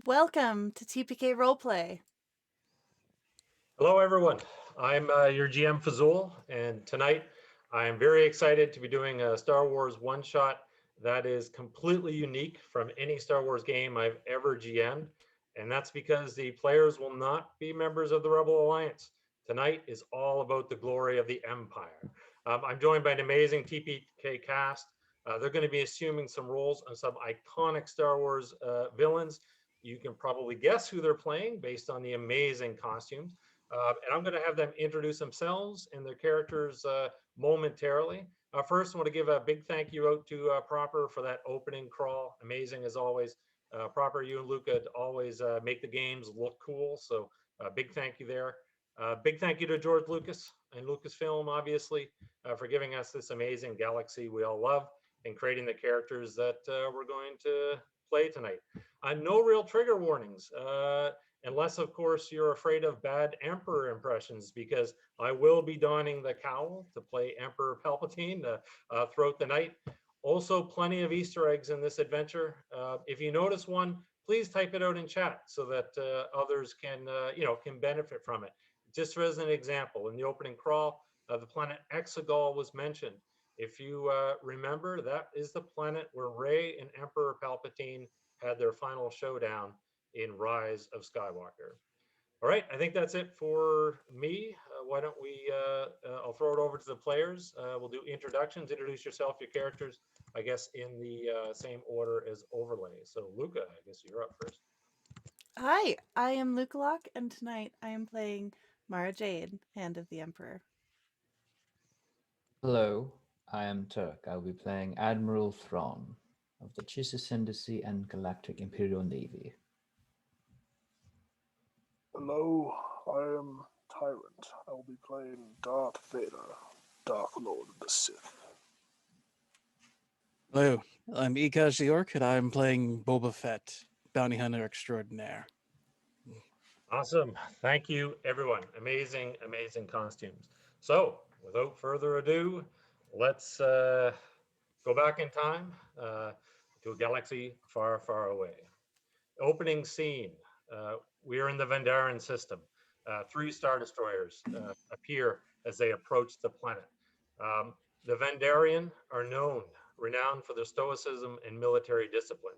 Welcome to TPK Roleplay. Hello, everyone. I'm your GM Fazul, and tonight I'm very excited to be doing a Star Wars one-shot that is completely unique from any Star Wars game I've ever GM'd, and that's because the players will not be members of the Rebel Alliance. Tonight is all about the glory of the Empire. I'm joined by an amazing TPK cast. They're going to be assuming some roles of some iconic Star Wars villains. You can probably guess who they're playing based on the amazing costumes. And I'm going to have them introduce themselves and their characters momentarily. First, I want to give a big thank you out to Proper for that opening crawl. Amazing as always. Proper, you and Luca always make the games look cool. So big thank you there. Big thank you to George Lucas and Lucasfilm, obviously, for giving us this amazing galaxy we all love and creating the characters that we're going to play tonight. No real trigger warnings. Unless, of course, you're afraid of bad Emperor impressions, because I will be donning the cowl to play Emperor Palpatine throughout the night. Also, plenty of Easter eggs in this adventure. If you notice one, please type it out in chat so that others can benefit from it. Just as an example, in the opening crawl, the planet Exogul was mentioned. If you remember, that is the planet where Rey and Emperor Palpatine had their final showdown in Rise of Skywalker. All right, I think that's it for me. Why don't we, I'll throw it over to the players. We'll do introductions, introduce yourself, your characters, I guess in the same order as overlay. So Luca, I guess you're up first. Hi, I am Luca Locke, and tonight I am playing Mara Jade, Hand of the Emperor. Hello, I am Turk. I'll be playing Admiral Thrawn of the Chiss Ascendancy and Galactic Imperial Navy. Hello, I am Tyrant. I will be playing Darth Vader, Dark Lord of the Sith. Hello, I'm Ikaz the Orc, and I'm playing Boba Fett, Bounty Hunter Extraordinaire. Awesome. Thank you, everyone. Amazing, amazing costumes. So, without further ado, let's go back in time to a galaxy far, far away. Opening scene. We are in the Vandaren system. 3 Star Destroyers appear as they approach the planet. The Vandarian are renowned for their stoicism and military discipline.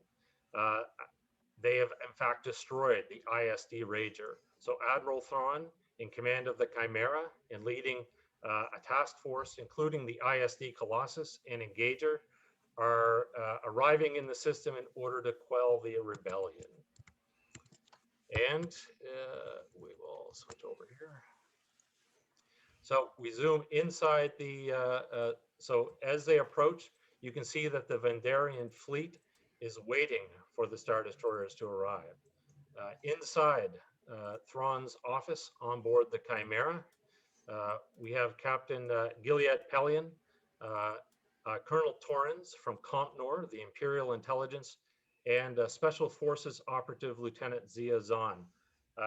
They have, in fact, destroyed the ISD Rager. So Admiral Thrawn, in command of the Chimera and leading a task force, including the ISD Colossus and Engager, are arriving in the system in order to quell the rebellion. And we will switch over here. So we zoom inside the, so as they approach, you can see that the Vandarian fleet is waiting for the Star Destroyers to arrive. Inside Thrawn's office on board the Chimera, we have Captain Gilead Pelion, Colonel Torrens from Compnor, the Imperial Intelligence, and Special Forces Operative Lieutenant Zia Zahn.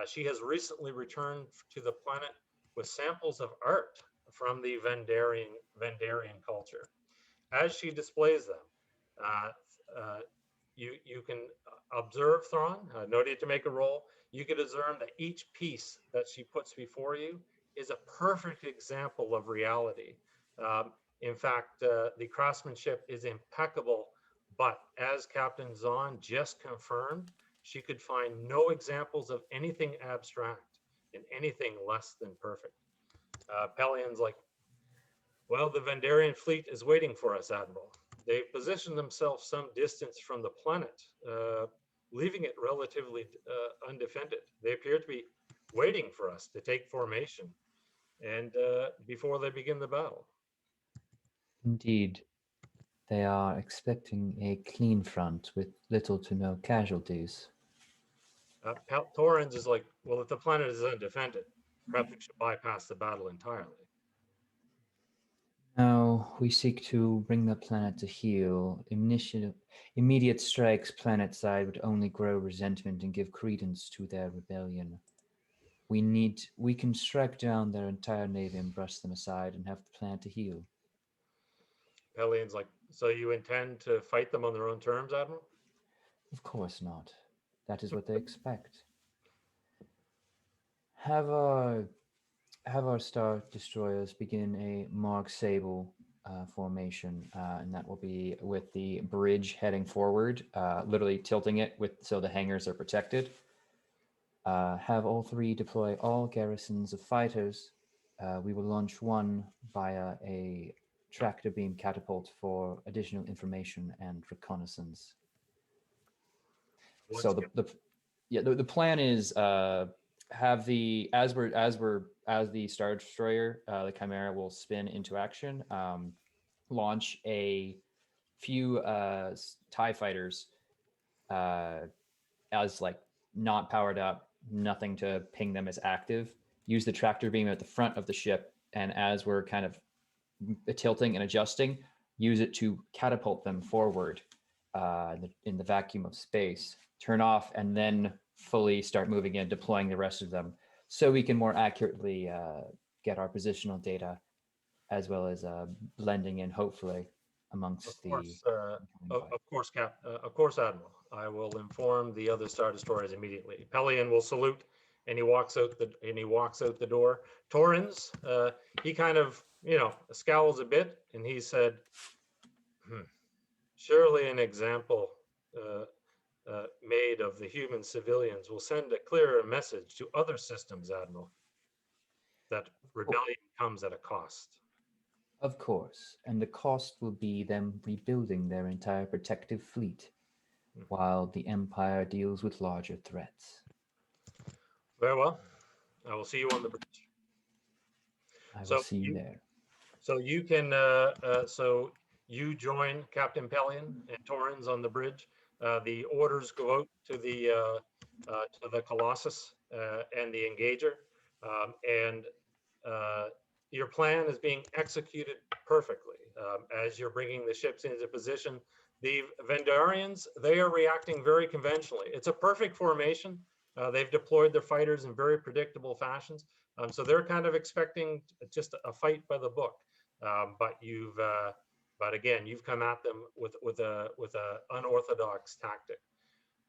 She has recently returned to the planet with samples of art from the Vandarian culture. As she displays them, you can observe Thrawn, no need to make a roll. You can discern that each piece that she puts before you is a perfect example of reality. In fact, the craftsmanship is impeccable, but as Captain Zahn just confirmed, she could find no examples of anything abstract and anything less than perfect. Pelion's like, well, the Vandarian fleet is waiting for us, Admiral. They've positioned themselves some distance from the planet, leaving it relatively undefended. They appear to be waiting for us to take formation and before they begin the battle. Indeed, they are expecting a clean front with little to no casualties. Torrens is like, well, if the planet is undefended, perhaps we should bypass the battle entirely. Now, we seek to bring the planet to heel. Immediate strikes planet-side would only grow resentment and give credence to their rebellion. We can strike down their entire navy and brush them aside and have the planet to heal. Pellion's like, so you intend to fight them on their own terms, Admiral? Of course not. That is what they expect. Have our Star Destroyers begin a Mark Sable formation, and that will be with the bridge heading forward, literally tilting it so the hangars are protected. Have all three deploy all garrisons of fighters. We will launch one via a tractor beam catapult for additional information and reconnaissance. So the plan is have the as the Star Destroyer, the Chimera will spin into action, launch a few TIE fighters as like not powered up, nothing to ping them as active. Use the tractor beam at the front of the ship, and as we're kind of tilting and adjusting, use it to catapult them forward in the vacuum of space. Turn off and then fully start moving in, deploying the rest of them, so we can more accurately get our positional data, as well as blending in, hopefully, amongst of course, Admiral. I will inform the other Star Destroyers immediately. Pelion will salute, and he walks out the door. Torrens, he kind of scowls a bit, and he said, "Surely an example made of the human civilians will send a clearer message to other systems, Admiral, that rebellion comes at a cost." Of course, and the cost will be them rebuilding their entire protective fleet, while the Empire deals with larger threats. Very well. I will see you on the bridge. I will see you there. So you can, so you join Captain Pelion and Torrens on the bridge. The orders go out to the Colossus and the Engager, and your plan is being executed perfectly. As you're bringing the ships into position, the Vendarians, they are reacting very conventionally. It's a perfect formation. They've deployed their fighters in very predictable fashions. So they're kind of expecting just a fight by the book. But again, you've come at them with a unorthodox tactic.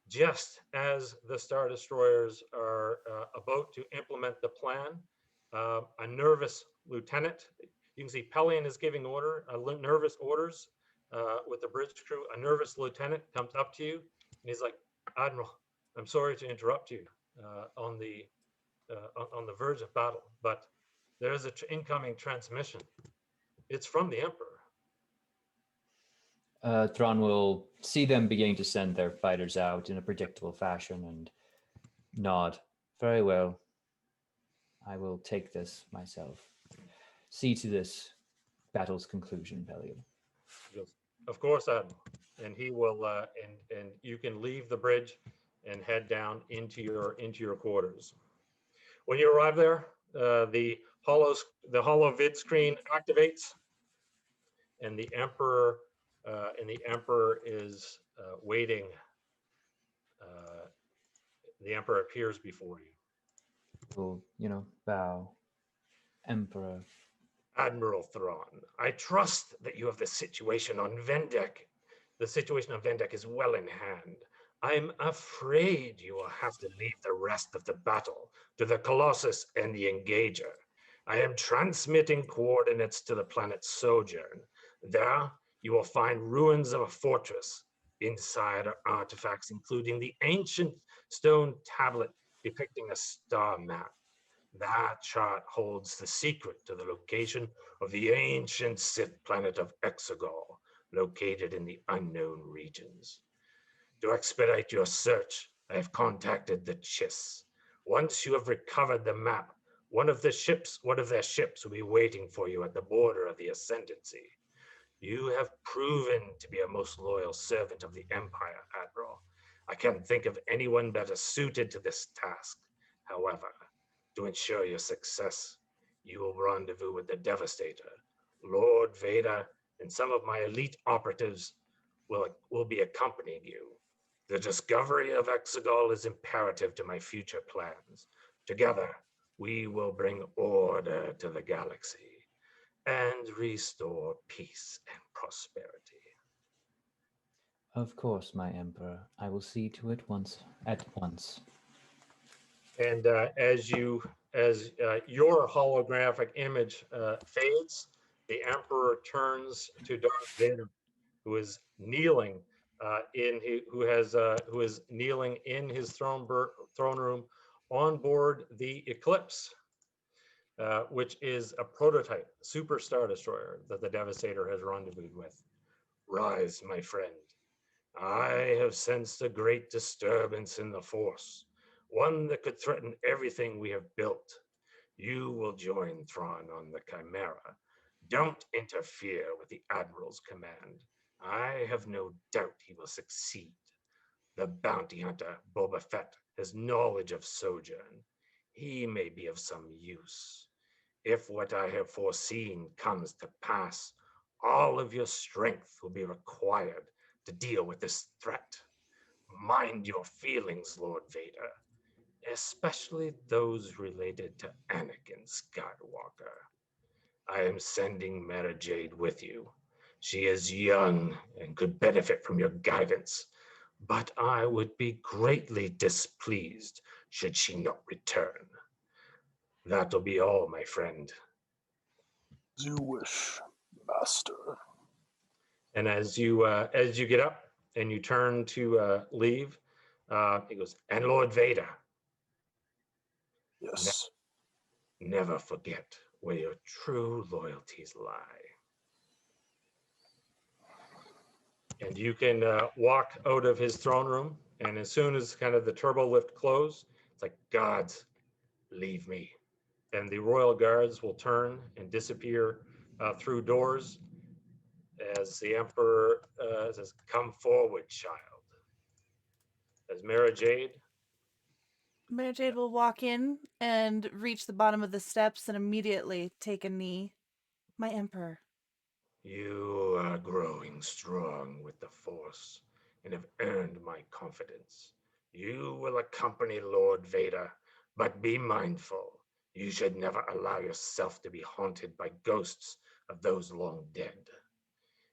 Just as the Star Destroyers are about to implement the plan, a nervous lieutenant, you can see Pelion is giving nervous orders with the bridge crew. A nervous lieutenant comes up to you and he's like, "Admiral, I'm sorry to interrupt you on the verge of battle, but there is an incoming transmission. It's from the Emperor." Thrawn will see them beginning to send their fighters out in a predictable fashion and nod. Very well. I will take this myself. See to this battle's conclusion, Pelion. Of course, Admiral. And he will, and you can leave the bridge and head down into your quarters. When you arrive there, the hollow vid screen activates, and the Emperor is waiting. The Emperor appears before you. Will, bow. Emperor. Admiral Thrawn, I trust that you have the situation on Vendek. The situation on Vendek is well in hand. I'm afraid you will have to leave the rest of the battle to the Colossus and the Engager. I am transmitting coordinates to the planet Sojourn. There, you will find ruins of a fortress. Inside are artifacts including the ancient stone tablet depicting a star map. That chart holds the secret to the location of the ancient Sith planet of Exogul, located in the unknown regions. To expedite your search, I have contacted the Chiss. Once you have recovered the map, one of their ships will be waiting for you at the border of the Ascendancy. You have proven to be a most loyal servant of the Empire, Admiral. I can't think of anyone better suited to this task. However, to ensure your success, you will rendezvous with the Devastator. Lord Vader and some of my elite operatives will be accompanying you. The discovery of Exogul is imperative to my future plans. Together, we will bring order to the galaxy and restore peace and prosperity. Of course, my emperor. I will see to it at once. And as your holographic image fades, the Emperor turns to Darth Vader, who is kneeling who is kneeling in his throne room on board the Eclipse, which is a prototype super Star Destroyer that the Devastator has rendezvoused with. Rise, my friend. I have sensed a great disturbance in the Force, one that could threaten everything we have built. You will join Thrawn on the Chimera. Don't interfere with the Admiral's command. I have no doubt he will succeed. The bounty hunter, Boba Fett, has knowledge of sojourn. He may be of some use. If what I have foreseen comes to pass, all of your strength will be required to deal with this threat. Mind your feelings, Lord Vader, especially those related to Anakin Skywalker. I am sending Mara Jade with you. She is young and could benefit from your guidance, but I would be greatly displeased should she not return. That'll be all, my friend. As you wish, master. And as you get up and you turn to leave, he goes, and Lord Vader, Yes. never forget where your true loyalties lie. And you can walk out of his throne room, and as soon as kind of the turbo lift close, it's like, gods, leave me. And the royal guards will turn and disappear through doors as the Emperor says, come forward, child. As Mara Jade. Mara Jade will walk in and reach the bottom of the steps and immediately take a knee. My emperor. You are growing strong with the Force and have earned my confidence. You will accompany Lord Vader, but be mindful. You should never allow yourself to be haunted by ghosts of those long dead.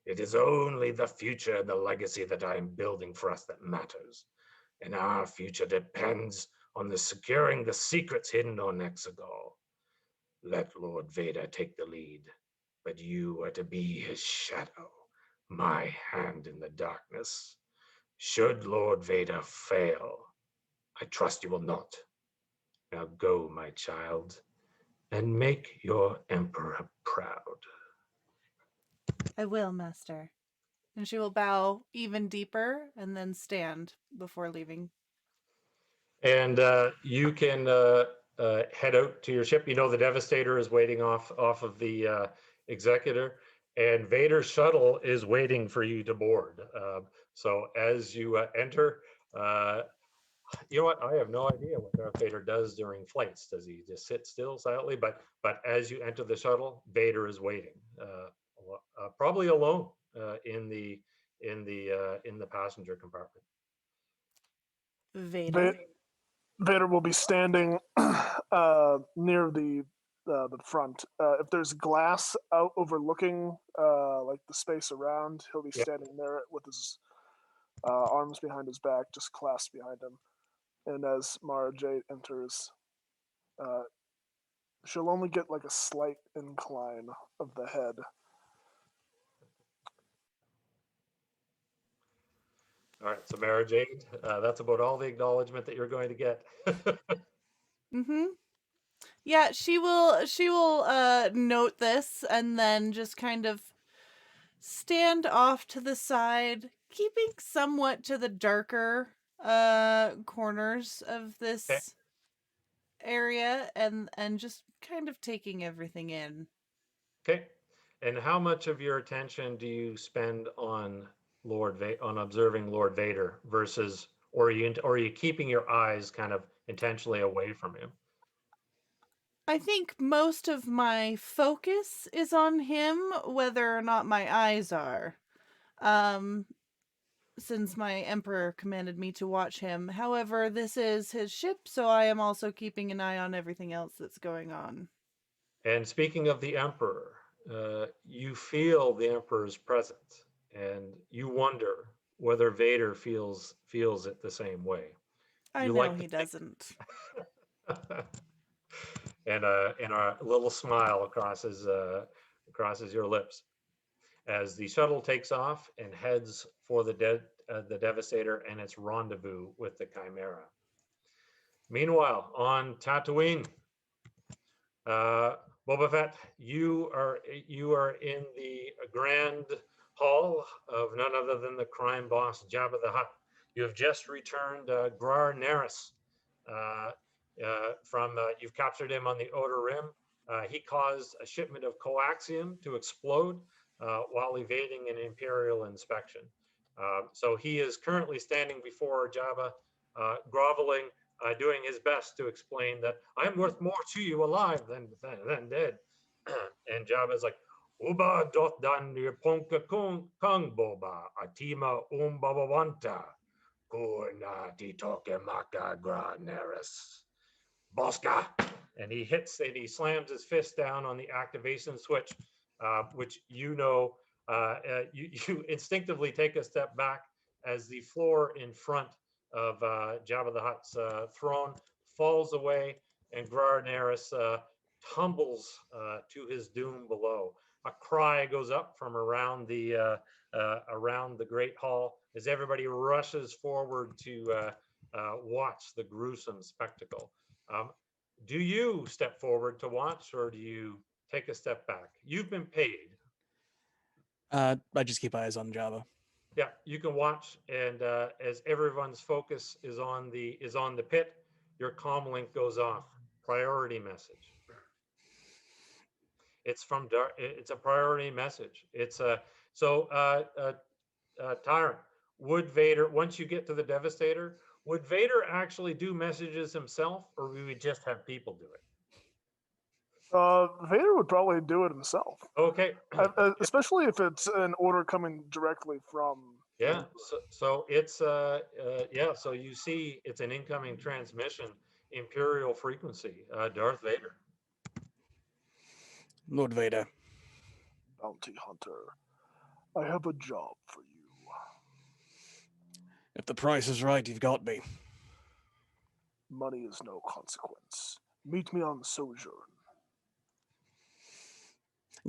It is only the future and the legacy that I am building for us that matters, and our future depends on the securing the secrets hidden on Exogul. Let Lord Vader take the lead, but you are to be his shadow, my hand in the darkness. Should Lord Vader fail, I trust you will not. Now go, my child, and make your emperor proud. I will, master. And she will bow even deeper and then stand before leaving. And you can head out to your ship. You know the Devastator is waiting off of the Executor, and Vader's shuttle is waiting for you to board. So as you enter, you know what? I have no idea what Darth Vader does during flights. Does he just sit still silently? But as you enter the shuttle, Vader is waiting, probably alone in the passenger compartment. Vader. Vader will be standing near the front. If there's glass out overlooking like the space around, he'll be Yep. standing there with his arms behind his back, just clasped behind him. And as Mara Jade enters, she'll only get like a slight incline of the head. All right, so Mara Jade, that's about all the acknowledgement that you're going to get. Mm-hmm. Yeah, she will note this and then just kind of stand off to the side, keeping somewhat to the darker corners of this area and just kind of taking everything in. Okay, and how much of your attention do you spend on on observing Lord Vader versus, or are you keeping your eyes kind of intentionally away from him? I think most of my focus is on him, whether or not my eyes are. Since my emperor commanded me to watch him. However, this is his ship, so I am also keeping an eye on everything else that's going on. And speaking of the Emperor, you feel the Emperor's presence, and you wonder whether Vader feels it the same way. I You know like he to think- doesn't. and a little smile crosses your lips as the shuttle takes off and heads for the Devastator and its rendezvous with the Chimera. Meanwhile, on Tatooine, Boba Fett, you are in the grand hall of none other than the crime boss Jabba the Hutt. You have just returned Grar Nerys from. You've captured him on the Outer Rim. He caused a shipment of coaxium to explode while evading an Imperial inspection. So he is currently standing before Jabba, groveling, doing his best to explain that I'm worth more to you alive than dead. And Jabba's like, Uba doth dan your ponka kung boba, atima babawanta, kuna titoke maka graneris. Bosca. And he slams his fist down on the activation switch, which you instinctively take a step back as the floor in front of Jabba the Hutt's throne falls away, and Grar Nerys tumbles to his doom below. A cry goes up from around the Great Hall as everybody rushes forward to watch the gruesome spectacle. Do you step forward to watch, or do you take a step back? You've been paid. I just keep eyes on Jabba. Yeah, you can watch, and as everyone's focus is on the pit, your comm link goes off. Priority message. It's from it's a priority message. It's a Tyrant. Would Vader, once you get to the Devastator, would Vader actually do messages himself, or we would just have people do it? Vader would probably do it himself, Okay. especially if it's an order coming directly from. Yeah. So it's So you see, it's an incoming transmission, Imperial frequency, Darth Vader. Lord Vader. Bounty hunter, I have a job for you. If the price is right, you've got me. Money is no consequence. Meet me on Sojourn.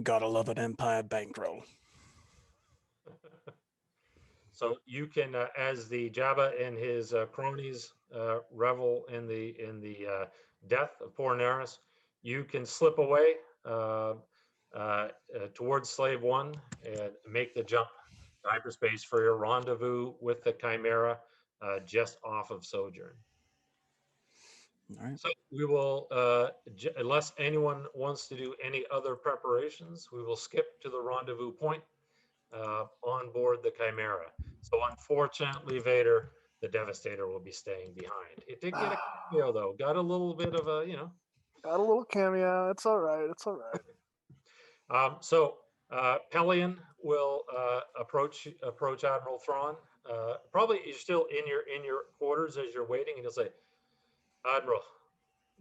Gotta love an Empire bankroll. So you can, as the Jabba and his cronies revel in the death of poor Nerys, you can slip away towards Slave One and make the jump to hyperspace for your rendezvous with the Chimera just off of Sojourn. All right. So we will, unless anyone wants to do any other preparations, we will skip to the rendezvous point on board the Chimera. So unfortunately, Vader, the Devastator, will be staying behind. It did get a cameo, though. Got a little bit of a, Got a little cameo. It's all right. It's all right. Pelion will approach Admiral Thrawn. Probably you're still in your quarters as you're waiting, and he'll say, Admiral,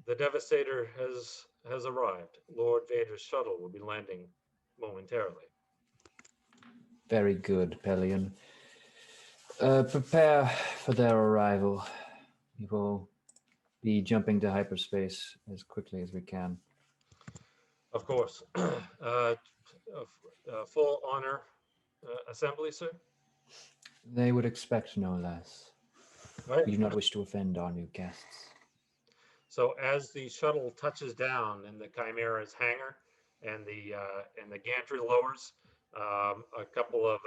the Devastator has arrived. Lord Vader's shuttle will be landing momentarily. Very good, Pelion. Prepare for their arrival. We will be jumping to hyperspace as quickly as we can. Of course. Full honor assembly, sir? They would expect no less. Right. We do not wish to offend our new guests. So as the shuttle touches down in the Chimera's hangar and the gantry lowers, a couple of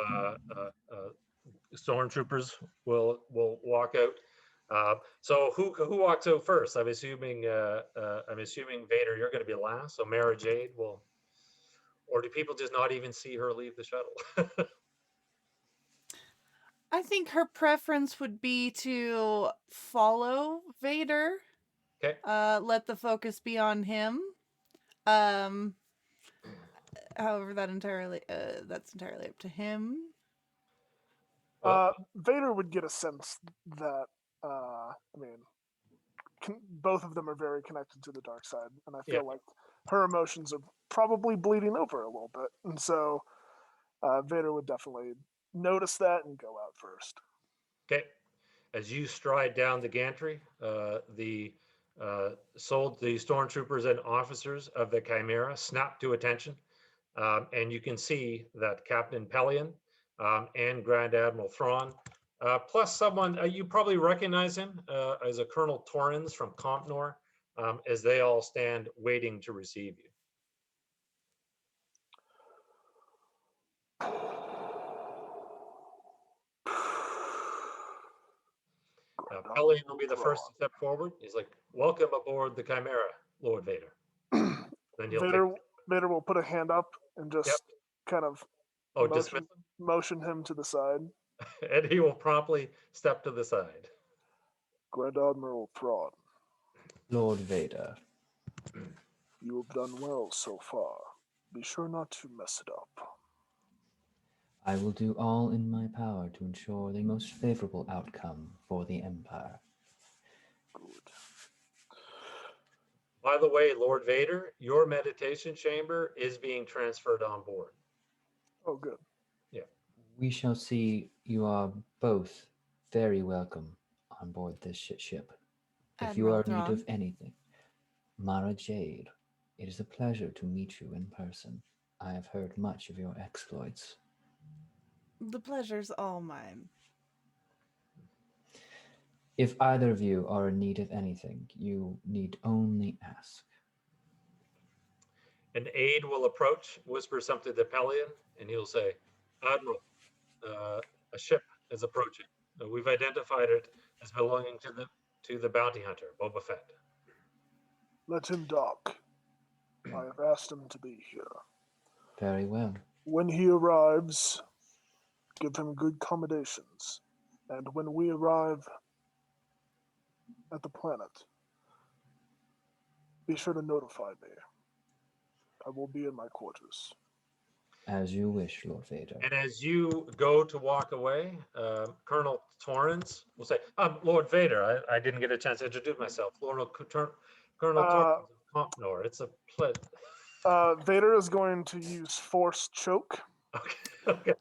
stormtroopers will walk out. So who walks out first? I'm assuming Vader, you're going to be last. So Mara Jade will, or do people just not even see her leave the shuttle? I think her preference would be to follow Vader. Okay. Let the focus be on him. However, that's entirely up to him. Vader would get a sense that, both of them are very connected to the dark side, and I feel like her emotions are probably bleeding over a little bit, and so Vader would definitely notice that and go out first. Okay. As you stride down the gantry, the stormtroopers and officers of the Chimera snap to attention, and you can see that Captain Pelion and Grand Admiral Thrawn, plus someone you probably recognize him as a Colonel Torrens from Compnor, as they all stand waiting to receive you. Pelion will be the first to step forward. He's like, "Welcome aboard the Chimera, Lord Vader." Then he'll Vader will put a hand up and just kind of dismiss him, motion him to the side. and he will promptly step to the side. Grand Admiral Thrawn, Lord Vader. you have done well so far. Be sure not to mess it up. I will do all in my power to ensure the most favorable outcome for the Empire. Good. By the way, Lord Vader, your meditation chamber is being transferred on board. Oh, good. Yeah. We shall see. You are both very welcome on board this ship. If you Admiral are in need Thrawn. of anything, Mara Jade, it is a pleasure to meet you in person. I have heard much of your exploits. The pleasure's all mine. If either of you are in need of anything, you need only ask. An aide will approach, whisper something to Pelion, and he'll say, "Admiral, a ship is approaching. We've identified it as belonging to the bounty hunter, Boba Fett." Let him dock. I have asked him to be here. Very well. When he arrives, give him good accommodations. And when we arrive at the planet, be sure to notify me. I will be in my quarters. As you wish, Lord Vader. And as you go to walk away, Colonel Torrens will say, "Lord Vader, I didn't get a chance to introduce myself. Colonel Torrens of Compnor. It's a pleasure." Vader is going to use Force Choke. Okay.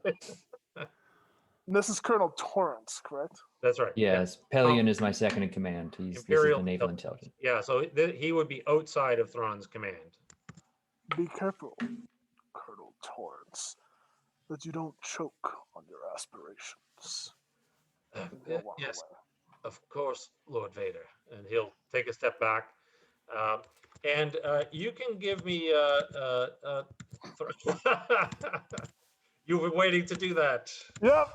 And this is Colonel Torrens, correct? That's right. Yes, Pelion is my second in command. This is the naval intelligence. Yeah, so he would be outside of Thrawn's command. Be careful, Colonel Torrens, that you don't choke on your aspirations. Yes, of course, Lord Vader. And he'll take a step back. And you can give me... You've been waiting to do that. Yep.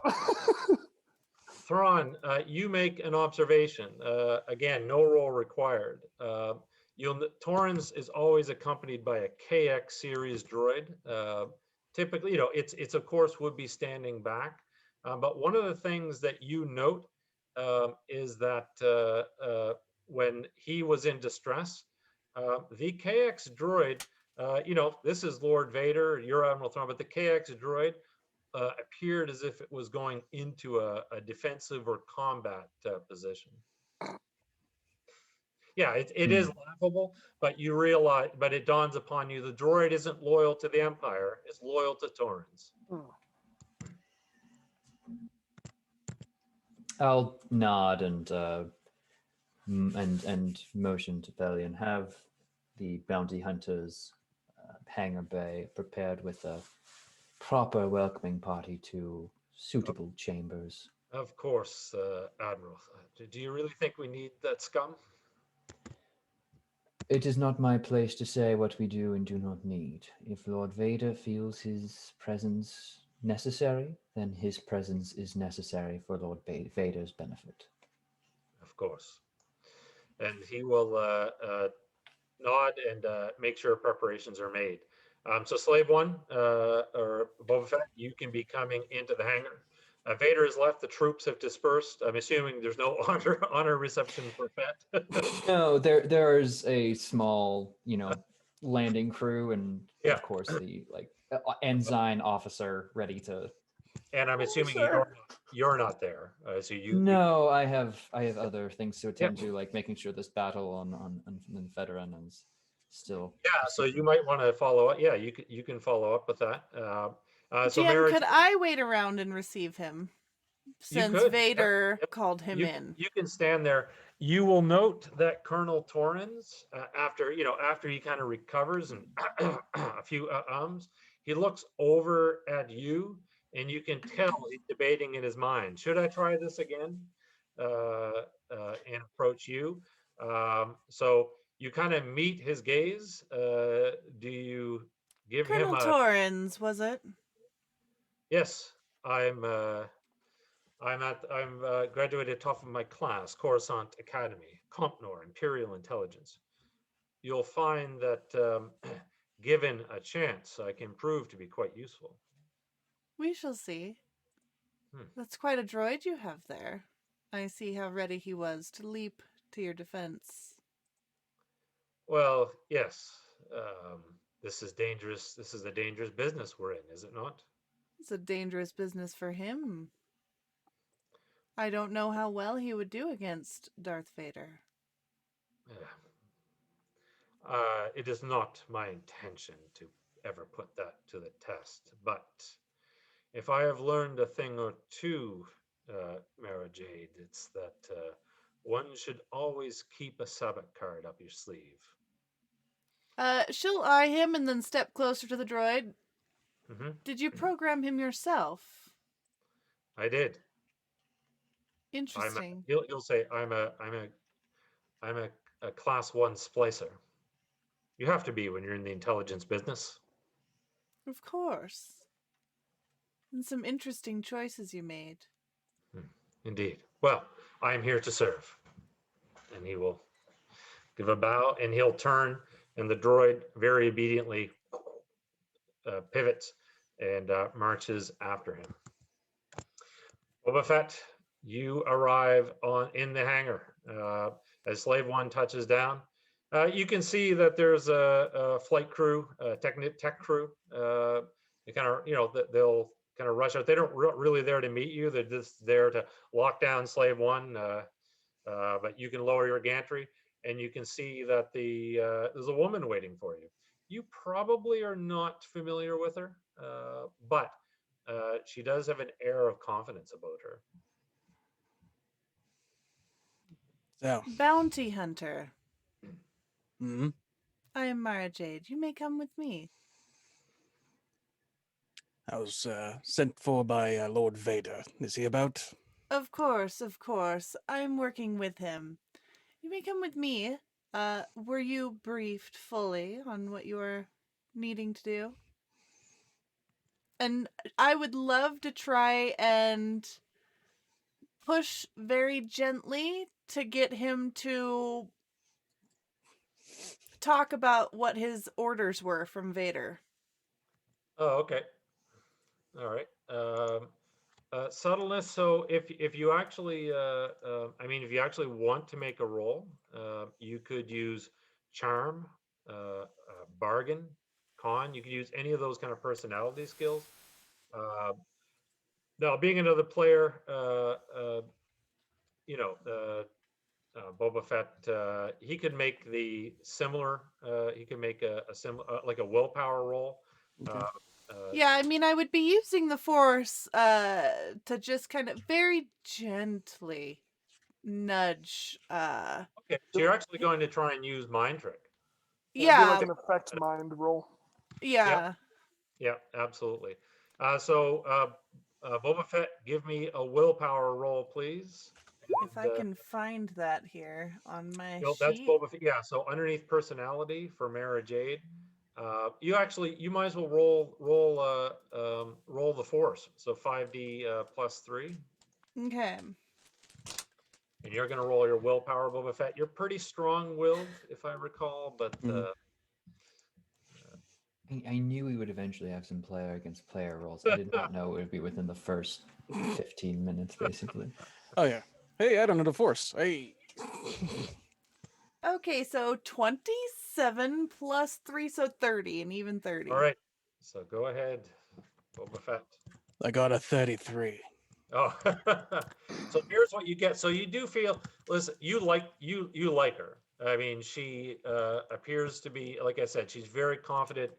Thrawn, you make an observation. Again, no roll required. Torrens is always accompanied by a KX series droid. Typically, it's of course would be standing back. But one of the things that you note is that when he was in distress, the KX droid, this is Lord Vader, you're Admiral Thrawn, but the KX droid appeared as if it was going into a defensive or combat position. Yeah, it is laughable, but you realize, but it dawns upon you, the droid isn't loyal to the Empire; it's loyal to Torrens. I'll nod and motion to Pelion. Have the bounty hunters hangar bay prepared with a proper welcoming party to suitable chambers. Of course, Admiral. Do you really think we need that scum? It is not my place to say what we do and do not need. If Lord Vader feels his presence necessary, then his presence is necessary for Lord Vader's benefit. Of course. And he will nod and make sure preparations are made. So Slave One, or Boba Fett, you can be coming into the hangar. Vader has left. The troops have dispersed. I'm assuming there's no honor reception for Fett. No, there's a small, landing crew, and of course the ensign officer ready to. And I'm assuming you're not there. So you. No, I have other things to attend to, like making sure this battle on Federan is still. Yeah, so you might want to follow up. Yeah, you can follow up with that. So GM, Mara, could I wait around and receive him? you Since could. Vader Yep. called him You, in. you can stand there. You will note that Colonel Torrens, after he kind of recovers and a few ums, he looks over at you, and you can tell he's debating in his mind. Should I try this again, and approach you? So you kind of meet his gaze. Do you give him Colonel a Torrens, was it? yes? I'm graduated top of my class, Coruscant Academy, Compnor, Imperial Intelligence. You'll find that given a chance, I can prove to be quite useful. We shall see. Hmm. That's quite a droid you have there. I see how ready he was to leap to your defense. Well, yes. This is dangerous. This is a dangerous business we're in, is it not? It's a dangerous business for him. I don't know how well he would do against Darth Vader. It is not my intention to ever put that to the test, but if I have learned a thing or two, Mara Jade, it's that one should always keep a sabbat card up your sleeve. She'll eye him and then step closer to the droid. Mm-hmm. Did you program him yourself? I did. Interesting. You'll say I'm a class 1 splicer. You have to be when you're in the intelligence business. Of course. And some interesting choices you made. Indeed. Well, I am here to serve. And he will give a bow, and he'll turn, and the droid very obediently pivots and marches after him. Boba Fett, you arrive in the hangar. As Slave One touches down, you can see that there's a flight crew, tech crew. They kind of, they'll kind of rush out. They don't really there to meet you. They're just there to lock down Slave One. But you can lower your gantry, and you can see that there's a woman waiting for you. You probably are not familiar with her, but she does have an air of confidence about her. So, Bounty Hunter. mhm. I am Mara Jade. You may come with me. I was sent for by Lord Vader. Is he about? Of course, of course. I am working with him. You may come with me. Were you briefed fully on what you are needing to do? And I would love to try and push very gently to get him to talk about what his orders were from Vader. Oh, okay. All right. Subtleness. So if you actually, if you actually want to make a roll, you could use charm, bargain, con. You could use any of those kind of personality skills. Now, being another player, Boba Fett, he could make the similar. He could make a similar, like a willpower roll. Okay. Yeah, I mean, I would be using the Force to just kind of very gently nudge. Okay, so you're actually going to try and use mind trick. It'd be like Yeah, an effect mind roll. yeah. Yeah, absolutely. So Boba Fett, give me a willpower roll, please. If I can find that here on my That's sheet. Boba Fett. Yeah, so underneath personality for Mara Jade, you might as well roll the force. So 5d plus 3. Okay. And you're going to roll your willpower, Boba Fett. You're pretty strong-willed, if I recall, but I knew we would eventually have some player against player rolls. I did not know it would be within the first 15 minutes, basically. Oh yeah. Hey, I don't know the Force. Hey. Okay, so 27 plus 3, so 30, and even 30. all right. So go ahead, Boba Fett. I got a 33. Oh, so here's what you get. So you do feel, listen, you like her. I mean, she appears to be, like I said, she's very confident.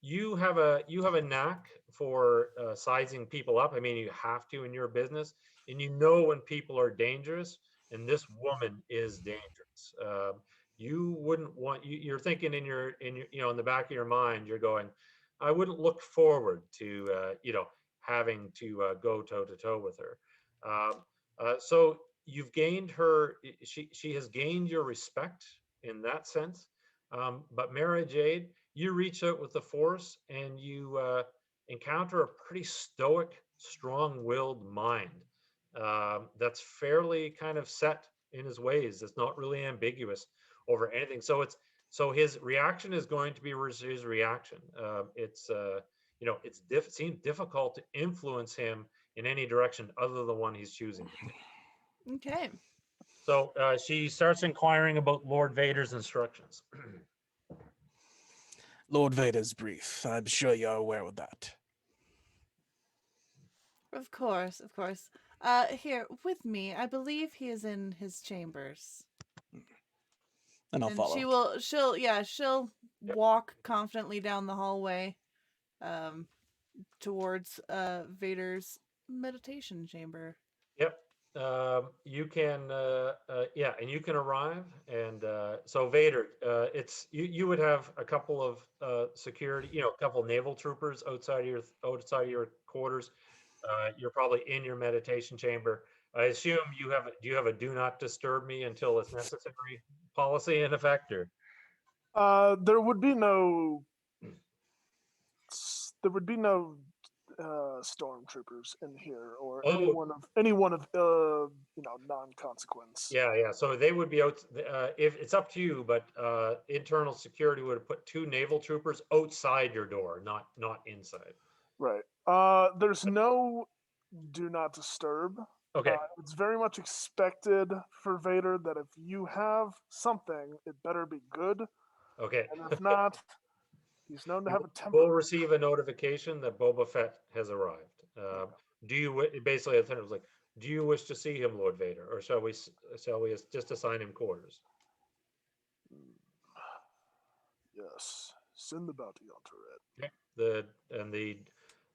You have a knack for sizing people up. I mean, you have to in your business, and you know when people are dangerous. And this woman is dangerous. You wouldn't want. You're thinking in your in the back of your mind, you're going, I wouldn't look forward to having to go toe to toe with her. So you've gained her. She has gained your respect in that sense. But Mara Jade, you reach out with the Force and you encounter a pretty stoic, strong-willed mind that's fairly kind of set in his ways. It's not really ambiguous over anything. So his reaction is going to be his reaction. Seems difficult to influence him in any direction other than one he's choosing to take. Okay. So she starts inquiring about Lord Vader's instructions. Lord Vader's brief. I'm sure you're aware of that. Of course, of course. Here with me. I believe he is in his chambers. And I'll And follow. she'll Yep. walk confidently down the hallway, towards Vader's meditation chamber. Yep. You can, and you can arrive. And so Vader, it's you would have a couple of security, a couple of naval troopers outside of your quarters. You're probably in your meditation chamber. I assume do you have a do not disturb me until it's necessary policy in effect, or? There would be no. There would be no stormtroopers in here, or Oh. anyone of non-consequence. Yeah. So they would be out. If it's up to you, but internal security would have put 2 naval troopers outside your door, not inside. Right. There's no do not disturb. Okay. It's very much expected for Vader that if you have something, it better be good, Okay. and if not, he's known to have a temper. We'll receive a notification that Boba Fett has arrived. Do you basically? It was like, do you wish to see him, Lord Vader, or shall we just assign him quarters? Yes, send the bounty hunter in. Okay. The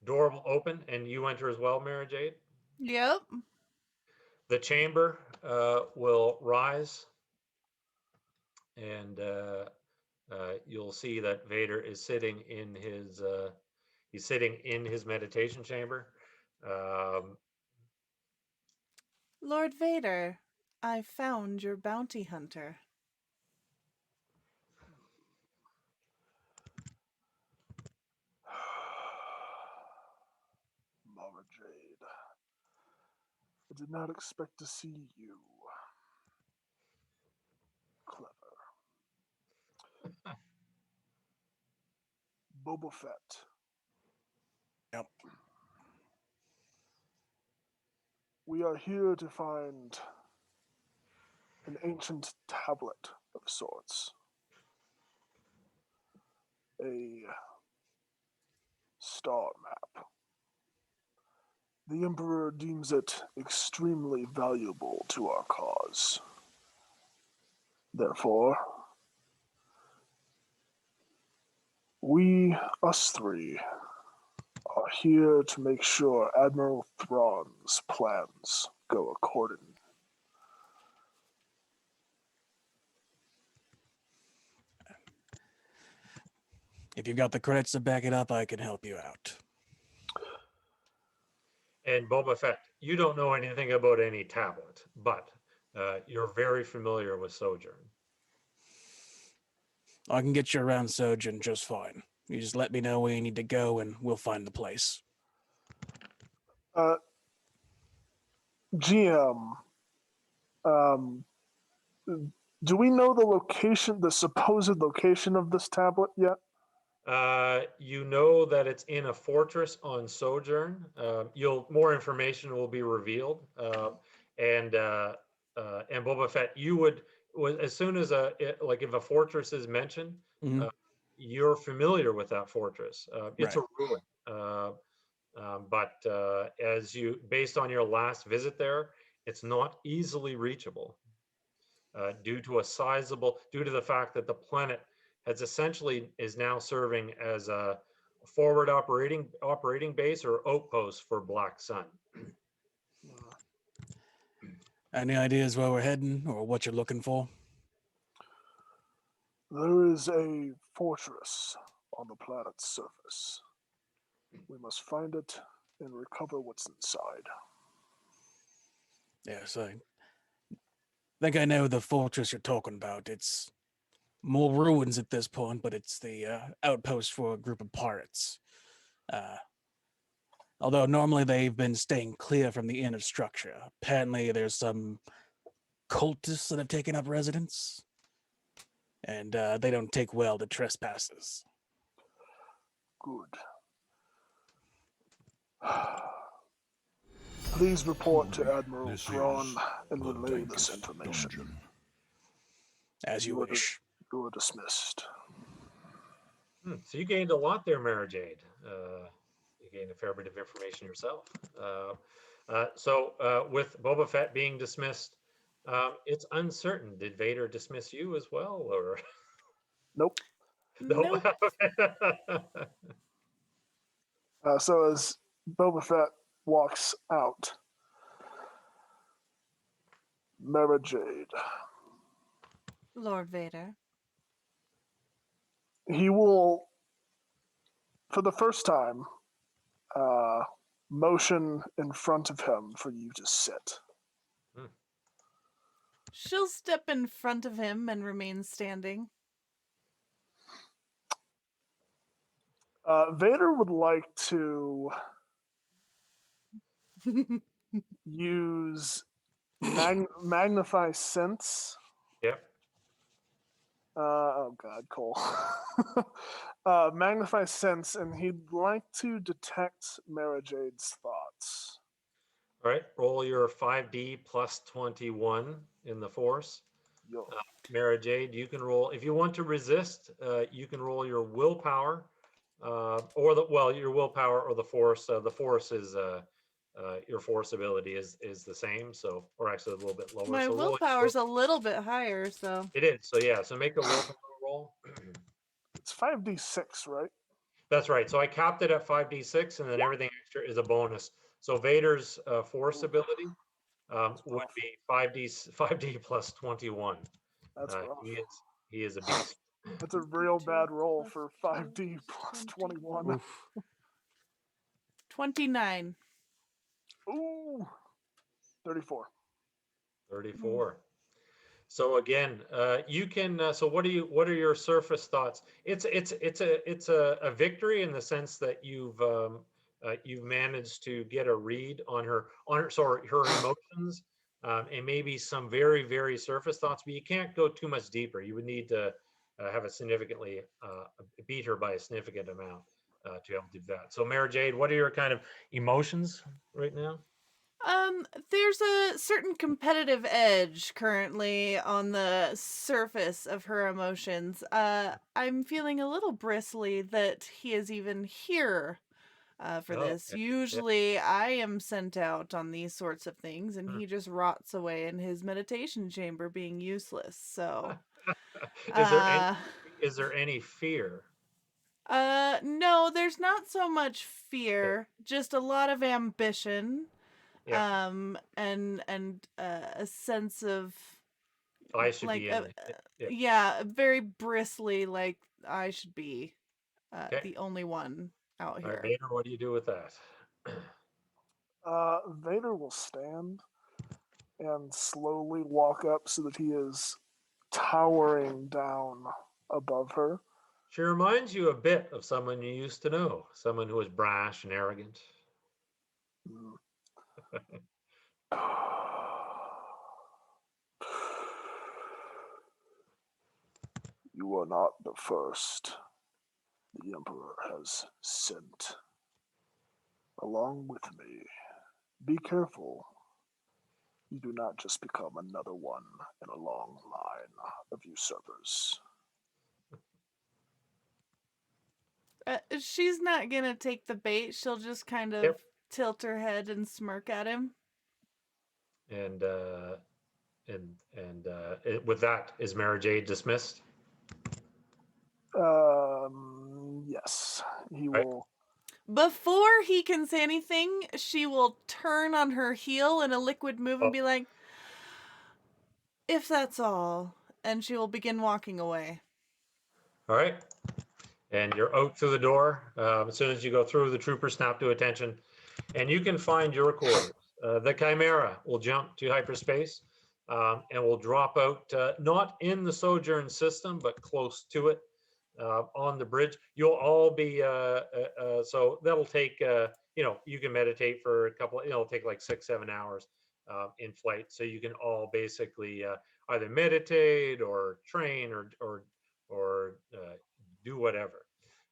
door will open, and you enter as well, Mara Jade. Yep. The chamber will rise, and you'll see that Vader is sitting in his meditation chamber. Lord Vader, I found your bounty hunter. Mara Jade, I did not expect to see you. Clever. Boba Fett. Yep. We are here to find an ancient tablet of sorts. A star map. The Emperor deems it extremely valuable to our cause. Therefore, us three, are here to make sure Admiral Thrawn's plans go according. If you've got the credits to back it up, I can help you out. And Boba Fett, you don't know anything about any tablet, but you're very familiar with Sojourn. I can get you around Sojourn just fine. You just let me know where you need to go, and we'll find the place. GM, do we know the supposed location of this tablet yet? You know that it's in a fortress on Sojourn. More information will be revealed. And Boba Fett, you would as soon as if a fortress is mentioned, Mm-hmm. You're familiar with that fortress. It's Right. a ruin. But based on your last visit there, it's not easily reachable due to the fact that the planet is now serving as forward operating base or outpost for Black Sun. Any ideas where we're heading or what you're looking for? There is a fortress on the planet's surface. We must find it and recover what's inside. Yes, I think I know the fortress you're talking about. It's more ruins at this point, but it's the outpost for a group of pirates. Although normally they've been staying clear from the inner structure. Apparently there's some cultists that have taken up residence, and they don't take well to trespassers. Good. Please report to Admiral This Thrawn is and the relay this dankest information. dungeon. As you You are wish. You are dismissed. So you gained a lot there, Mara Jade. You gained a fair bit of information yourself. So with Boba Fett being dismissed, it's uncertain. Did Vader dismiss you as well, or Nope. Nope. So as Boba Fett walks out, Mara Jade, Lord Vader. he will, for the first time, motion in front of him for you to sit. She'll step in front of him and remain standing. Vader would like to use magnify sense. Yep. Oh God, Cole. Magnify sense, and he'd like to detect Mara Jade's thoughts. All right. Roll your 5D plus 21 in the Force. Yo. Mara Jade, you can roll if you want to resist. You can roll your willpower, or your willpower or the Force. The Force is your Force ability is the same. So, or actually a little bit lower. My so roll willpower's a little bit higher, so. It is. So yeah. So make a willpower roll. It's 5d6, right? That's right. So I capped it at 5d6, and then everything extra is a bonus. So Vader's Force ability would be 5d plus 21. That's rough. He is a beast. That's a real bad roll for 5d plus 21. Oof. 29. Ooh, 34. 34. So again, you can. So what are your surface thoughts? It's a victory in the sense that you've managed to get a read on her emotions, and maybe some very, very surface thoughts, but you can't go too much deeper. You would need to have a significantly beat her by a significant amount to be able to do that. So Mara Jade, what are your kind of emotions right now? There's a certain competitive edge currently on the surface of her emotions. I'm feeling a little bristly that he is even here for this. Okay. Usually I am sent out on these sorts of things and he just rots away in his meditation chamber being useless. So Is there any fear? no, there's not so much fear, just a lot of ambition. Yeah. And a sense of I should like be in it. yeah, very bristly, like I should be Okay. the only one out All here. right, Vader, what do you do with that? Vader will stand and slowly walk up so that he is towering down above her. She reminds you a bit of someone you used to know, someone who was brash and arrogant. You are not the first the Emperor has sent along with me. Be careful. You do not just become another one in a long line of usurpers. She's not gonna take the bait. She'll just kind of tilt her head and smirk at him. And with that, is Mara Jade dismissed? Yes. he Right. will. Before he can say anything, she will turn on her heel in a liquid move and be like, if that's all. And she will begin walking away. All right. And you're out through the door. As soon as you go through, the troopers snap to attention, and you can find your quarters. The Chimera will jump to hyperspace and will drop out, not in the Sojourn system, but close to it on the bridge. You'll all be, so that'll take, you can meditate for a couple, it'll take like 6-7 hours in flight. So you can all basically either meditate or train or do whatever.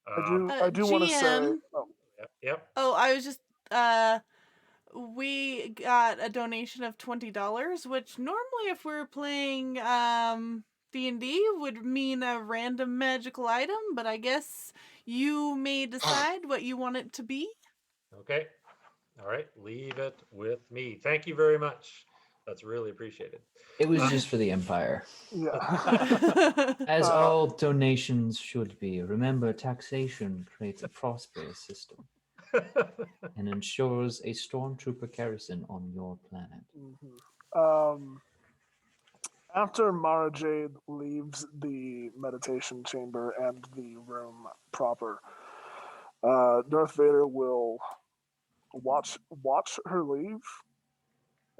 I do want to say. GM. Yep. Oh, I was just, we got a donation of $20, which normally if we're playing, D&D would mean a random magical item, but I guess you may decide what you want it to be. Okay. All right. Leave it with me. Thank you very much. That's really appreciated. It was just for the Empire. Yeah. As all donations should be. Remember, taxation creates a prosperous system and ensures a stormtrooper garrison on your planet. After Mara Jade leaves the meditation chamber and the room proper, Darth Vader will watch her leave,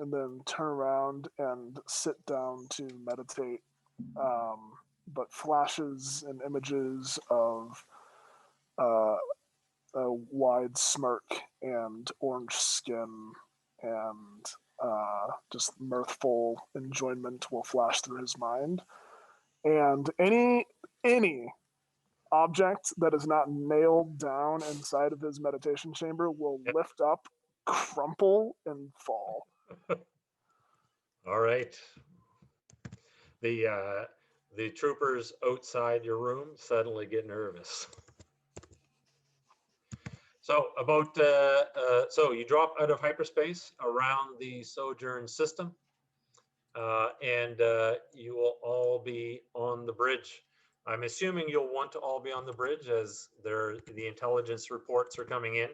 and then turn around and sit down to meditate. But flashes and images of a wide smirk and orange skin and just mirthful enjoyment will flash through his mind. And any object that is not nailed down inside of his meditation chamber will lift up, crumple, and fall. All right. The troopers outside your room suddenly get nervous. So so you drop out of hyperspace around the Sojourn system, and you will all be on the bridge. I'm assuming you'll want to all be on the bridge as the intelligence reports are coming in,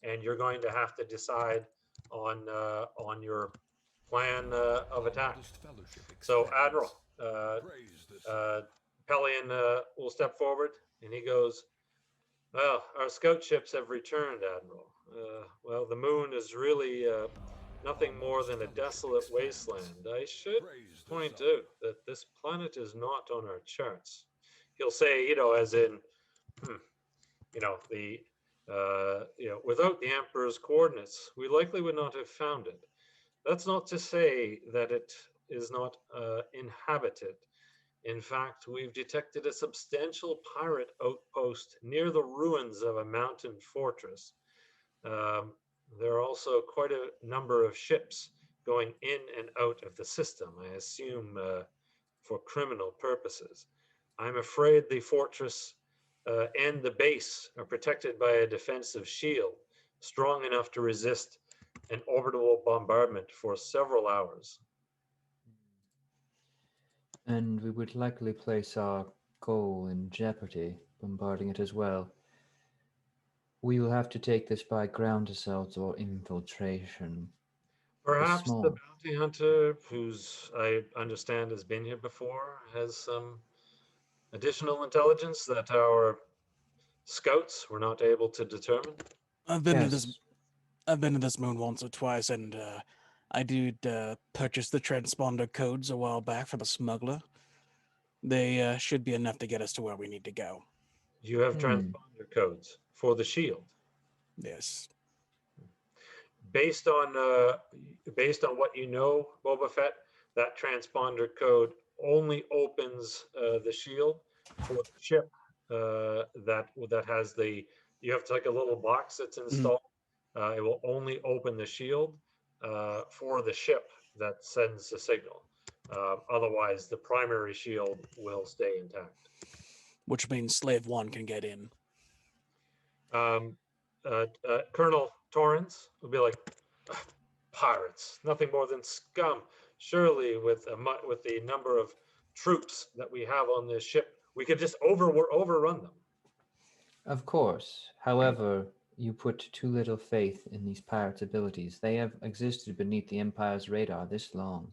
and you're going to have to decide on your plan of attack. So Admiral Pelion will step forward, and he goes, "Well, our scout ships have returned, Admiral. Well, the moon is really nothing more than a desolate wasteland. I should point out that this planet is not on our charts." He'll say, as in, without the Emperor's coordinates, we likely would not have found it. That's not to say that it is not inhabited. In fact, we've detected a substantial pirate outpost near the ruins of a mountain fortress. There are also quite a number of ships going in and out of the system, I assume for criminal purposes. I'm afraid the fortress and the base are protected by a defensive shield strong enough to resist an orbital bombardment for several hours. And we would likely place our goal in jeopardy, bombarding it as well. We will have to take this by ground assault or infiltration. Perhaps the bounty hunter, who's I understand has been here before, has some additional intelligence that our scouts were not able to determine. I've been to this moon once or twice, and I did purchase the transponder codes a while back from a smuggler. They should be enough to get us to where we need to go. You have transponder codes for the shield. Yes. Based on what you know, Boba Fett, that transponder code only opens the shield for the ship that has the. You have to take a little box that's installed. It will only open the shield for the ship that sends the signal. Otherwise, the primary shield will stay intact. Which means Slave 1 can get in. Colonel Torrance will be like, pirates, nothing more than scum. Surely, with the number of troops that we have on this ship, we could just overrun them. Of course. However, you put too little faith in these pirates' abilities. They have existed beneath the Empire's radar this long.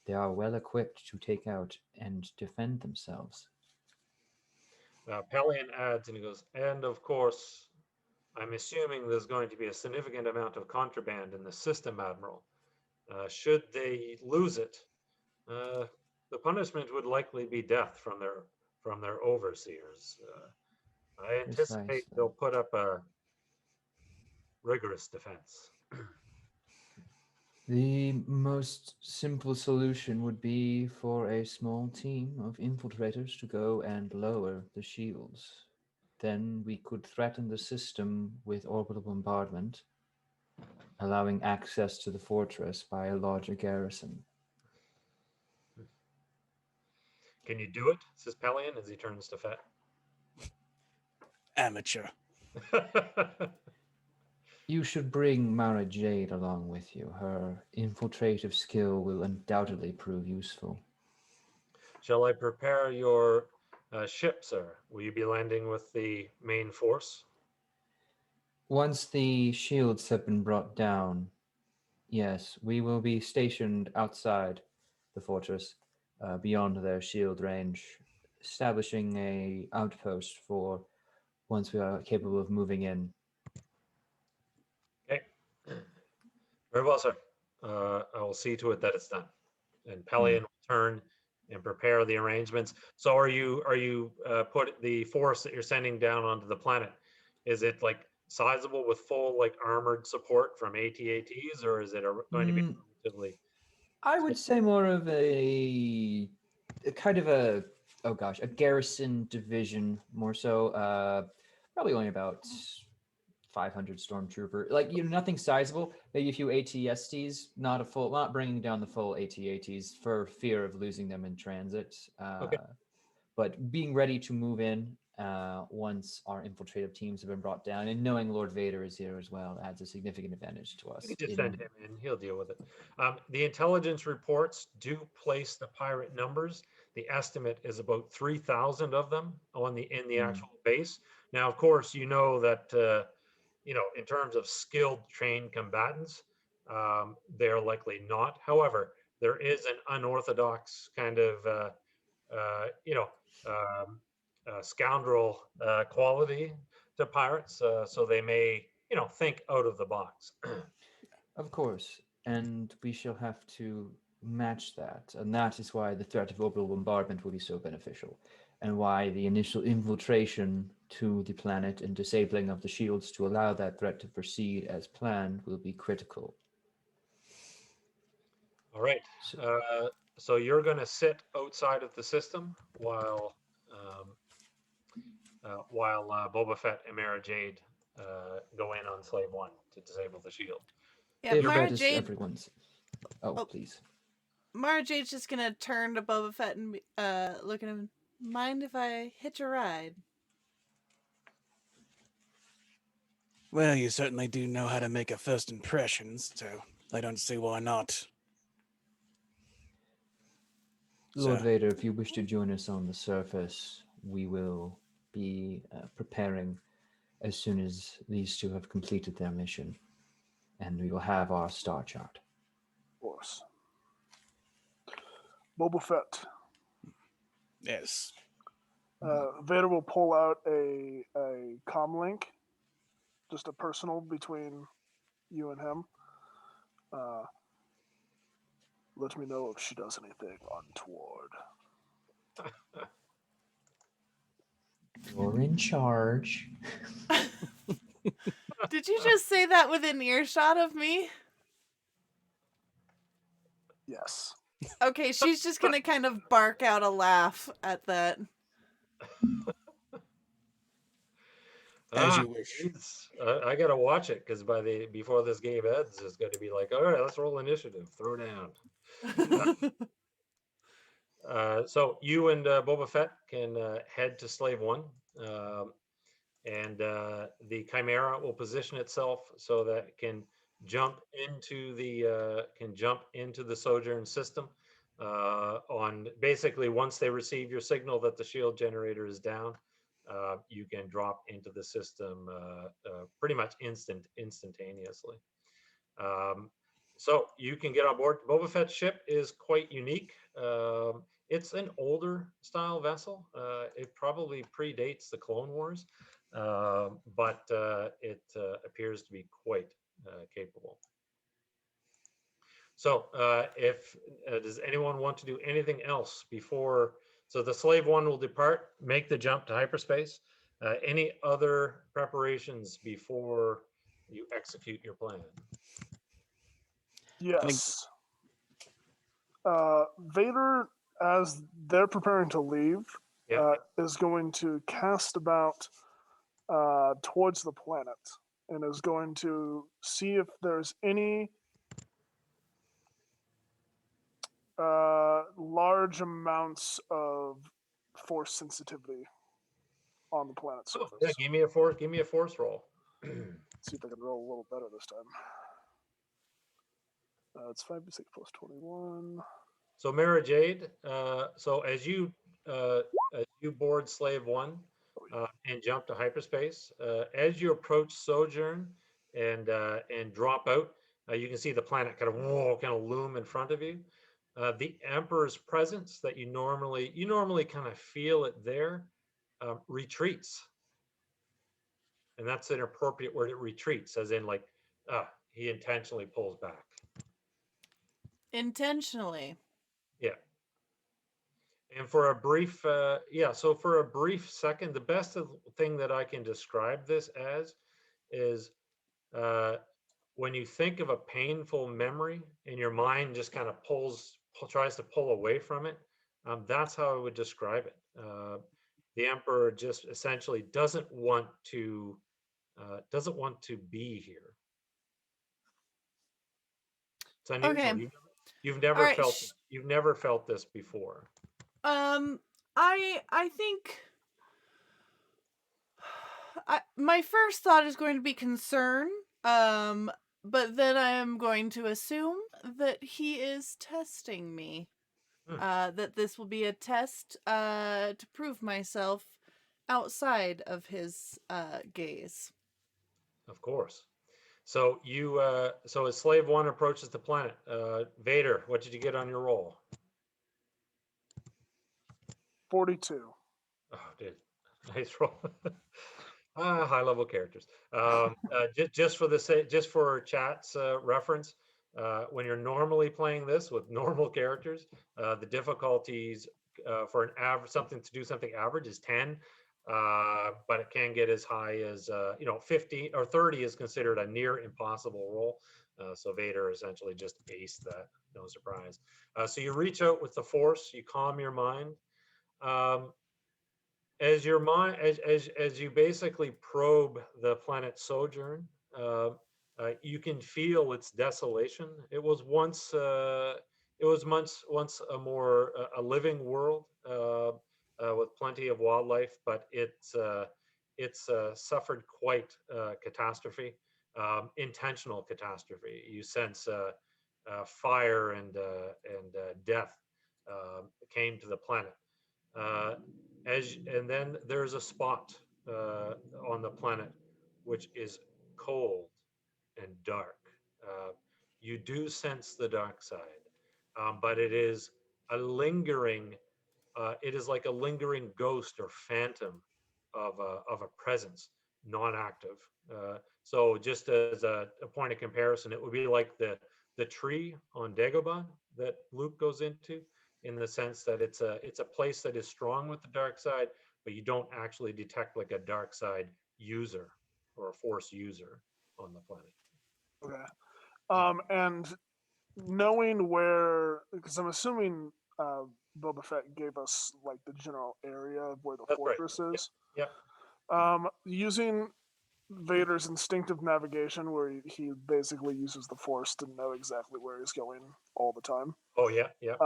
They are well equipped to take out and defend themselves. Pelion adds, and he goes, and of course, I'm assuming there's going to be a significant amount of contraband in the system, Admiral. Should they lose it, the punishment would likely be death from their overseers. I anticipate Precisely. they'll put up a rigorous defense. The most simple solution would be for a small team of infiltrators to go and lower the shields. Then we could threaten the system with orbital bombardment, allowing access to the fortress by a larger garrison. Can you do it? Says Pelion as he turns to Fett. Amateur. You should bring Mara Jade along with you. Her infiltrative skill will undoubtedly prove useful. Shall I prepare your ship, sir? Will you be landing with the main force? Once the shields have been brought down, yes, we will be stationed outside the fortress, beyond their shield range, establishing a outpost for once we are capable of moving in. Okay. Very well, sir. I will see to it that it's done. And Pelion will turn and prepare the arrangements. So are you put the force that you're sending down onto the planet? Is it like sizable with full like armored support from AT-ATs, or is it going to be relatively? I would say more of a kind of a garrison division, more so. Probably only about 500 stormtrooper, like nothing sizable. Maybe a few AT-STs, not bringing down the full AT-ATs for fear of losing them in transit. Okay. But being ready to move in once our infiltrative teams have been brought down, and knowing Lord Vader is here as well adds a significant advantage to us. You can just send him in; he'll deal with it. The intelligence reports do place the pirate numbers. The estimate is about 3,000 of them in the actual base. Now, of course, you know that in terms of skilled, trained combatants, they're likely not. However, there is an unorthodox kind of scoundrel quality to pirates, so they may think out of the box. Of course, and we shall have to match that, and that is why the threat of orbital bombardment will be so beneficial, and why the initial infiltration to the planet and disabling of the shields to allow that threat to proceed as planned will be critical. All right. So you're going to sit outside of the system while Boba Fett and Mara Jade go in on Slave One to disable the shield. Yeah, If Mara that is Jade. everyone's. Oh, please. Mara Jade's just gonna turn to Boba Fett and look at him. Mind if I hitch a ride? Well, you certainly do know how to make a first impression, so I don't see why not. Lord So- Vader, if you wish to join us on the surface, we will be preparing as soon as these two have completed their mission, and we will have our star chart. Of course. Boba Fett. Yes. Vader will pull out a comm link, just a personal between you and him. Let me know if she does anything untoward. You're in charge. Did you just say that within earshot of me? Yes. Okay, she's just gonna kind of bark out a laugh at that. As you wish. I gotta watch it because before this game ends, it's going to be like, all right, let's roll initiative, throw down. So you and Boba Fett can head to Slave One, and the Chimera will position itself so that it can jump into the Sojourn system. On basically once they receive your signal that the shield generator is down, you can drop into the system pretty much instantaneously. So you can get on board. Boba Fett's ship is quite unique. It's an older style vessel. It probably predates the Clone Wars, but it appears to be quite capable. So if does anyone want to do anything else before? So the Slave One will depart, make the jump to hyperspace. Any other preparations before you execute your plan? Yes. Vader, as they're preparing to leave, Yeah. is going to cast about towards the planet and is going to see if there's any large amounts of force sensitivity on the planet's Oh, surface. yeah, give me a force roll. See if I can roll a little better this time. It's 5d6 plus 21. So Mara Jade, so as you board Slave One and jump to hyperspace, as you approach Sojourn and drop out, you can see the planet kind of loom in front of you. The Emperor's presence that you normally kind of feel it there retreats, and that's an appropriate word. It retreats, as in like he intentionally pulls back. Intentionally. Yeah. And for a brief, so for a brief second, the best thing that I can describe this as is when you think of a painful memory and your mind just kind of tries to pull away from it. That's how I would describe it. The Emperor just essentially doesn't want to be here. It's unusual. Okay. You've All never right. felt this before. I think my first thought is going to be concern. But then I am going to assume that he is testing me. That this will be a test to prove myself outside of his gaze. Of course. So so as Slave One approaches the planet, Vader, what did you get on your roll? 42. Oh, dude, nice roll. High level characters. Just for chat's reference, when you're normally playing this with normal characters, the difficulties for an average something average is 10. But it can get as high as 50 or 30 is considered a near impossible roll. So Vader essentially just aced that, no surprise. So you reach out with the Force, you calm your mind. As your mind, as you basically probe the planet Sojourn, you can feel its desolation. It was once a more a living world with plenty of wildlife, but it's suffered quite catastrophe, intentional catastrophe. You sense fire and death came to the planet. And then there's a spot on the planet which is cold and dark. You do sense the dark side, but it is a lingering. It is like a lingering ghost or phantom of a presence, non-active. So just as a point of comparison, it would be like the tree on Dagobah that Luke goes into, in the sense that it's a place that is strong with the dark side, but you don't actually detect like a dark side user or a Force user on the planet. Okay. And knowing where, because I'm assuming Boba Fett gave us like the general area of where the That's right. fortress is. Yep. Using Vader's instinctive navigation, where he basically uses the Force to know exactly where he's going all the time. Oh yeah, yeah.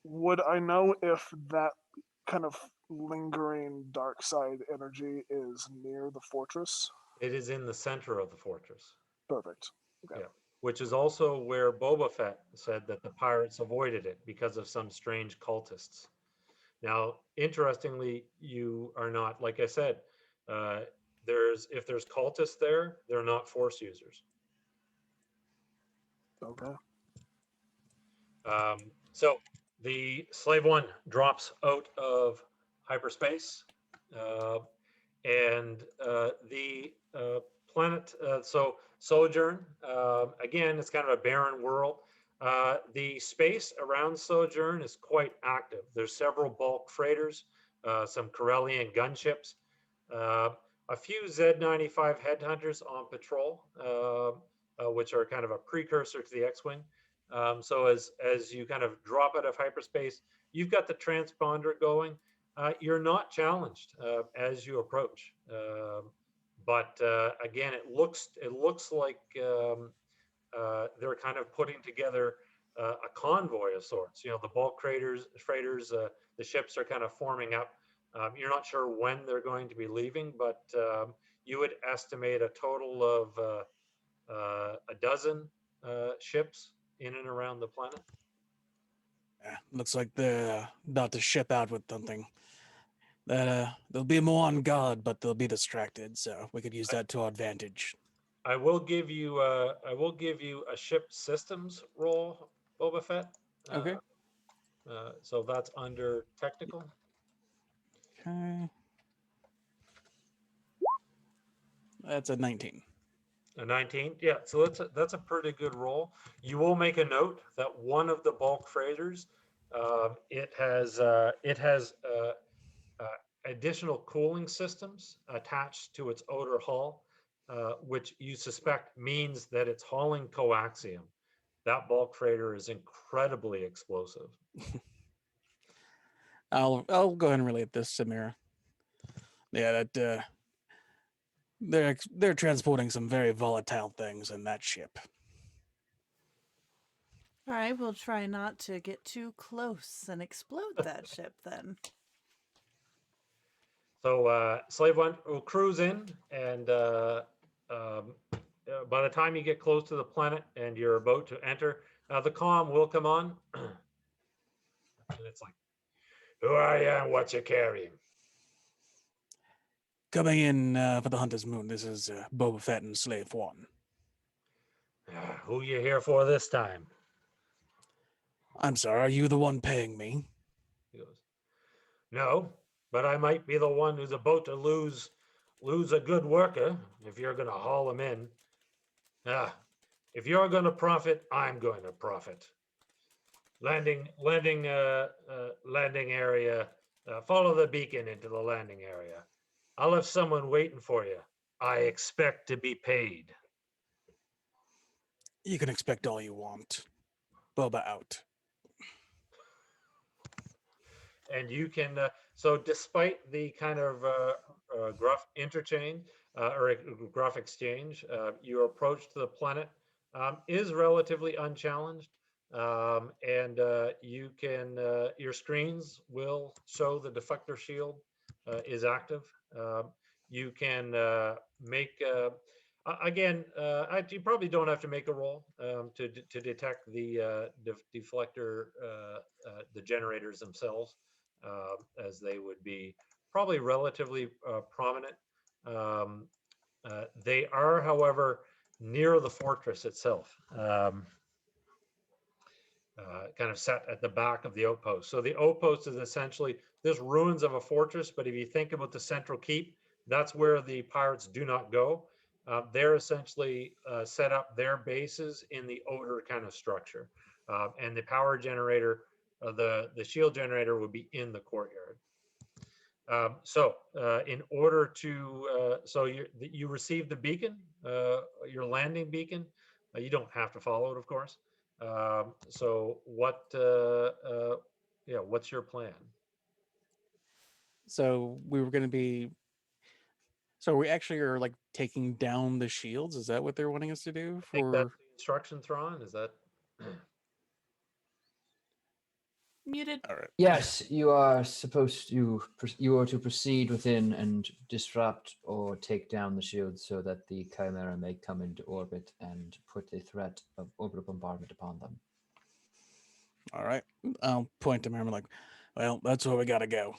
Would I know if that kind of lingering dark side energy is near the fortress? It is in the center of the fortress. Perfect. Okay. Yeah. Which is also where Boba Fett said that the pirates avoided it because of some strange cultists. Now, interestingly, you are not, like I said, if there's cultists there, they're not force users. Okay. So the Slave One drops out of hyperspace, and the planet. So Sojourn, again, it's kind of a barren world. The space around Sojourn is quite active. There's several bulk freighters, some Corellian gunships, uh, a few Z-95 headhunters on patrol, which are kind of a precursor to the X-Wing. So as you kind of drop out of hyperspace, you've got the transponder going. You're not challenged as you approach, but again, it looks like they're kind of putting together a convoy of sorts. You know, the bulk freighters, the ships are kind of forming up. You're not sure when they're going to be leaving, but you would estimate a total of a dozen ships in and around the planet. Yeah, looks like they're about to ship out with something. That they'll be more on guard, but they'll be distracted, so we could use that to our advantage. I will give you a ship systems roll, Boba Fett. Okay. So that's under technical. Okay. That's a 19. A 19. Yeah, so that's a pretty good roll. You will make a note that one of the bulk freighters, it has additional cooling systems attached to its outer hull, which you suspect means that it's hauling coaxium. That bulk freighter is incredibly explosive. I'll go ahead and relate this, Samira. Yeah, that they're transporting some very volatile things in that ship. All right, we'll try not to get too close and explode that ship then. So Slave One will cruise in, and by the time you get close to the planet and you're about to enter, the comm will come on, and it's like, "Who are you and what you carrying?" Coming in for the Hunter's Moon, this is Boba Fett and Slave One. Who you here for this time? I'm sorry, are you the one paying me? He goes, "No, but I might be the one who's about to lose a good worker if you're going to haul him in. If you're going to profit, I'm going to profit. Landing area. Follow the beacon into the landing area. I'll have someone waiting for you. I expect to be paid." You can expect all you want. Boba out. And you can, so despite the kind of gruff interchange or gruff exchange, your approach to the planet is relatively unchallenged. And you can, your screens will show the deflector shield is active. You can make, again, you probably don't have to make a roll to detect the deflector, the generators themselves, as they would be probably relatively prominent. They are, however, near the fortress itself, kind of set at the back of the outpost. So the outpost is essentially this ruins of a fortress, but if you think about the central keep, that's where the pirates do not go. They're essentially set up their bases in the outer kind of structure. And the power generator, the shield generator would be in the courtyard. So in order to, so you receive the beacon, your landing beacon. You don't have to follow it, of course. So what, yeah, what's your plan? So we were going to be. So we actually are like taking down the shields. Is that what they're wanting us to do? I think that's the instruction, Thrawn. Is that? Muted. All right. Yes, you are supposed to. You are to proceed within and disrupt or take down the shield so that the Chimera may come into orbit and put a threat of orbital bombardment upon them. All right. I'll point to him. I'm like, Well, that's where we gotta go.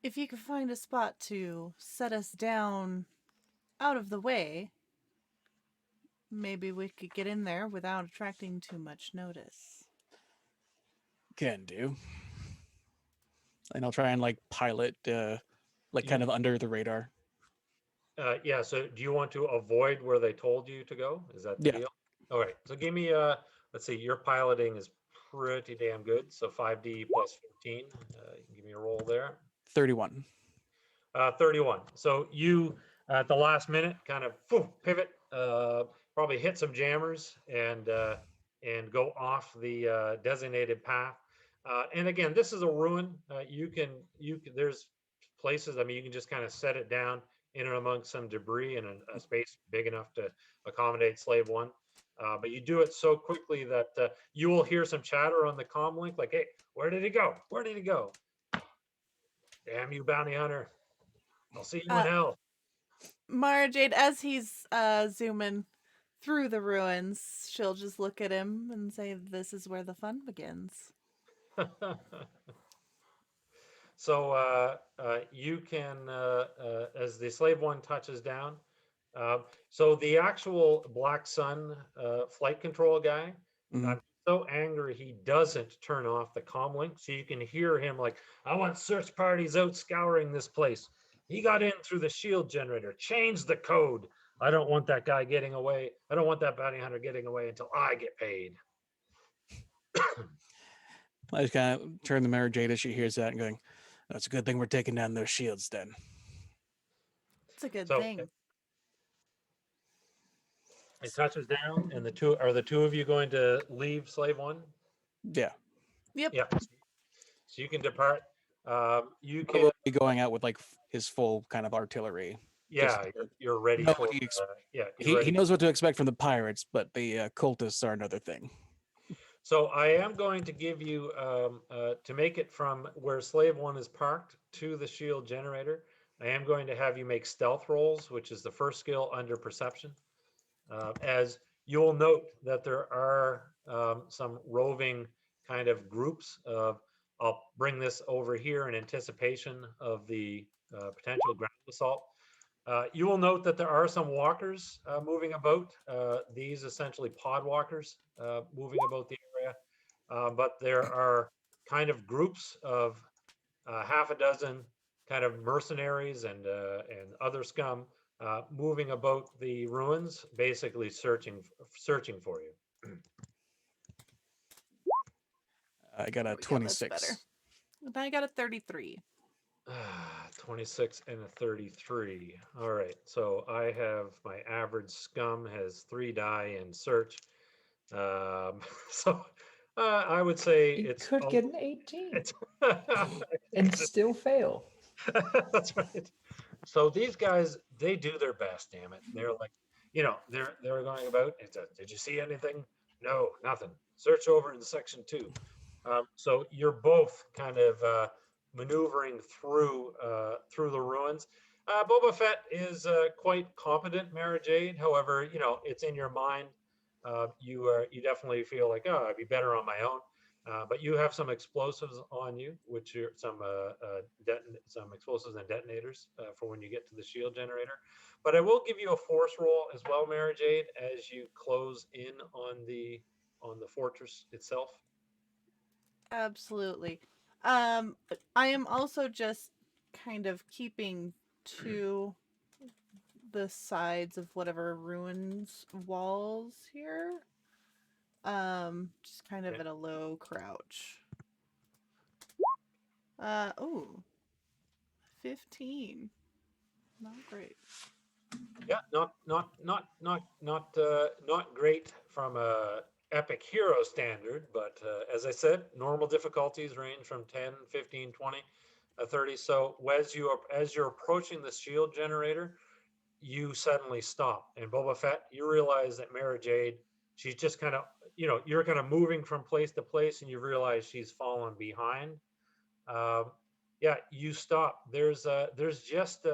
If you could find a spot to set us down out of the way, maybe we could get in there without attracting too much notice. Can do. And I'll try and like pilot, kind of under the radar. Yeah, so do you want to avoid where they told you to go? Is that the Yeah. deal? All right, so give me, let's see, your piloting is pretty damn good. So 5D plus 15. You can give me a roll there. 31. 31. So you, at the last minute, kind of pivot, probably hit some jammers and go off the designated path. And again, this is a ruin. You can there's places. I mean, you can just kind of set it down in and amongst some debris in a space big enough to accommodate Slave One. But you do it so quickly that you will hear some chatter on the comm link, like, "Hey, where did he go? Where did he go? Damn you, bounty hunter! I'll see you in hell." Mara Jade, as he's zooming through the ruins, she'll just look at him and say, "This is where the fun begins." So you can, as the Slave One touches down, so the actual Black Sun flight control guy, Mhm. I'm so angry he doesn't turn off the comm link, so you can hear him like, "I want search parties out scouring this place. He got in through the shield generator. Change the code. I don't want that guy getting away. I don't want that bounty hunter getting away until I get paid." I just kind of turn to Mara Jade as she hears that and going, "That's a good thing we're taking down those shields then." It's a good So thing. it touches down, and the two of you going to leave Slave One? Yeah. Yep. Yeah. So you can depart. You can. Probably be going out with like his full kind of artillery. Yeah, you're ready know for. what he ex- Yeah, you're He ready. knows what to expect from the pirates, but the cultists are another thing. So I am going to give you to make it from where Slave One is parked to the shield generator. I am going to have you make stealth rolls, which is the first skill under perception. As you'll note that there are some roving kind of groups of. I'll bring this over here in anticipation of the potential ground assault. You will note that there are some walkers moving about. These essentially pod walkers moving about the area. But there are kind of groups of half a dozen kind of mercenaries and other scum moving about the ruins, basically searching for you. I got a There we go, that's 26. better. And I got a 33. 26 and a 33. All right. So I have my average scum has 3 die in search. So I would say You it's could get an 18 it's and still fail. That's right. So these guys, they do their best. Damn it! They're like, they're going about. Did you see anything? No, nothing. Search over in section 2. So you're both kind of maneuvering through the ruins. Boba Fett is quite competent, Mara Jade. However, it's in your mind. You definitely feel like, oh, I'd be better on my own. But you have some explosives on you, which are some explosives and detonators for when you get to the shield generator. But I will give you a force roll as well, Mara Jade, as you close in on the fortress itself. Absolutely. I am also just kind of keeping to the sides of whatever ruins walls here. Just kind of Okay. at a low crouch. 15. Not great. Yeah, not great from a epic hero standard, but as I said, normal difficulties range from 10, 15, 20, 30. So as you're approaching the shield generator, you suddenly stop. And Boba Fett, you realize that Mara Jade, she's just kind of, you're kind of moving from place to place, and you realize she's fallen behind. Yeah, you stop. There's just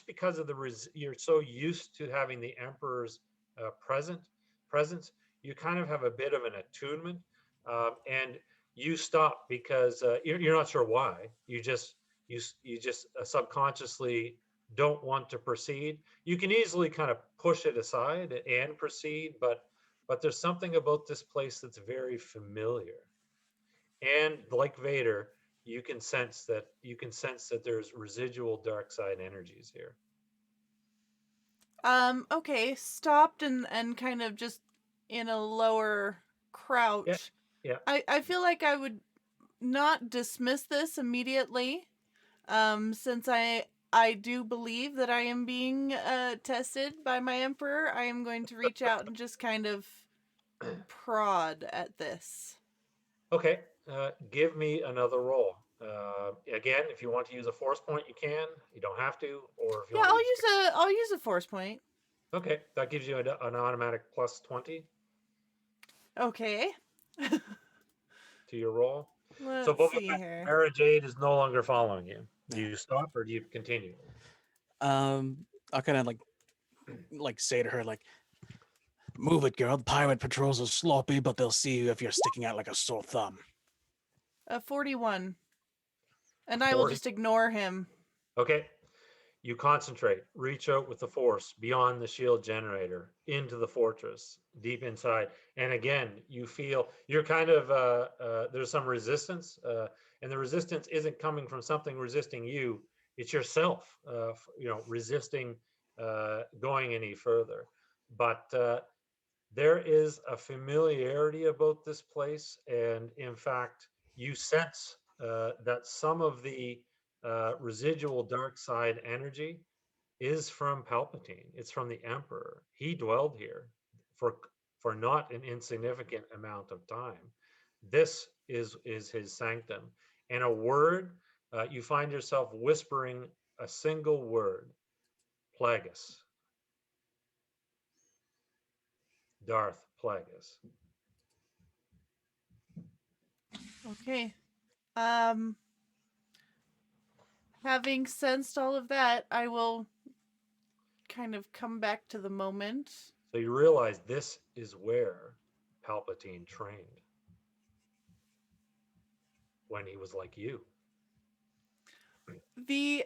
because of you're so used to having the Emperor's presence, you kind of have a bit of an attunement, and you stop because you're not sure why. You just subconsciously don't want to proceed. You can easily kind of push it aside and proceed, but there's something about this place that's very familiar. And like Vader, you can sense that there's residual dark side energies here. Okay, stopped and kind of just in a lower crouch. Yeah. I feel like I would not dismiss this immediately, since I do believe that I am being tested by my emperor. I am going to reach out and just kind of prod at this. Okay, give me another roll. Again, if you want to use a force point, you can. You don't have to, or if you Yeah, want to use I'll use a force point. okay, that gives you an automatic plus 20 Okay. to your roll. So Let's Boba see Fett, here. Mara Jade is no longer following you. Do you stop or do you continue? I'll kind of like say to her like, "Move it, girl. The pirate patrols are sloppy, but they'll see you if you're sticking out like a sore thumb." 41. And I will 40. just ignore him. Okay. You concentrate, reach out with the force beyond the shield generator into the fortress, deep inside. And again, you feel you're kind of, there's some resistance, and the resistance isn't coming from something resisting you. It's yourself, resisting going any further. But there is a familiarity about this place. And in fact, you sense that some of the residual dark side energy is from Palpatine. It's from the Emperor. He dwelled here for not an insignificant amount of time. This is his sanctum. And a word, you find yourself whispering a single word, Plagueis. Darth Plagueis. Okay. Having sensed all of that, I will kind of come back to the moment. So you realize this is where Palpatine trained when he was like you. The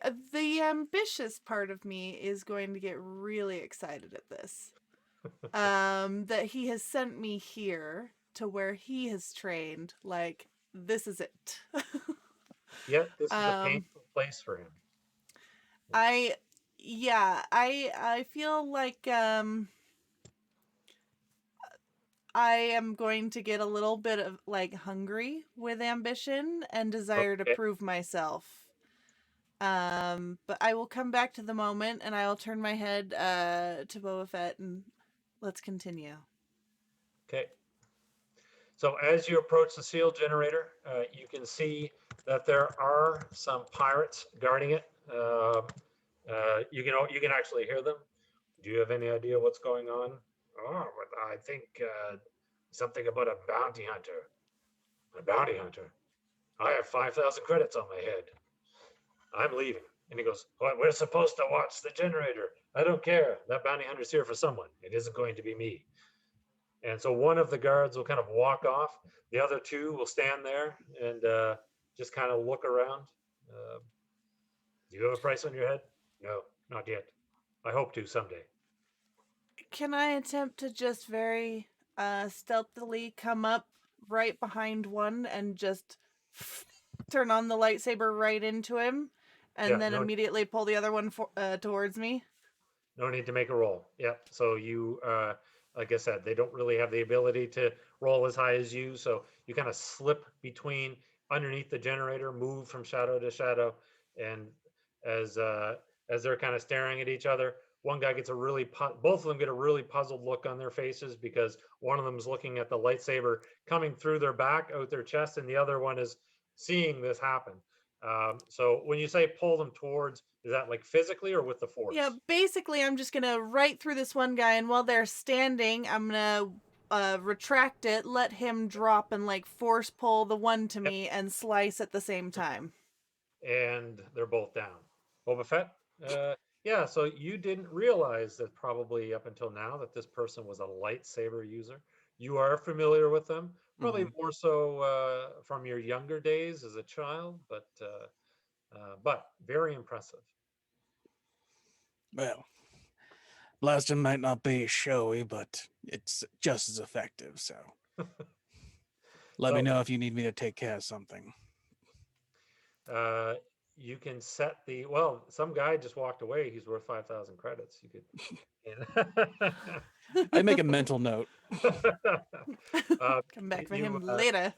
ambitious part of me is going to get really excited at this. That he has sent me here to where he has trained. Like, this is it. Yet this is a painful place for him. I feel like I am going to get a little bit of like hungry with ambition and desire to Okay. prove myself. But I will come back to the moment and I will turn my head to Boba Fett and let's continue. Okay. So as you approach the seal generator, you can see that there are some pirates guarding it. You can actually hear them. Do you have any idea what's going on? Oh, I think something about a bounty hunter. A bounty hunter. I have 5,000 credits on my head. I'm leaving. And he goes, well, we're supposed to watch the generator. I don't care. That bounty hunter's here for someone. It isn't going to be me. And so one of the guards will kind of walk off. The other two will stand there and just kind of look around. Do you have a price on your head? No, not yet. I hope to someday. Can I attempt to just very stealthily come up right behind one and just turn on the lightsaber right into him and Yeah, then no- immediately pull the other one towards me? No need to make a roll. Yeah. So you, like I said, they don't really have the ability to roll as high as you. So you kind of slip between underneath the generator, move from shadow to shadow, and as they're kind of staring at each other, one guy gets both of them get a really puzzled look on their faces because one of them is looking at the lightsaber coming through their back, out their chest, and the other one is seeing this happen. So when you say pull them towards, is that like physically or with the force? Yeah, basically I'm just gonna right through this one guy and while they're standing, I'm gonna retract it, let him drop and like force pull the one to me and slice at the same time. And they're both down. Boba Fett? Yeah, so you didn't realize that probably up until now that this person was a lightsaber user. You are familiar with them, Probably Mhm. more so from your younger days as a child, but very impressive. Well, blasting might not be showy, but it's just as effective. So let me So know if you need me to take care of something. uh, you can set the, well, some guy just walked away. He's worth 5,000 credits. You could. I make a mental note. Come back for you him later.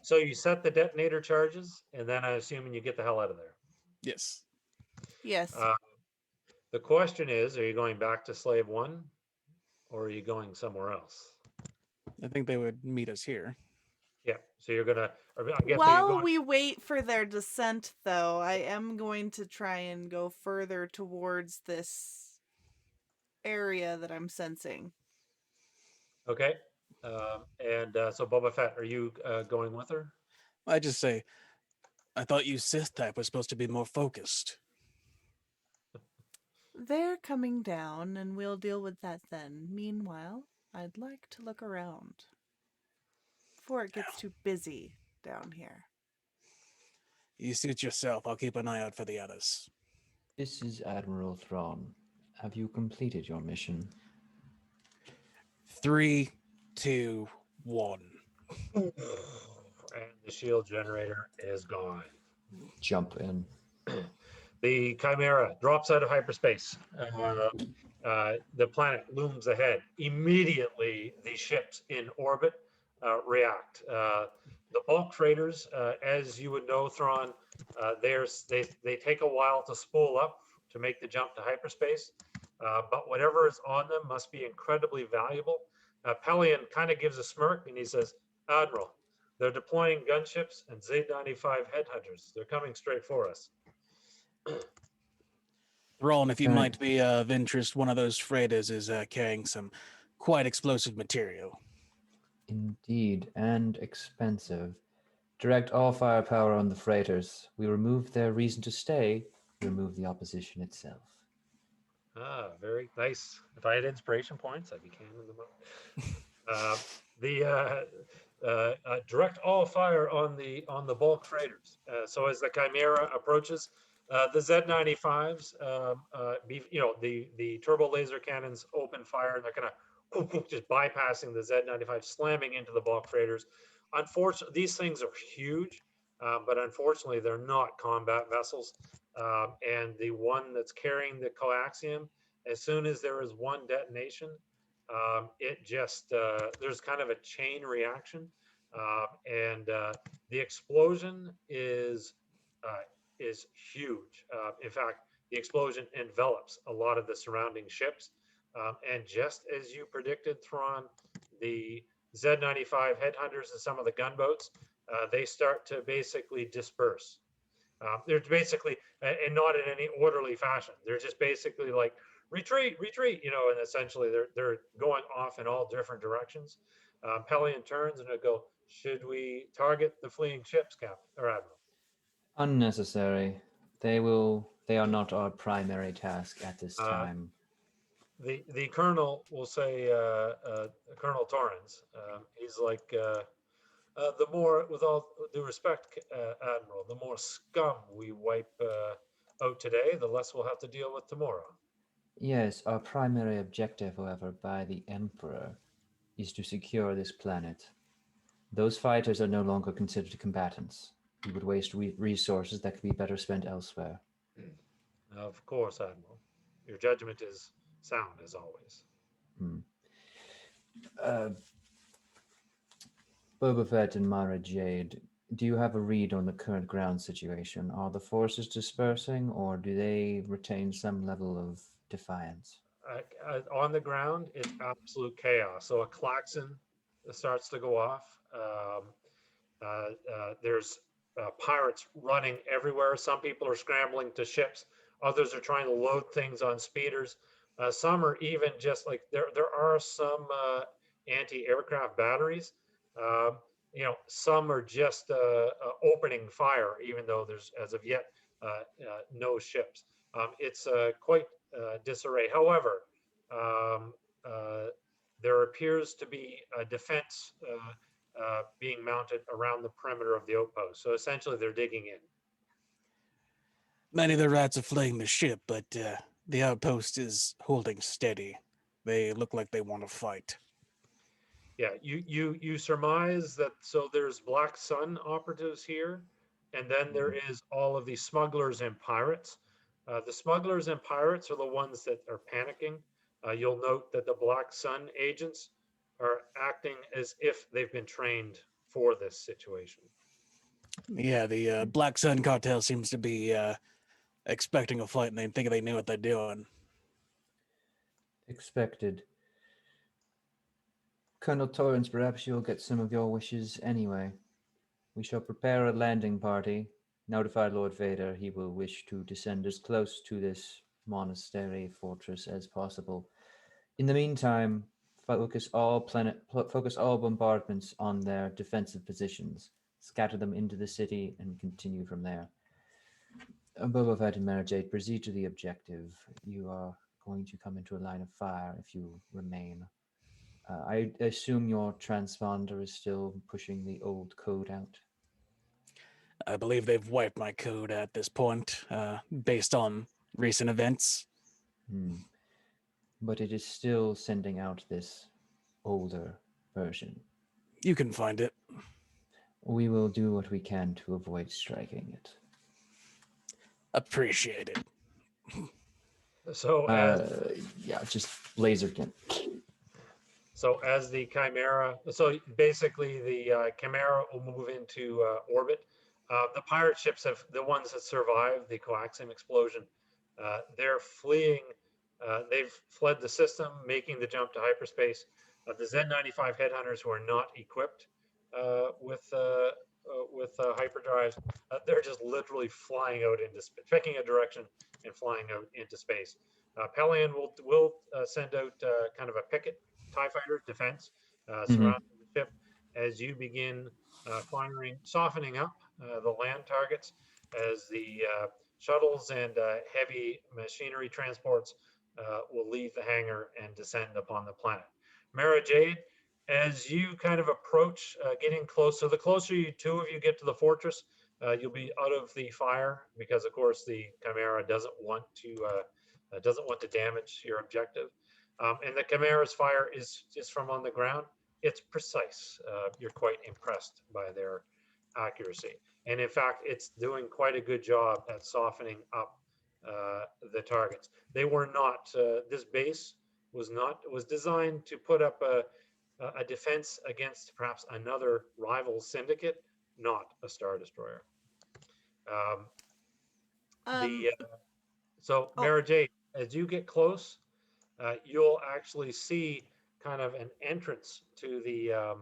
so you set the detonator charges, and then I'm assuming you get the hell out of there. Yes. Yes. The question is, are you going back to Slave One, or are you going somewhere else? I think they would meet us here. Yeah. So you're gonna. I guess are you While going? we wait for their descent, though, I am going to try and go further towards this area that I'm sensing. Okay. So Boba Fett, are you going with her? I just say, I thought you Sith type was supposed to be more focused. They're coming down, and we'll deal with that then. Meanwhile, I'd like to look around before it gets too busy down here. You suit yourself. I'll keep an eye out for the others. This is Admiral Thrawn. Have you completed your mission? 3, 2, 1. And the shield generator is gone. Jump in. The Chimera drops out of hyperspace. The planet looms ahead. Immediately, the ships in orbit react. The bulk freighters, as you would know, Thrawn, they take a while to spool up to make the jump to hyperspace. But whatever is on them must be incredibly valuable. Pelion kind of gives a smirk and he says, Admiral, they're deploying gunships and Z-95 headhunters. They're coming straight for us. Thrawn, if you Right. might be of interest, one of those freighters is carrying some quite explosive material. Indeed, and expensive. Direct all firepower on the freighters. We remove their reason to stay, remove the opposition itself. Ah, very nice. If I had inspiration points, I'd be cannon them up. Direct all fire on the bulk freighters. So as the Chimera approaches, the Z-95s, the turbo laser cannons open fire, and they're kind of just bypassing the Z-95, slamming into the bulk freighters. Unfortunately, these things are huge, but unfortunately, they're not combat vessels. And the one that's carrying the coaxium, as soon as there is one detonation, it just there's kind of a chain reaction, and the explosion is huge. In fact, the explosion envelops a lot of the surrounding ships, and just as you predicted, Thrawn, the Z-95 headhunters and some of the gunboats, they start to basically disperse. They're basically, and not in any orderly fashion. They're just basically like, retreat, retreat, and essentially they're going off in all different directions. Pelion turns and it'll go, should we target the fleeing ships, Captain or Admiral? Unnecessary. They are not our primary task at this time. The colonel will say, Colonel Torrens, he's like, the more, with all due respect, Admiral, the more scum we wipe out today, the less we'll have to deal with tomorrow. Yes, our primary objective, however, by the Emperor, is to secure this planet. Those fighters are no longer considered combatants. We would waste resources that could be better spent elsewhere. Of course, Admiral. Your judgment is sound, as always. Boba Fett and Mara Jade, do you have a read on the current ground situation? Are the forces dispersing, or do they retain some level of defiance? On the ground, it's absolute chaos. So a klaxon starts to go off. There's pirates running everywhere. Some people are scrambling to ships. Others are trying to load things on speeders. Some are even just like there are some anti-aircraft batteries. Some are just opening fire, even though there's as of yet no ships. It's quite disarray. However, there appears to be a defense being mounted around the perimeter of the outpost. So essentially, they're digging in. Many of the rats are fleeing the ship, but the outpost is holding steady. They look like they want to fight. Yeah, you surmise that. So there's Black Sun operatives here, and then there is all of the smugglers and pirates. The smugglers and pirates are the ones that are panicking. You'll note that the Black Sun agents are acting as if they've been trained for this situation. Yeah, the Black Sun cartel seems to be expecting a fight, and they think they knew what they're doing. Expected. Colonel Torrance, perhaps you'll get some of your wishes anyway. We shall prepare a landing party. Notify Lord Vader he will wish to descend as close to this monastery fortress as possible. In the meantime, focus all bombardments on their defensive positions. Scatter them into the city and continue from there. Boba Fett and Jade, proceed to the objective. You are going to come into a line of fire if you remain. I assume your transponder is still pushing the old code out. I believe they've wiped my code at this point, based on recent events. But it is still sending out this older version. You can find it. We will do what we can to avoid striking it. Appreciate it. So just laser gun. So as the Chimera, so basically the Chimera will move into orbit. The pirate ships have, the ones that survived the coaxium explosion, they're fleeing. They've fled the system, making the jump to hyperspace. The Z-95 headhunters who are not equipped with hyperdrives, they're just literally flying out into space, picking a direction and flying out into space. Pelion will send out kind of a picket TIE fighter defense surrounding the ship as you begin firing, softening up the land targets as the shuttles and heavy machinery transports will leave the hangar and descend upon the planet. Mara Jade, as you kind of approach getting close, so the closer you two of you get to the fortress, you'll be out of the fire because, of course, the Chimera doesn't want to damage your objective. And the Chimera's fire is just from on the ground. It's precise. You're quite impressed by their accuracy. And in fact, it's doing quite a good job at softening up the targets. They were not, this base was designed to put up a defense against perhaps another rival syndicate, not a Star Destroyer. Mara Jade, as you get close, you'll actually see kind of an entrance to the,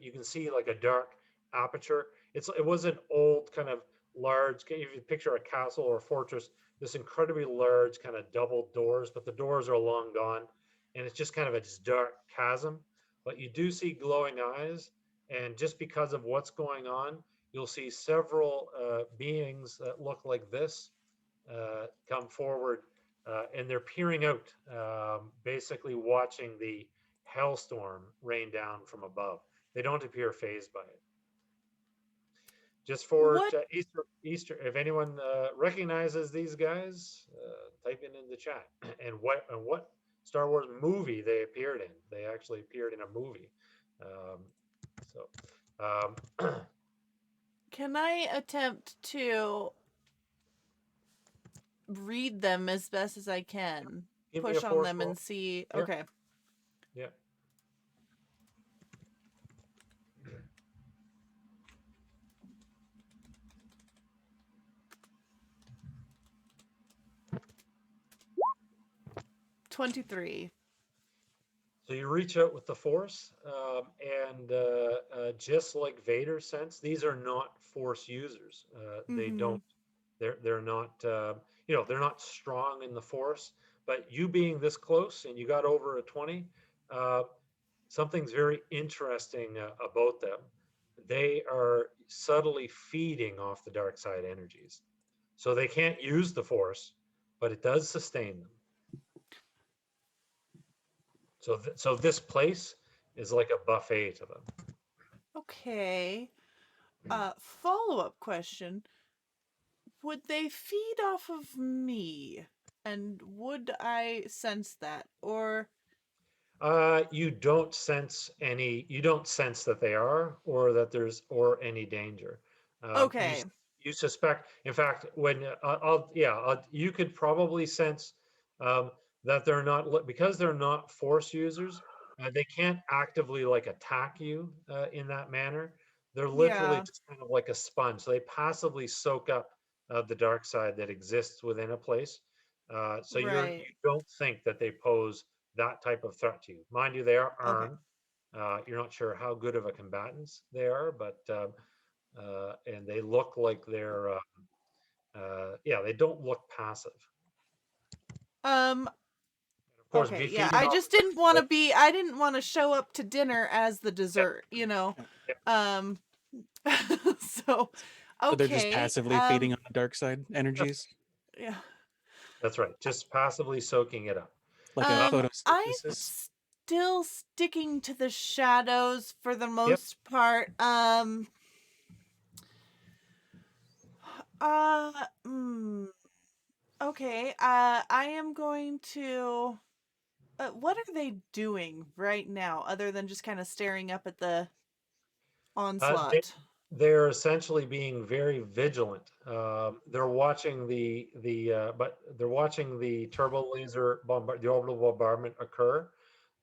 you can see like a dark aperture. It was an old kind of large, if you picture a castle or a fortress, this incredibly large kind of double doors, but the doors are long gone. And it's just kind of a dark chasm, but you do see glowing eyes. And just because of what's going on, you'll see several beings that look like this come forward. And they're peering out, basically watching the hellstorm rain down from above. They don't appear fazed by it. Just for Easter, if anyone recognizes these guys, type in the chat. And what Star Wars movie they appeared in. They actually appeared in a movie. Can I attempt to read them as best as I can? Push on them and see. Yeah. Okay. Yeah. $23. So you reach out with the Force, and just like Vader sense, these are not Force users. They don't. They're not. They're not strong in the Force. But you being this close, and you got over a 20, something's very interesting about them. They are subtly feeding off the dark side energies, so they can't use the Force, but it does sustain them. So this place is like a buffet to them. Okay. Follow-up question. Would they feed off of me? And would I sense that? Or You don't sense that they are, or that there's or any danger. okay. You suspect, in fact, when you could probably sense um, that they're not, because they're not force users. They can't actively like attack you in that manner. They're literally Yeah. just kind of like a sponge. So they passively soak up the dark side that exists within a place. So you Right. don't think that they pose that type of threat to you. Mind you, they are Okay. armed. You're not sure how good of a combatants they are, but and they look like they're they don't look passive. Um Of course, okay, be yeah. feeding I off just the didn't want to be I didn't want to show up to dinner as the yeah, dessert, you know. yeah, Um so So they're just okay. passively feeding on the dark side energies, Yeah. that's right. Just passively soaking it up. like a I'm photosynthesis. still sticking to the shadows for the Yep. most part. Uh, mm, okay. I am going to. What are they doing right now, other than just kind of staring up at the They, onslaught? they're essentially being very vigilant. They're watching but they're watching the turbo laser the orbital bombardment occur.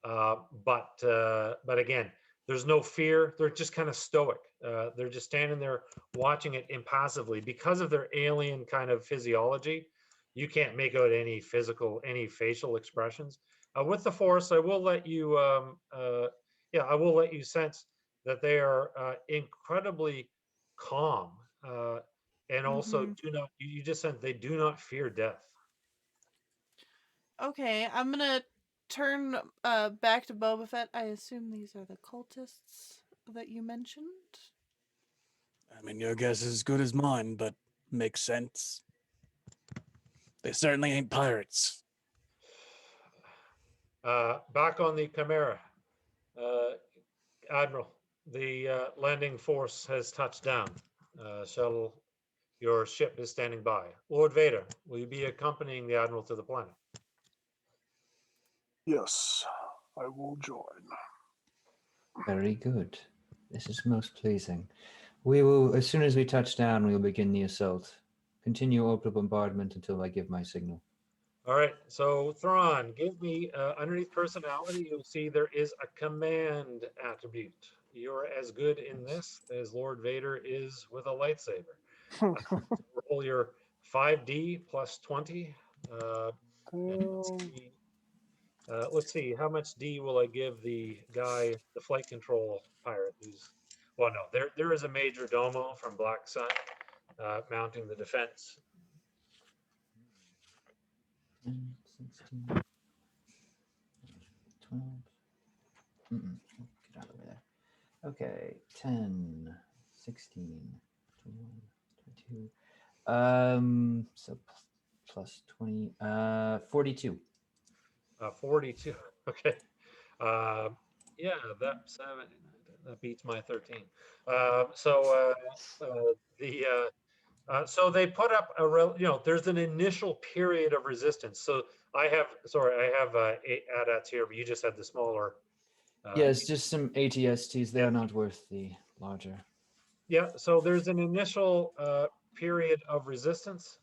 But again, there's no fear. They're just kind of stoic. They're just standing there watching it impassively because of their alien kind of physiology. You can't make out any facial expressions. With the Force, I will let you sense that they are incredibly calm, and also Mm-hmm. do not. You just sense they do not fear death. Okay, I'm gonna turn back to Boba Fett. I assume these are the cultists that you mentioned. I mean, your guess is as good as mine, but makes sense. They certainly ain't pirates. Back on the Chimera, uh, Admiral, the landing force has touched down. Shuttle, your ship is standing by. Lord Vader, will you be accompanying the Admiral to the planet? Yes, I will join. Very good. This is most pleasing. We will, as soon as we touch down, we will begin the assault. Continue orbital bombardment until I give my signal. All right, so Thrawn, give me underneath personality, you'll see there is a command attribute. You're as good in this as Lord Vader is with a lightsaber. Roll your 5D plus 20. And let's see, how much D will I give the guy, the flight control pirate who's, well, no, there is a Major Domo from Black Sun mounting the defense. 10, 16, 12. Get out of there. Okay, 10, 16, 21, 22. So plus 20, 42. 42. Okay. Yeah, that beats my 13. So they put up there's an initial period of resistance. So I have eight AT-ATs here, but you just had the smaller. Yes, just some ATSTs. They Yeah. are not worth the larger. Yeah, so there's an initial period of resistance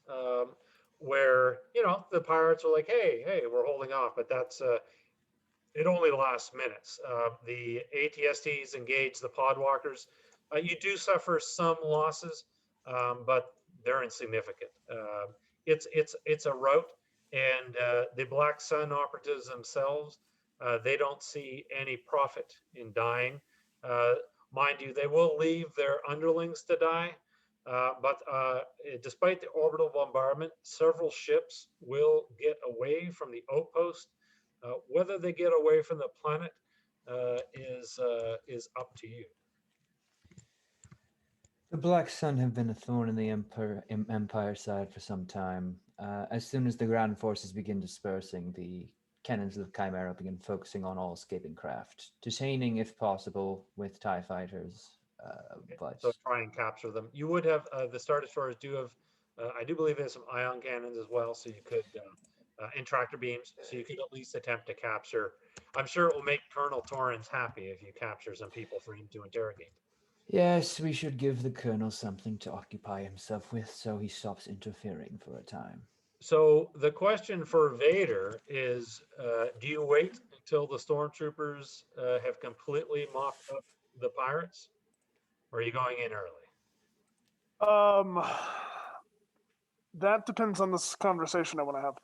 where the pirates are like, hey, we're holding off, but that's it only lasts minutes. The ATSTs engage the podwalkers. You do suffer some losses, but they're insignificant. It's a rout, and the Black Sun operatives themselves, they don't see any profit in dying. Uh, Mind you, they will leave their underlings to die. But despite the orbital bombardment, several ships will get away from the outpost. Whether they get away from the planet is up to you. The Black Sun have been a thorn in the Empire side for some time. As soon as the ground forces begin dispersing, the cannons of the Chimera begin focusing on all escaping craft, detaining if possible with TIE fighters. But So try and capture them. You would have the Star Destroyers do have, I do believe there's some ion cannons as well, so you could and tractor beams, so you could at least attempt to capture. I'm sure it will make Colonel Torrens happy if you capture some people for him to interrogate. yes, we should give the Colonel something to occupy himself with, so he stops interfering for a time. So the question for Vader is, do you wait until the stormtroopers have completely mopped up the pirates, or are you going in early? That depends on this conversation I want to have.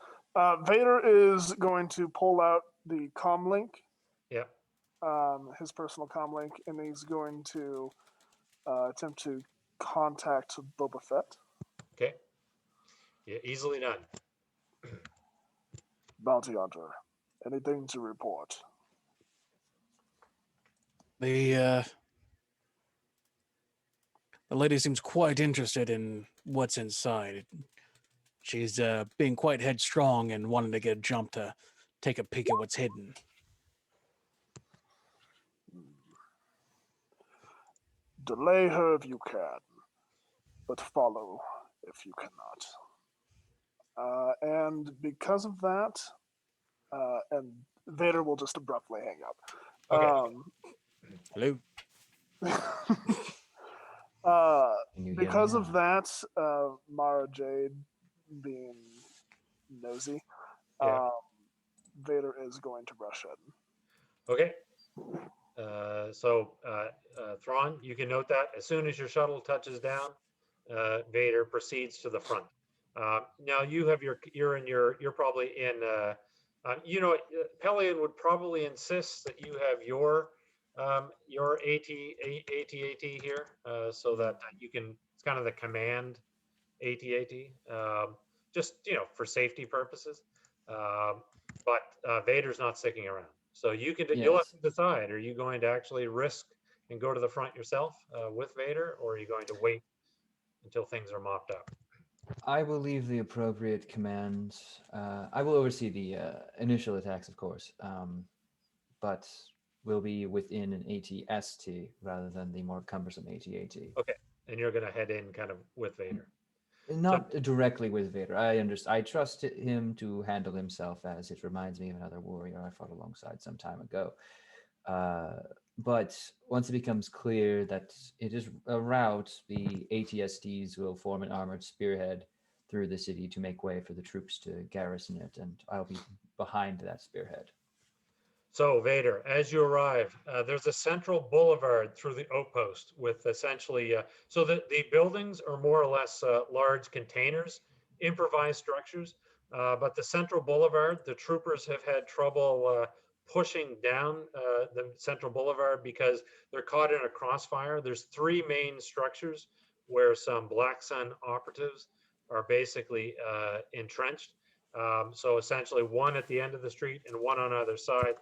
Vader is going to pull out the comm link, Yeah. his personal comm link, and he's going to attempt to contact Boba Fett. Okay. Yeah, easily done. Bounty Hunter, anything to report? The lady seems quite interested in what's inside. She's being quite headstrong and wanting to get a jump to take a peek at what's hidden. Delay her if you can, but follow if you cannot. And because of that, and Vader will just abruptly hang up. Okay. Hello? Can you hear Because me of now? that, Mara Jade being nosy, Yeah. Vader is going to rush in. Okay. So Thrawn, you can note that as soon as your shuttle touches down, Vader proceeds to the front. Now you have you're probably in. You know, Pelion would probably insist that you have your AT-AT here, so that you can. It's kind of the command AT-AT, just for safety purposes. But Vader's not sticking around, so you'll have Yes. to decide: are you going to actually risk and go to the front yourself with Vader, or are you going to wait until things are mopped up? I will leave the appropriate commands. I will oversee the initial attacks, of course, but will be within an AT-ST rather than the more cumbersome AT-AT. Okay, and you're going to head in kind of with Vader. Not directly with Vader. I trust him to handle himself, as it reminds me of another warrior I fought alongside some time ago. But once it becomes clear that it is a route, the ATSTs will form an armored spearhead through the city to make way for the troops to garrison it, and I'll be behind that spearhead. So Vader, as you arrive, there's a central boulevard through the outpost with essentially, so the buildings are more or less large containers, improvised structures, but the central boulevard, the troopers have had trouble pushing down the central boulevard because they're caught in a crossfire. There's three main structures where some Black Sun operatives are basically entrenched. So essentially one at the end of the street and one on either side.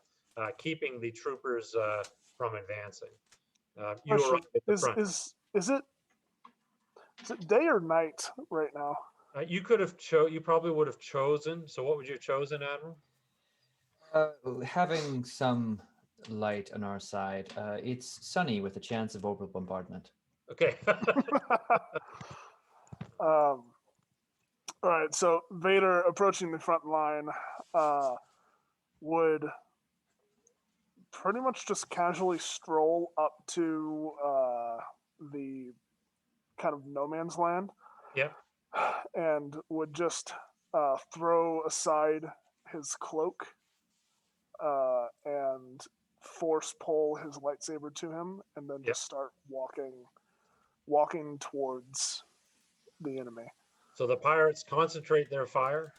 Keeping the troopers from advancing. You Question: arrive at the front. Is it day or night right now? You could have you probably would have chosen. So what would you have chosen, Admiral? Having some light on our side, it's sunny with a chance of orbital bombardment. Okay. All right, so Vader approaching the front line would pretty much just casually stroll up to the kind of no man's land. Yeah. And would just throw aside his cloak and force pull his lightsaber to him, and then just start walking towards the enemy. So the pirates concentrate their fire.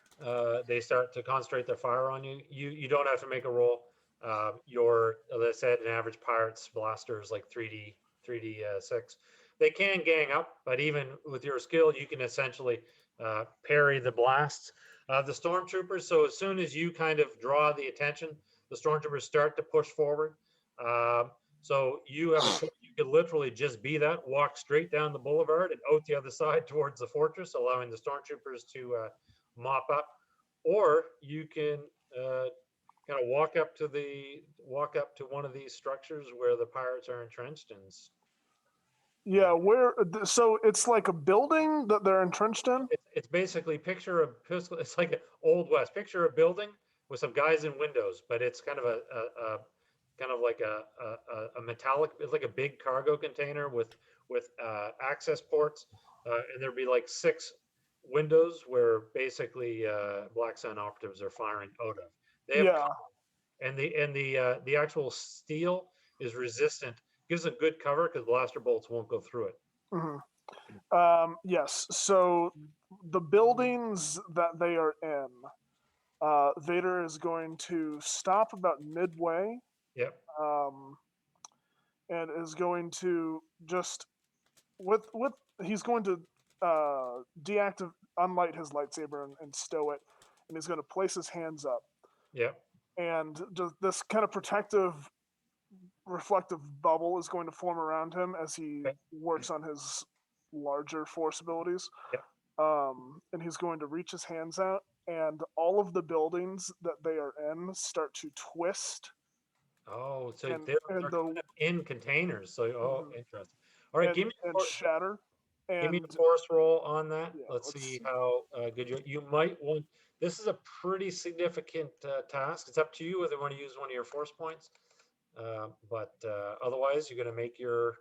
They start to concentrate their fire on you. You don't have to make a roll. As I said, an average pirate's blaster is like 3d6. They can gang up, but even with your skill, you can essentially parry the blasts. The stormtroopers, so as soon as you kind of draw the attention, the stormtroopers start to push forward. So you could literally just be that, walk straight down the boulevard and out the other side towards the fortress, allowing the stormtroopers to mop up. Or you can kind of walk up to one of these structures where the pirates are entrenched, and Yeah, so it's like a building that they're entrenched in? it's basically it's like an old west. Picture a building with some guys in windows, but it's kind of a kind of like a metallic. It's like a big cargo container with access ports, and there'd be like 6 windows where basically Black Sun operatives are firing out of. They have Yeah. and the actual steel is resistant, gives a good cover because blaster bolts won't go through it. Yes. So the buildings that they are in, Vader is going to stop about midway, Yep. and is going to just he's going to unlight his lightsaber and stow it, and he's going to place his hands up, Yep. and just this kind of protective, reflective bubble is going to form around him as he Okay. works on his larger force abilities. Yep. And he's going to reach his hands out, and all of the buildings that they are in start to twist. Oh, so And- they're and kind the- of in containers. So, Mhm. interesting. All right, and shatter. give me And a force roll on that. Yeah, let's let's see see. how good you might want. This is a pretty significant task. It's up to you whether you want to use one of your force points. But otherwise, you're going to make your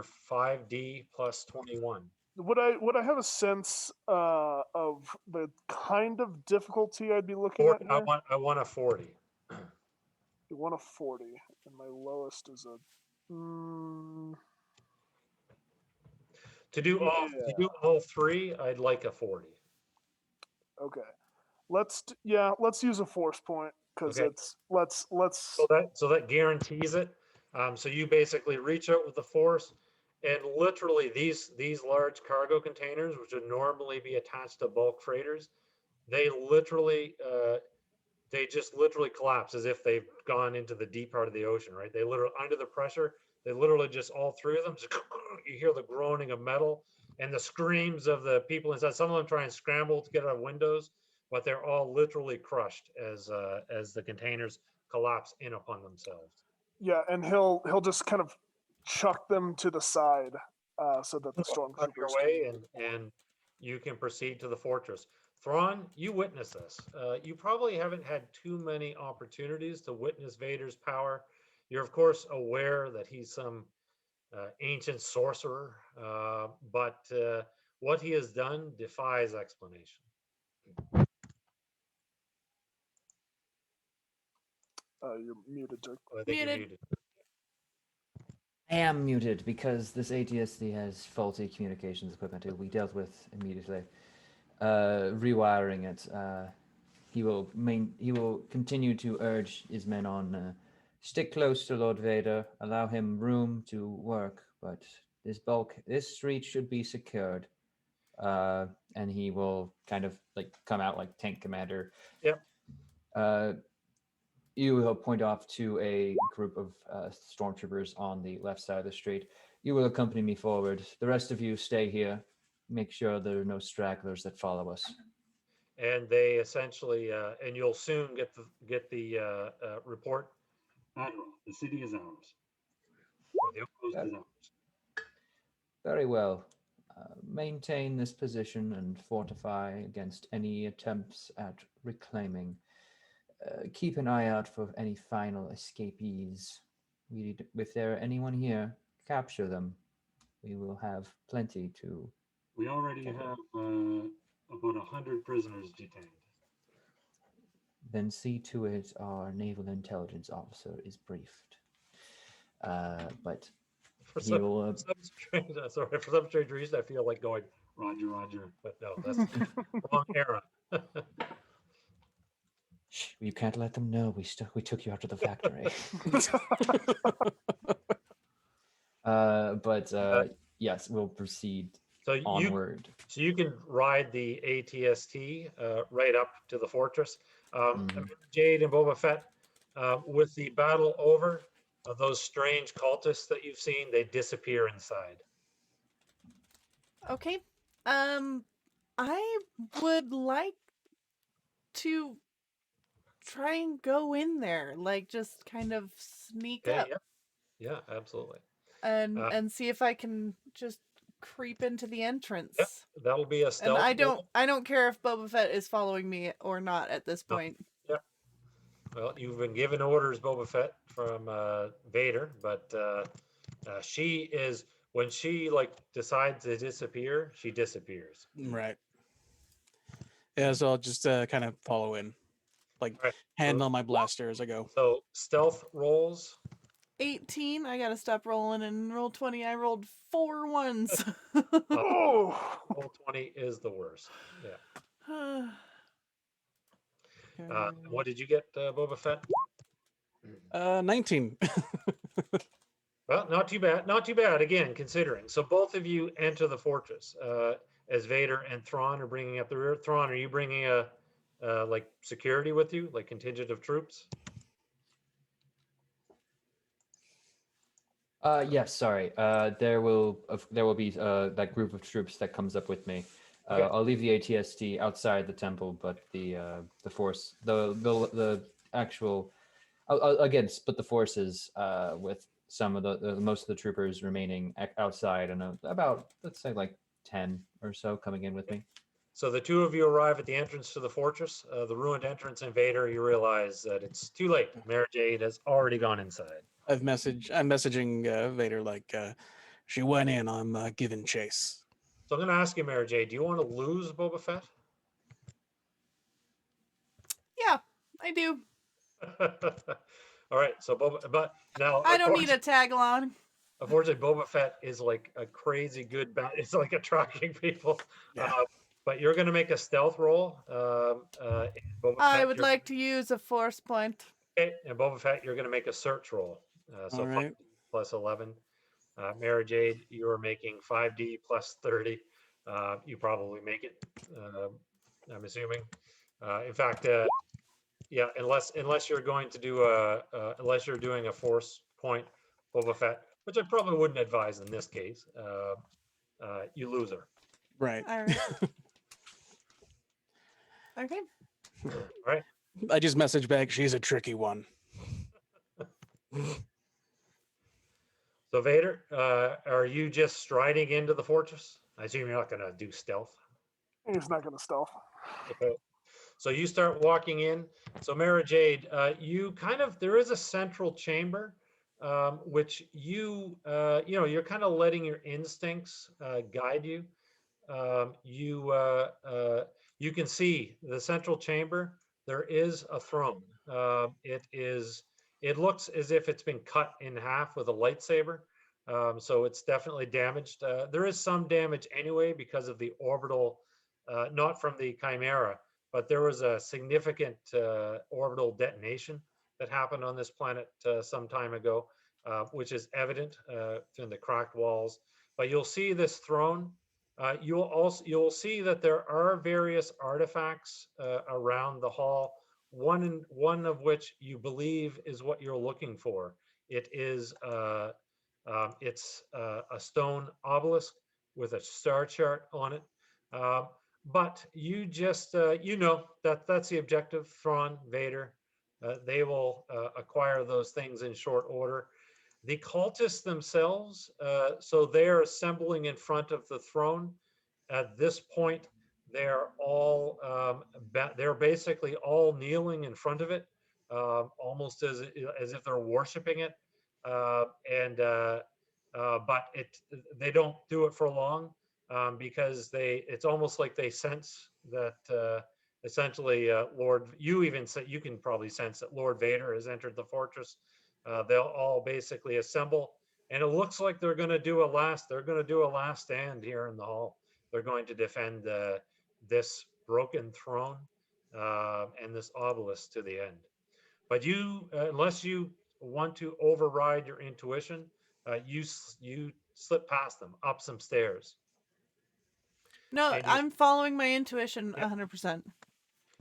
5D plus 21. would I have a sense of the kind of difficulty I'd be looking at here? I want a 40. You want a 40, and my lowest is a. To do all 3, I'd like a 40. Okay, let's use a force point because Okay. it's let's. So that guarantees it. So you basically reach out with the force, and literally these large cargo containers, which would normally be attached to bulk freighters, they just literally collapse as if they've gone into the deep part of the ocean. Right? They literally under the pressure, they literally just all 3 of them. Just, you hear the groaning of metal and the screams of the people inside. Some of them try and scramble to get out of windows, but they're all literally crushed as the containers collapse in upon themselves. Yeah, and he'll just kind of chuck them to the side so that the Up your stormtroopers way, can. and you can proceed to the fortress. Thrawn, you witness this. You probably haven't had too many opportunities to witness Vader's power. You're of course aware that he's some ancient sorcerer, but what he has done defies explanation. You're muted, Jake. I think you're Muted. muted. I am muted because this ATSD has faulty communications equipment that we dealt with immediately. Rewiring it. He will continue to urge his men on stick close to Lord Vader, allow him room to work, but this street should be secured. And he will kind of like come out like tank commander. Yep. You will point off to a group of stormtroopers on the left side of the street. You will accompany me forward. The rest of you stay here. Make sure there are no stragglers that follow us. And they essentially, and you'll soon get the report. Admiral, the city is ours. Or the outpost is ours. Very well. Maintain this position and fortify against any attempts at reclaiming. Keep an eye out for any final escapees. If there are anyone here, capture them. We will have plenty to. We already have about 100 prisoners detained. Then see to it our naval intelligence officer is briefed. But For he will. For some strange reason, I feel like going, Roger, Roger. But no, that's the wrong era. Shh, you can't let them know we took you out to the factory. Yes, we'll proceed onward. So you can ride the ATST right up to the fortress. Jade and Boba Fett, with the battle over, those strange cultists that you've seen, they disappear inside. Okay. I would like to try and go in there, like just kind of sneak Okay, up yeah, absolutely. and see if I can just creep into the Yep, entrance. that'll be a And stealth roll. I don't care if Boba Fett is following me or not at this No, point. yeah. Well, you've been given orders, Boba Fett, from Vader, but she is when she like decides to disappear, she disappears. Right. Yeah, so I'll just kind of follow in, like All right. hand on my blaster as I go. So stealth rolls. 18, I gotta stop rolling, and roll 20, I rolled 4 ones. Oh, Roll 20 is the worst. Yeah. What did you get, Boba Fett? 19. Well, not too bad. Not too bad, again, considering. So both of you enter the fortress as Vader and Thrawn are bringing up the rear. Thrawn, are you bringing a like security with you, like contingent of troops? Yes, sorry. There will be that group of troops that comes up with me. Okay. I'll leave the ATST outside the temple, but the force, the actual, I'll again split the forces with some of the most of the troopers remaining outside, and about, let's say, like 10 or so coming in with me. So the two of you arrive at the entrance to the fortress, the ruined entrance. And Vader, you realize that it's too late. Mara Jade has already gone inside. I'm messaging Vader like, she went in. I'm giving chase. So I'm going to ask you, Mara Jade, do you want to lose Boba Fett? Yeah, I do. All right. So Boba, but now I don't need a tag along. unfortunately, Boba Fett is like a crazy good It's like attracting people. Yeah. But you're going to make a stealth roll. Boba I Fett, would like to use a force point. okay, and Boba Fett, you're going to make a search roll. So All right. plus 11. Mara Jade, you're making 5D plus 30. You probably make it. I'm assuming. In fact, yeah, unless you're going to do unless you're doing a force point, Boba Fett, which I probably wouldn't advise in this case. You lose her. Right. All right. Okay. All right. I just messaged back. She's a tricky one. So Vader, are you just striding into the fortress? I assume you're not going to do stealth. he's not going to stealth. Okay. So you start walking in. So Mara Jade, you kind of, there is a central chamber, which you're kind of letting your instincts guide you. You can see the central chamber. There is a throne. It looks as if it's been cut in half with a lightsaber. So it's definitely damaged. There is some damage anyway because of the orbital, not from the Chimera, but there was a significant orbital detonation that happened on this planet some time ago, which is evident in the cracked walls. But you'll see this throne. You'll see that there are various artifacts around the hall. One of which you believe is what you're looking for. It is it's a stone obelisk with a star chart on it. But you just that's the objective. Thrawn, Vader, they will acquire those things in short order. The cultists themselves, so they're assembling in front of the throne. At this point, they're all they're basically all kneeling in front of it, almost as if they're worshiping it. But they don't do it for long because it's almost like they sense that essentially Lord, you can probably sense that Lord Vader has entered the fortress. They'll all basically assemble, and it looks like they're going to do a last stand here in the hall. They're going to defend this broken throne and this obelisk to the end. But you, unless you want to override your intuition, you slip past them up some stairs. No, I'm following my intuition 100%.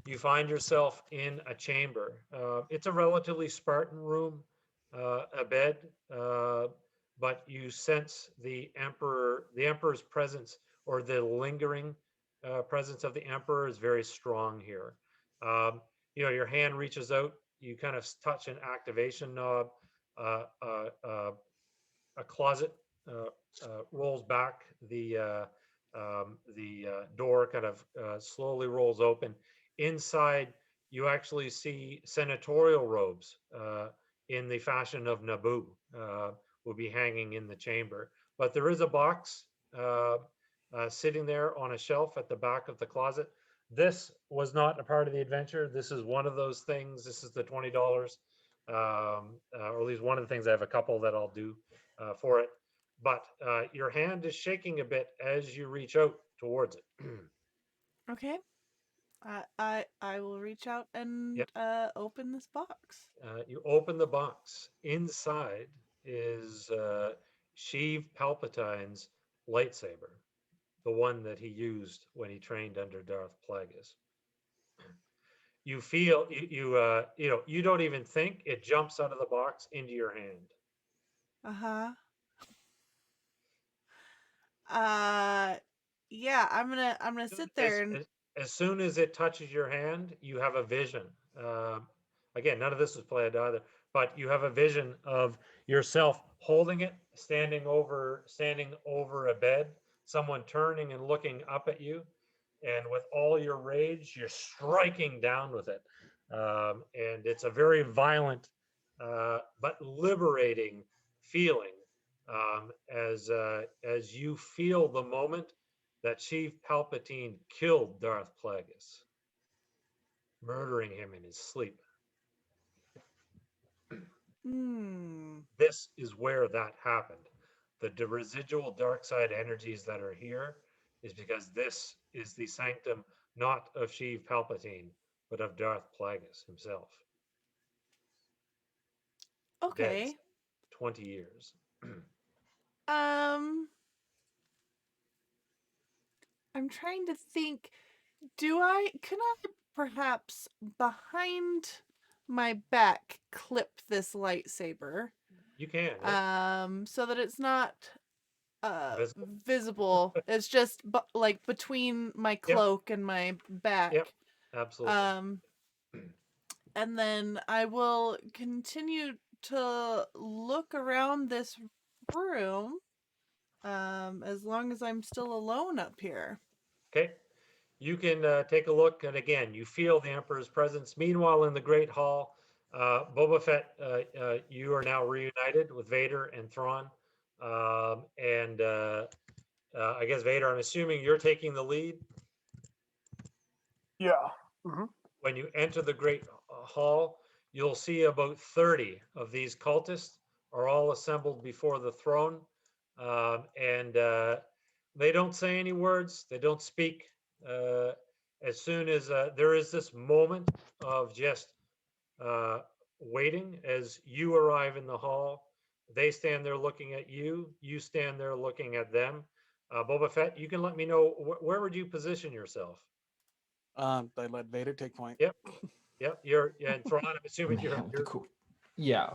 You find yourself in a chamber. It's a relatively Spartan room, a bed, but you sense the emperor's presence, or the lingering presence of the emperor is very strong here. your hand reaches out, you kind of touch an activation knob, a closet rolls back, the door kind of slowly rolls open. Inside, you actually see senatorial robes in the fashion of Naboo will be hanging in the chamber. But there is a box sitting there on a shelf at the back of the closet. This was not a part of the adventure. This is one of those things. This is the $20, or at least one of the things. I have a couple that I'll do for it. But your hand is shaking a bit as you reach out towards it. Okay. I will reach out and Yep. open this box. You open the box. Inside is Sheev Palpatine's lightsaber, the one that he used when he trained under Darth Plagueis. You feel you don't even think, it jumps out of the box into your hand. Uh-huh. Yeah, I'm gonna sit there and As soon as it touches your hand, you have a vision. Again, none of this is played either, but you have a vision of yourself holding it, standing over a bed, someone turning and looking up at you, and with all your rage, you're striking down with it. And it's a very violent but liberating feeling as you feel the moment that Chief Palpatine killed Darth Plagueis, murdering him in his sleep. This is where that happened. The residual dark side energies that are here is because this is the sanctum not of Sheev Palpatine, but of Darth Plagueis himself. okay. Dead 20 years. I'm trying to think. Can I perhaps behind my back clip this lightsaber? You can. Yep. So that it's not visible. It's just like between my cloak and my back. Yep. Absolutely. And then I will continue to look around this room as long as I'm still alone up here. Okay. You can take a look, and again, you feel the Emperor's presence. Meanwhile, in the Great Hall, Boba Fett, you are now reunited with Vader and Thrawn. And I guess, Vader, I'm assuming you're taking the lead? Yeah. Mm-hmm. When you enter the Great Hall, you'll see about 30 of these cultists are all assembled before the throne. And they don't say any words. They don't speak. As soon as there is this moment of just waiting as you arrive in the hall, they stand there looking at you. You stand there looking at them. Boba Fett, you can let me know where would you position yourself? I let Vader take point. Yep. And Thrawn, I'm assuming you're cool. Yeah.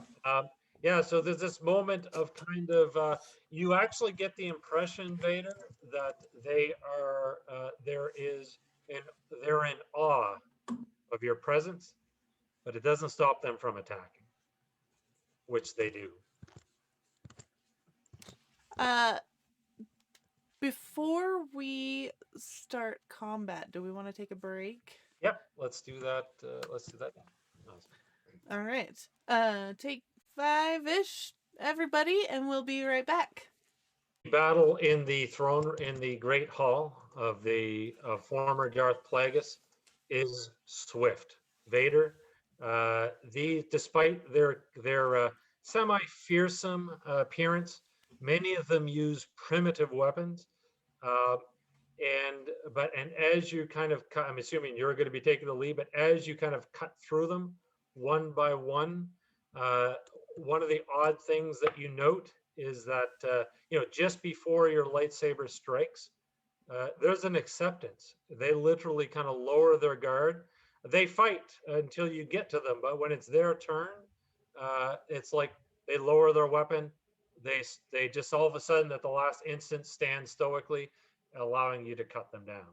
Yeah, so there's this moment of kind of you actually get the impression, Vader, that they're in awe of your presence, but it doesn't stop them from attacking, which they do. Before we start combat, do we want to take a break? Yep, let's do that. Awesome. All right. Take 5-ish, everybody, and we'll be right back. Battle in the Great Hall of former Darth Plagueis is swift. Vader, despite their semi-fearsome appearance, many of them use primitive weapons. And as you kind of cut, I'm assuming you're going to be taking the lead, but as you kind of cut through them one by one, one of the odd things that you note is that just before your lightsaber strikes, there's an acceptance. They literally kind of lower their guard. They fight until you get to them, but when it's their turn, it's like they lower their weapon. They just all of a sudden at the last instant stand stoically, allowing you to cut them down.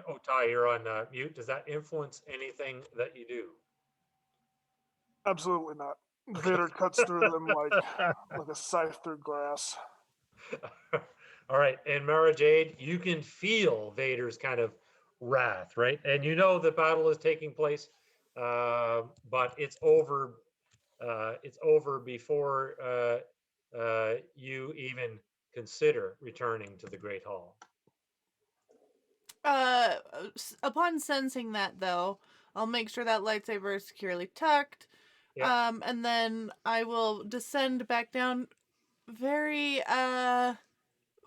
Oh, Ty, you're on mute. Does that influence anything that you do? Absolutely not. Vader cuts through them like a scythe through grass. All right, and Mara Jade, you can feel Vader's kind of wrath, right? And you know the battle is taking place, but it's over. It's over before you even consider returning to the Great Hall. Upon sensing that, though, I'll make sure that lightsaber is securely tucked. Yeah. And then I will descend back down very,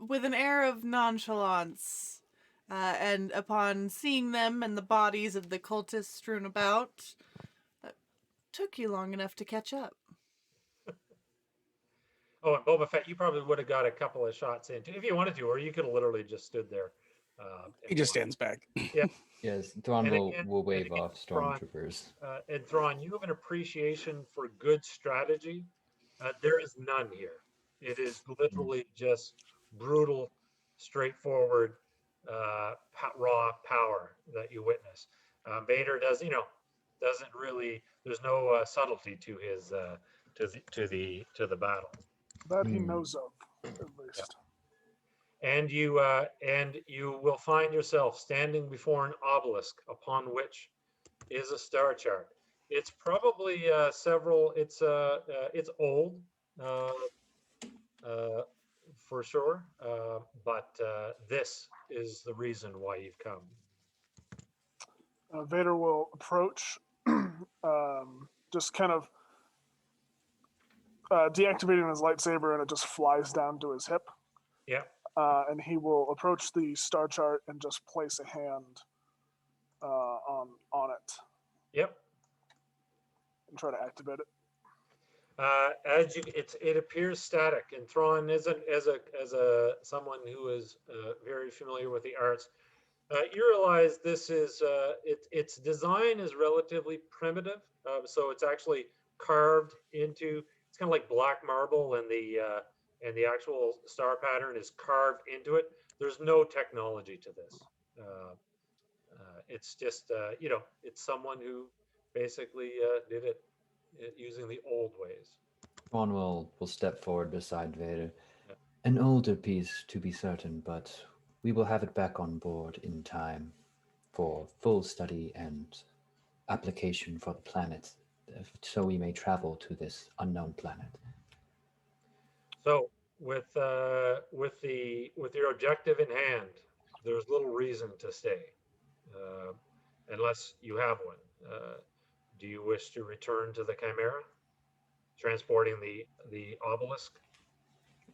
with an air of nonchalance. And upon seeing them and the bodies of the cultists strewn about, took you long enough to catch up. Oh, and Boba Fett, you probably would have got a couple of shots in too, if you wanted to, or you could have literally just stood there. He just stands back. Yeah. Yes, Thrawn And will, again- will wave and again, off Thrawn, stormtroopers. And Thrawn, you have an appreciation for good strategy. There is none here. It is literally just brutal, straightforward, raw power that you witness. Vader doesn't really. There's no subtlety to his to the battle. That he knows of, at least. And you will find yourself standing before an obelisk upon which is a star chart. It's probably several. It's old, for sure. But this is the reason why you've come. Vader will approach, just kind of deactivating his lightsaber, and it just flies down to his hip. Yeah. And he will approach the star chart and just place a hand on it. Yep. And try to activate it. It appears static, and Thrawn isn't as a someone who is very familiar with the arts. You realize this is its design is relatively primitive, so it's actually carved into. It's kind of like black marble, and the actual star pattern is carved into it. There's no technology to this. It's just it's someone who basically did it using the old ways. Thrawn will step forward beside Vader. Yeah. An older piece, to be certain, but we will have it back on board in time for full study and application for the planet, so we may travel to this unknown planet. So, with your objective in hand, there's little reason to stay, unless you have one. Do you wish to return to the Chimera, transporting the obelisk?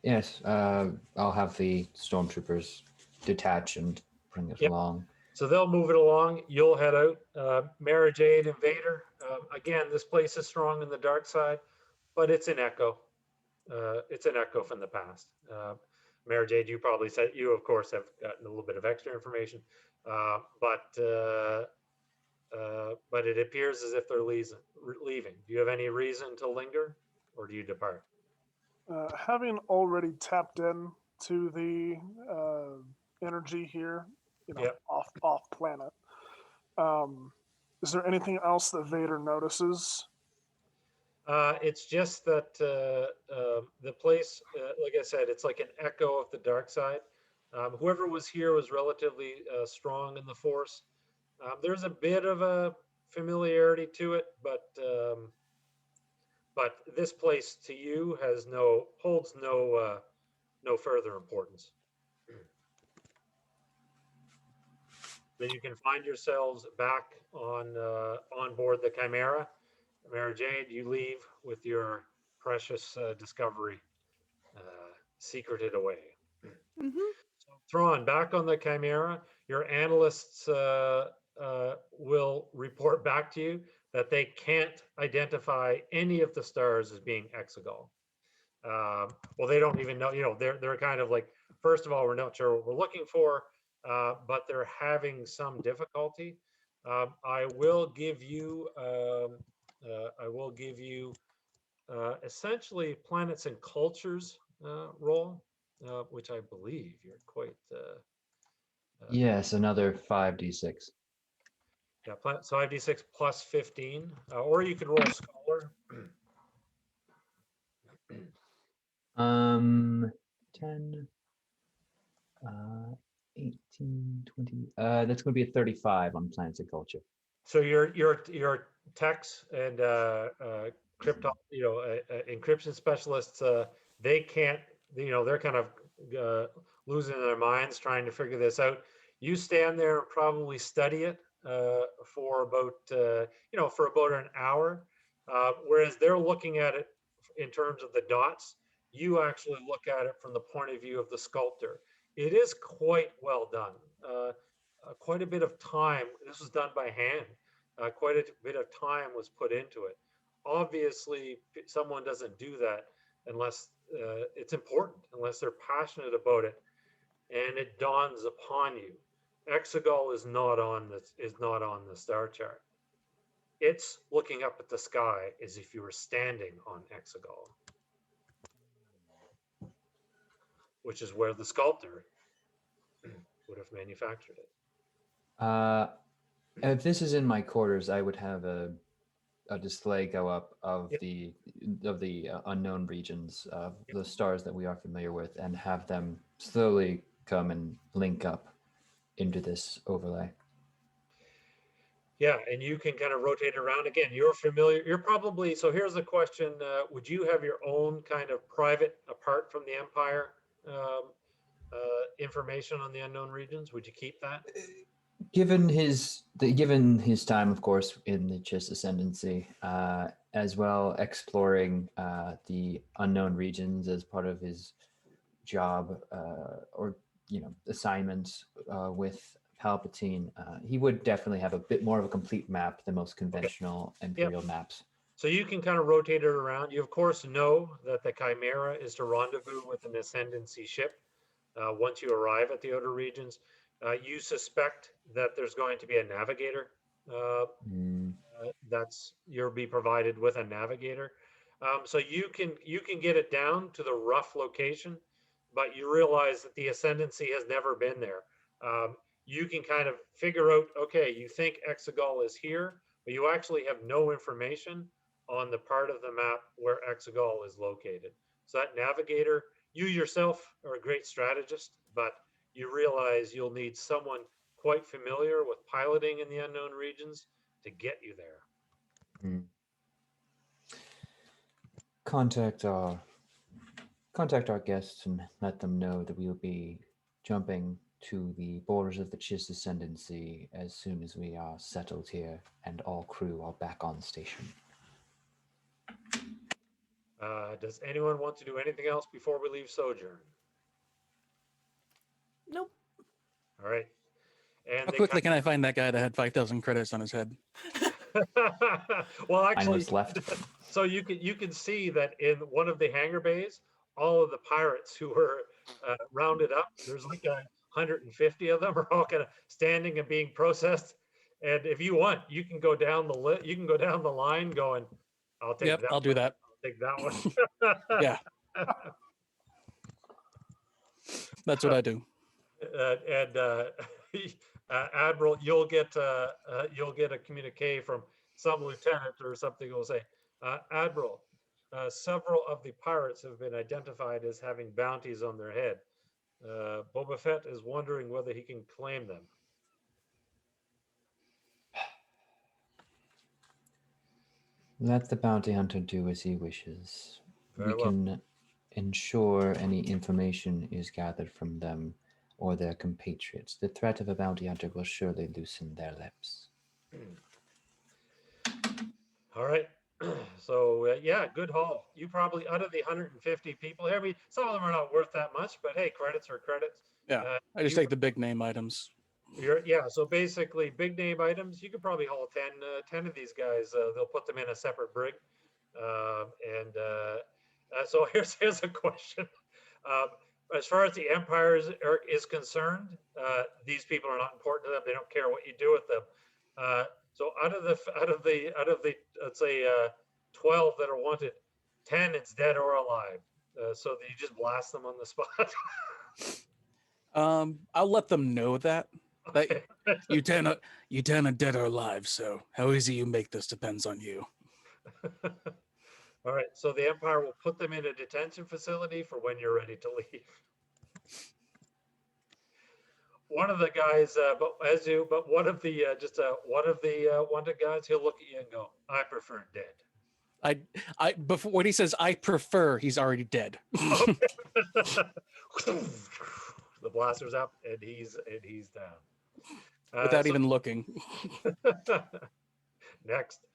Yes, I'll have the stormtroopers detach and bring it along. So they'll move it along. You'll head out. Mara Jade and Vader. Again, this place is strong in the dark side, but it's an echo. It's an echo from the past. Mara Jade, you probably said you, of course, have gotten a little bit of extra information, but it appears as if they're leaving. Do you have any reason to linger, or do you depart? Having already tapped in to the energy here, off planet, is there anything else that Vader notices? It's just that the place, like I said, it's like an echo of the dark side. Whoever was here was relatively strong in the Force. There's a bit of a familiarity to it, but this place to you holds no further importance. Then you can find yourselves back on board the Chimera. Mara Jade, you leave with your precious discovery secreted away. Mm-hmm. So, Thrawn, back on the Chimera, your analysts will report back to you that they can't identify any of the stars as being Exogul. Well, they don't even know. They're kind of like, first of all, we're not sure what we're looking for, but they're having some difficulty. I will give you. Essentially planets and cultures role, which I believe you're quite Yes, another 5d6. Yeah, so 5d6 plus 15, or you could roll Scholar. 10, 18, 20. That's going to be a 35 on Planets of Culture. So your techs and crypto, encryption specialists, they can't, they're kind of losing their minds trying to figure this out. You stand there and probably study it for about an hour, whereas they're looking at it in terms of the dots. You actually look at it from the point of view of the sculptor. It is quite well done. Quite a bit of time. This was done by hand. Quite a bit of time was put into it. Obviously, someone doesn't do that unless it's important, unless they're passionate about it, and it dawns upon you. Exogul is not on the star chart. It's looking up at the sky as if you were standing on Exogul, which is where the sculptor would have manufactured it. If this is in my quarters, I would have a display go up of Yep. the unknown regions of the stars that we are familiar with, and have them slowly come and link up into this overlay. Yeah, and you can kind of rotate around. Again, you're familiar. You're probably, so here's the question. Would you have your own kind of private, apart from the Empire, information on the unknown regions? Would you keep that? Given his time, of course, in the Chiss Ascendancy, as well exploring the unknown regions as part of his job or assignments with Palpatine, he would definitely have a bit more of a complete map than most conventional Imperial maps. So you can kind of rotate it around. You, of course, know that the Chimera is to rendezvous with an Ascendancy ship once you arrive at the outer regions. You suspect that there's going to be a navigator. You'll be provided with a navigator. So you can get it down to the rough location, but you realize that the Ascendancy has never been there. You can kind of figure out, okay, you think Exogul is here, but you actually have no information on the part of the map where Exogul is located. So that navigator, you yourself are a great strategist, but you realize you'll need someone quite familiar with piloting in the unknown regions to get you there. Contact our guests and let them know that we will be jumping to the borders of the Chiss Ascendancy as soon as we are settled here and all crew are back on station. Does anyone want to do anything else before we leave Sojourn? Nope. All right. And How quickly can I find that guy that had 5,000 credits on his head? Well, actually, Mindless left. So you can see that in one of the hangar bays, all of the pirates who were rounded up, there's like 150 of them, are all kind of standing and being processed. And if you want, you can go down the line going, I'll take that. I'll do that. I'll take that one. Yeah. That's what I do. Admiral, you'll get a communique from some lieutenant or something who will say, Admiral, several of the pirates have been identified as having bounties on their head. Boba Fett is wondering whether he can claim them. Let the bounty hunter do as he wishes. Very We well. can ensure any information is gathered from them or their compatriots. The threat of a bounty hunter will surely loosen their lips. All right. So yeah, good haul. You probably, out of the 150 people here, I mean, some of them are not worth that much, but hey, credits are credits. Yeah. I just take the big name items. So basically big name items, you could probably haul 10 of these guys. They'll put them in a separate brig. So here's a question. As far as the Empire is concerned, these people are not important to them. They don't care what you do with them. So out of the let's say 12 that are wanted, 10 it's dead or alive. So you just blast them on the spot. I'll let them know that. Okay. Lieutenant dead or alive, so how easy you make this depends on you. All right. So the Empire will put them in a detention facility for when you're ready to leave. One of the guys, but one of the wanted guys, he'll look at you and go, "I prefer dead." Before when he says I prefer, he's already dead. Okay. The blaster's up and he's down. Without So- even looking. Next.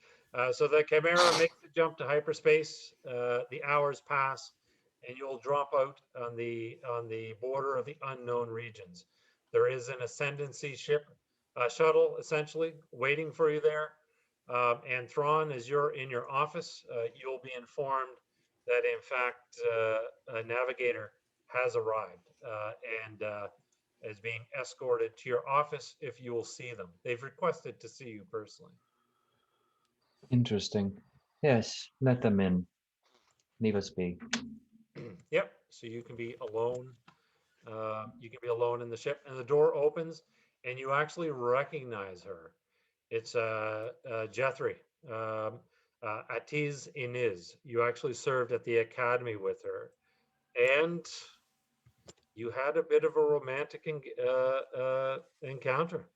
So the Chimera makes the jump to hyperspace. The hours pass, and you'll drop out on the border of the unknown regions. There is an ascendancy ship, shuttle, essentially, waiting for you there. And Thrawn, as you're in your office, you'll be informed that, in fact, a navigator has arrived and is being escorted to your office if you will see them. They've requested to see you personally. Interesting. Yes, let them in. Leave us be. Yep. So you can be alone. You can be alone in the ship, and the door opens, and you actually recognize her. It's Jethri, Atiz Iniz. You actually served at the academy with her, and you had a bit of a romantic encounter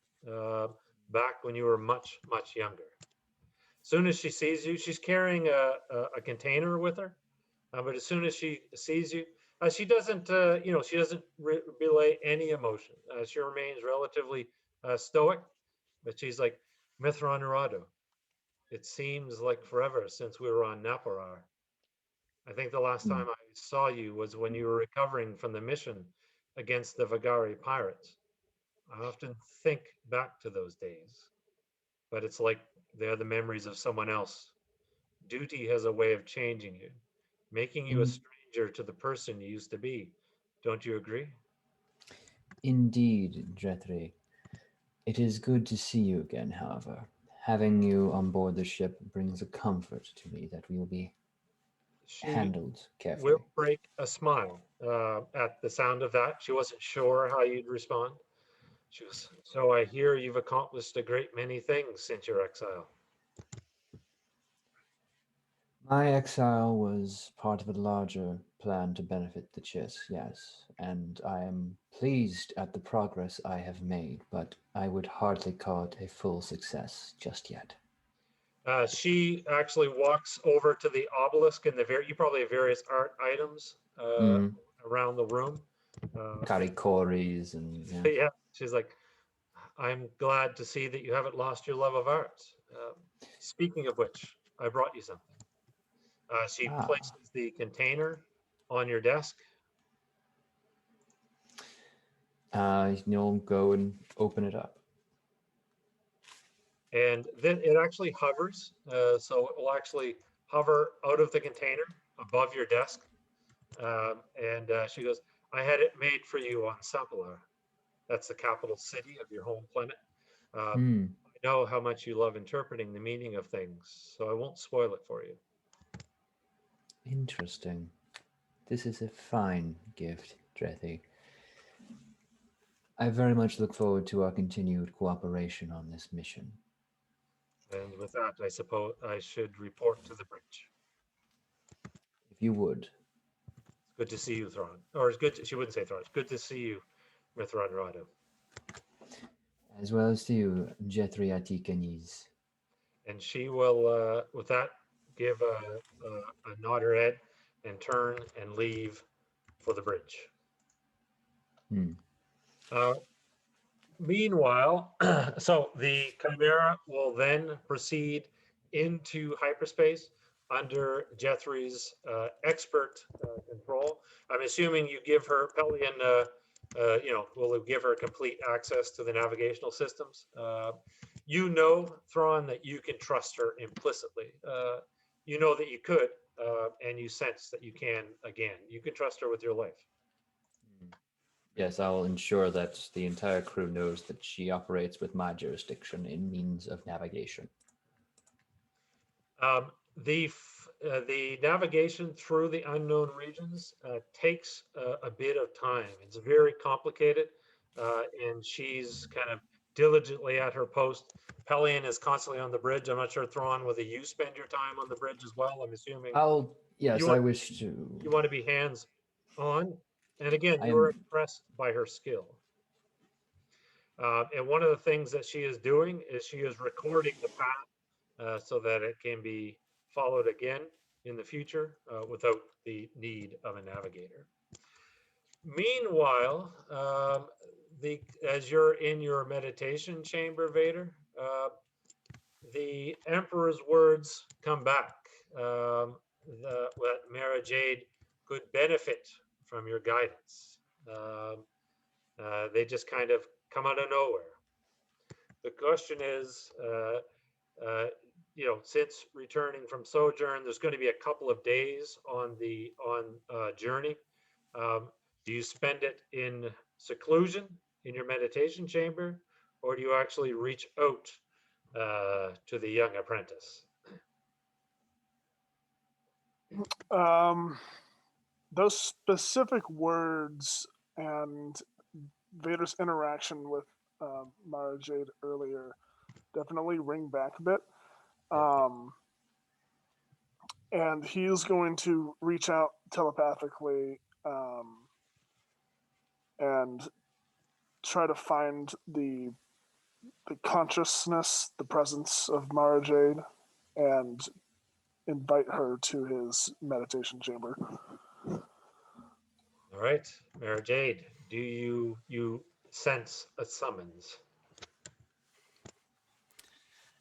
back when you were much younger. Soon as she sees you, she's carrying a container with her. But as soon as she sees you, she doesn't, she doesn't relay any emotion. She remains relatively stoic, but she's like, Mitth'raw'nuruodo. It seems like forever since we were on Naparar. I think the last time I saw you was when you were recovering from the mission against the Vagari pirates. I often think back to those days, but it's like they're the memories of someone else. Duty has a way of changing you, making you a stranger to the person you used to be. Don't you agree? Indeed, Jethri. It is good to see you again, however. Having you on board the ship brings a comfort to me that we will be handled carefully. Will break a smile at the sound of that. She wasn't sure how you'd respond. She was, so I hear you've accomplished a great many things since your exile. My exile was part of a larger plan to benefit the Chiss, yes, and I am pleased at the progress I have made, but I would hardly call it a full success just yet. She actually walks over to the obelisk and you probably have various art items around the room. Karikoris and Yeah, she's like, I'm glad to see that you haven't lost your love of art. Speaking of which, I brought you something. She places the container on your desk. You'll go and open it up. And then it actually hovers. So it will actually hover out of the container above your desk. And she goes, I had it made for you on Sapalar. That's the capital city of your home planet. I know how much you love interpreting the meaning of things, so I won't spoil it for you. Interesting. This is a fine gift, Drethi. I very much look forward to our continued cooperation on this mission. And with that, I suppose I should report to the bridge. If you would. It's good to see you, Thrawn. Or it's good, she wouldn't say Thrawn. It's good to see you, Mitth'raw'nuruodo. As well as to you, Jethri Atikaniz. And she will, with that, give a nod her head and turn and leave for the bridge. Meanwhile, so the Chimera will then proceed into hyperspace under Jethri's expert control. I'm assuming you give her, Pelion, will give her complete access to the navigational systems. You know, Thrawn, that you can trust her implicitly. You know that you could, and you sense that you can again. You can trust her with your life. Yes, I'll ensure that the entire crew knows that she operates with my jurisdiction in means of navigation. the navigation through the unknown regions takes a bit of time. It's very complicated, and she's kind of diligently at her post. Pelion is constantly on the bridge. I'm not sure, Thrawn, whether you spend your time on the bridge as well. I'm assuming Yes, you I want, wish to. you want to be hands on. And again, I you were am. impressed by her skill. And one of the things that she is doing is she is recording the path so that it can be followed again in the future without the need of a navigator. Meanwhile, as you're in your meditation chamber, Vader, the Emperor's words come back. That Mara Jade could benefit from your guidance. They just kind of come out of nowhere. The question is, since returning from sojourn, there's going to be a couple of days on the journey. Do you spend it in seclusion in your meditation chamber, or do you actually reach out to the young apprentice? Those specific words and Vader's interaction with Mara Jade earlier definitely ring back a bit. And he's going to reach out telepathically and try to find the consciousness, the presence of Mara Jade, and invite her to his meditation chamber. All right, Mara Jade, do you sense a summons?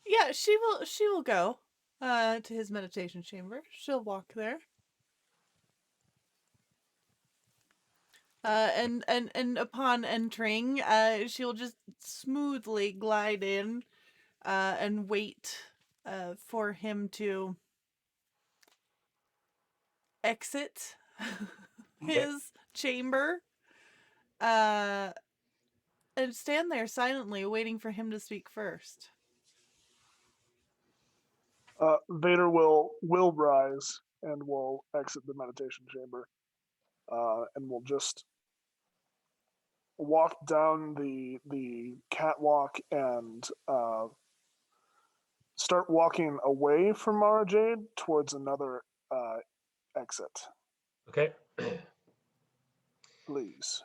Yeah, she will go to his meditation chamber. She'll walk there. And upon entering, she'll just smoothly glide in and wait for him to exit his chamber and stand there silently waiting for him to speak first. Vader will rise and will exit the meditation chamber, and will just walk down the catwalk and start walking away from Mara Jade towards another exit. Okay. Please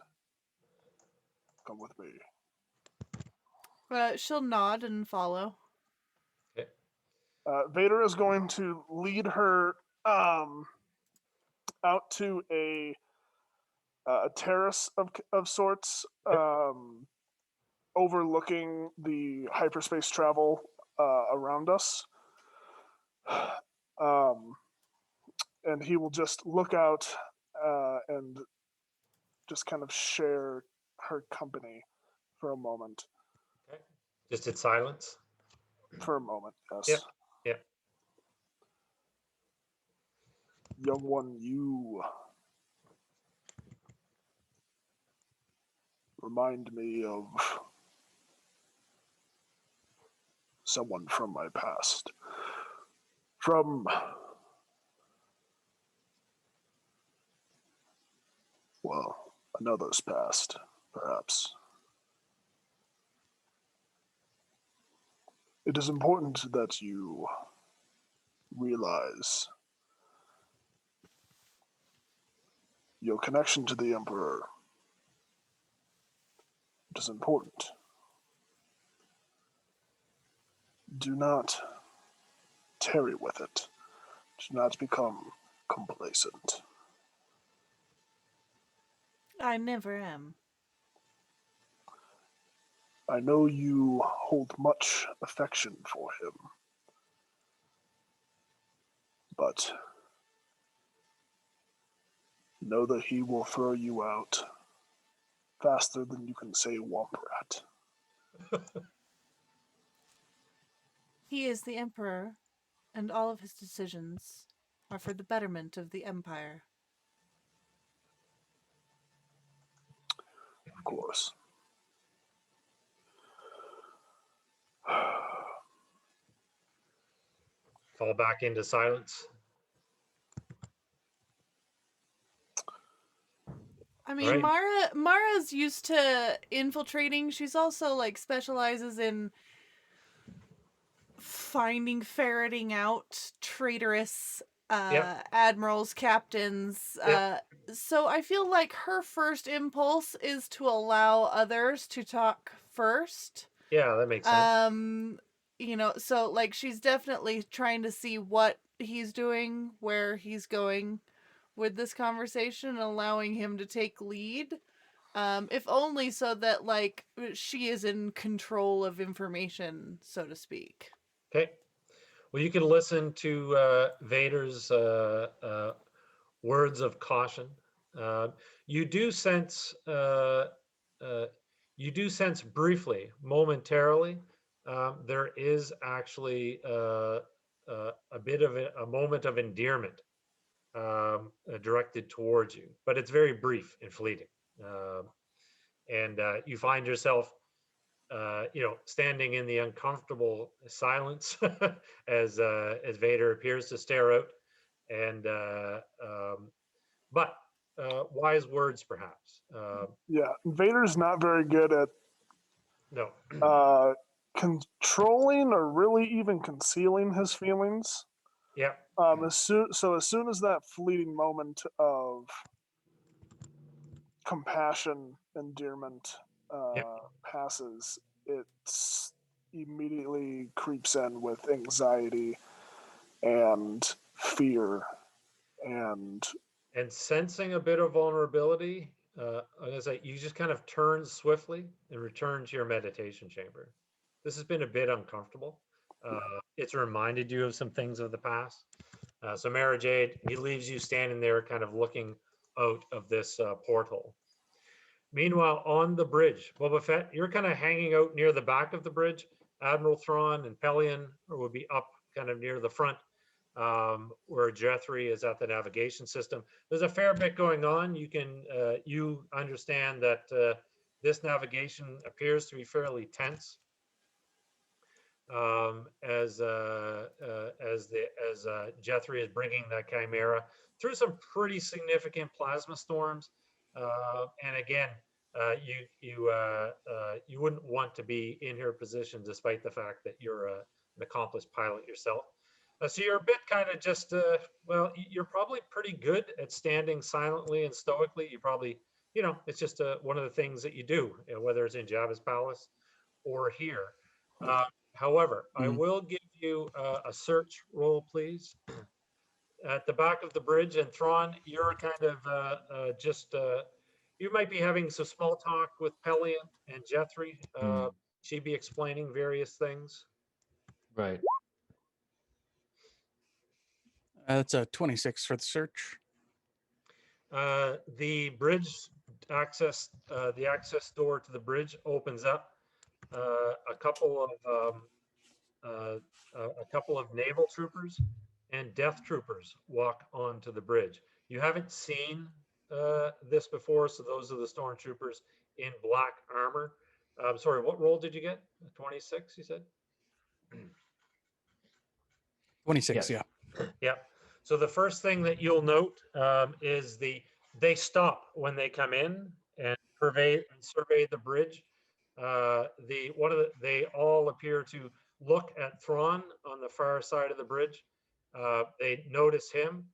come with me. She'll nod and follow. Okay. Vader is going to lead her out to a terrace of sorts, overlooking the hyperspace travel around us. And he will just look out and just kind of share her company for a moment. Okay. Just in silence. For a moment, yes. Yep. Yep. Young one, you remind me of someone from my past. From, well, another's past, perhaps. It is important that you realize your connection to the Emperor. It is important. Do not tarry with it. Do not become complacent. I never am. I know you hold much affection for him, but know that he will throw you out faster than you can say womp rat. He is the Emperor, and all of his decisions are for the betterment of the Empire. Of course. Fall back into silence. mean, Right. Mara's used to infiltrating. She's also like specializes in ferreting out traitorous Yep. admirals, captains. Yep. So I feel like her first impulse is to allow others to talk first. Yeah, that makes sense. So like she's definitely trying to see what he's doing, where he's going with this conversation, and allowing him to take lead. If only so that like she is in control of information, so to speak. Okay. Well, you can listen to Vader's words of caution. Uh, you do sense, uh, you do sense briefly, momentarily, there is actually a bit of a moment of endearment directed towards you, but it's very brief and fleeting. And you find yourself standing in the uncomfortable silence as Vader appears to stare out, and but wise words perhaps. Yeah, Vader's not very good at No. controlling or really even concealing his feelings. Yeah. As soon as that fleeting moment of compassion, endearment Yeah. passes, it immediately creeps in with anxiety and fear and Sensing a bit of vulnerability, I'm gonna say you just kind of turn swiftly and return to your meditation chamber. This has been a bit uncomfortable. It's reminded you of some things of the past. So Mara Jade, he leaves you standing there kind of looking out of this porthole. Meanwhile, on the bridge, Boba Fett, you're kind of hanging out near the back of the bridge. Admiral Thrawn and Pelion would be up kind of near the front, where Jethry is at the navigation system. There's a fair bit going on. You understand that this navigation appears to be fairly tense, as Jethry is bringing the Chimera through some pretty significant plasma storms. And again, you wouldn't want to be in her position, despite the fact that you're an accomplished pilot yourself. So you're a bit kind of just, you're probably pretty good at standing silently and stoically. You probably, it's just one of the things that you do, whether it's in Jabba's palace or here. However, I will give you a search roll, please. At the back of the bridge, and Thrawn, you're kind of you might be having some small talk with Pelion and Jethry. She'd be explaining various things. Right. That's a 26 for the search. The bridge access, the access door to the bridge opens up. A couple of naval troopers and death troopers walk onto the bridge. You haven't seen this before, so those are the stormtroopers in black armor. Sorry, what roll did you get? 26, you said? 26, Yes. yeah. Yeah. So the first thing that you'll note is they stop when they come in and survey the bridge. They all appear to look at Thrawn on the far side of the bridge. They notice him.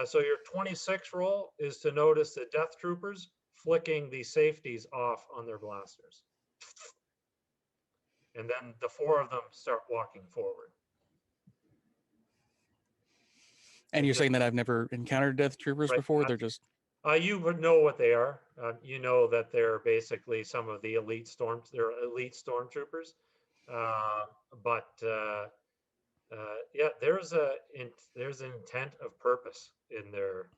So your 26 roll is to notice the death troopers flicking the safeties off on their blasters. And then the four of them start walking forward. And you're saying that I've never encountered death troopers before? They're just... You would know what they are. You know that they're basically some of the elite stormtroopers. Yeah, there's an intent of purpose in their.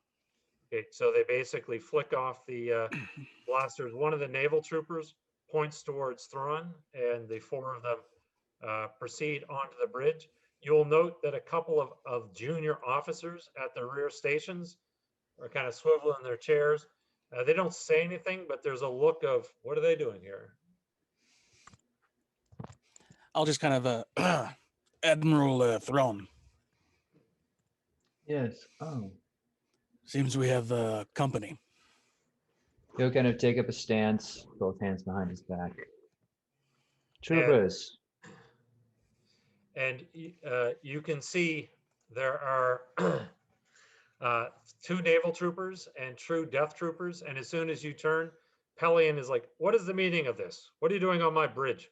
Okay, so they basically flick off the blasters. One of the naval troopers points towards Thrawn, and the four of them proceed onto the bridge. You'll note that a couple of junior officers at the rear stations are kind of swiveling their chairs. They don't say anything, but there's a look of, what are they doing here? I'll just kind of, Admiral Thrawn. Yes. Oh. Seems we have company. He'll kind of take up a stance, both hands behind his back. Troopers. And you can see there are 2 naval troopers and true death troopers. And as soon as you turn, Pelion is like, "What is the meaning of this? What are you doing on my bridge?"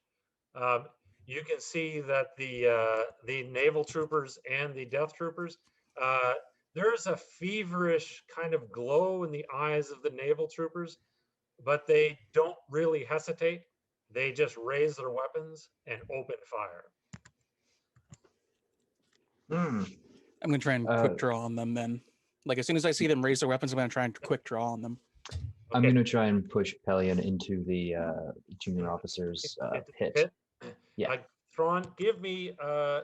You can see that the naval troopers and the death troopers, there's a feverish kind of glow in the eyes of the naval troopers, but they don't really hesitate. They just raise their weapons and open fire. Hmm. I'm gonna try and quick draw on them then. Like as soon as I see them raise their weapons, I'm gonna try and quick draw on them. I'm Okay. going to try and push Pelion into the junior officer's Into the pit. Yeah. Thrawn, give me a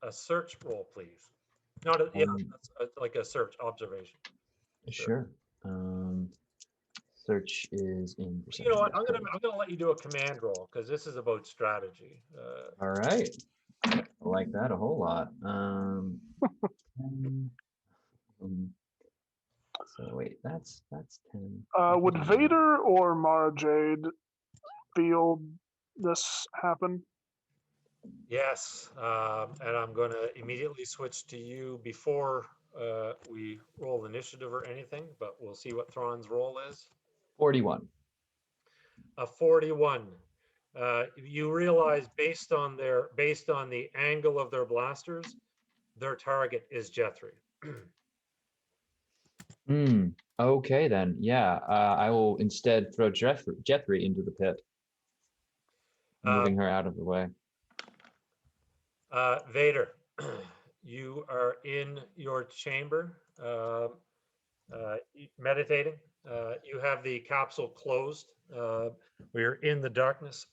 search roll, please. Not a, yeah, like a search observation. Sure. Search is in perception. You know what? I'm gonna let you do a command roll because this is about strategy. All right. I like that a whole lot. So wait, that's 10. Would Vader or Mara Jade feel this happen? Yes, and I'm going to immediately switch to you before we roll initiative or anything, but we'll see what Thrawn's roll is. 41. A 41. You realize based on the angle of their blasters, their target is Jethry. Okay then. Yeah. I will instead throw Jethry into the pit, moving her out of the way. Vader, you are in your chamber, meditating. You have the capsule closed. We're in the darkness.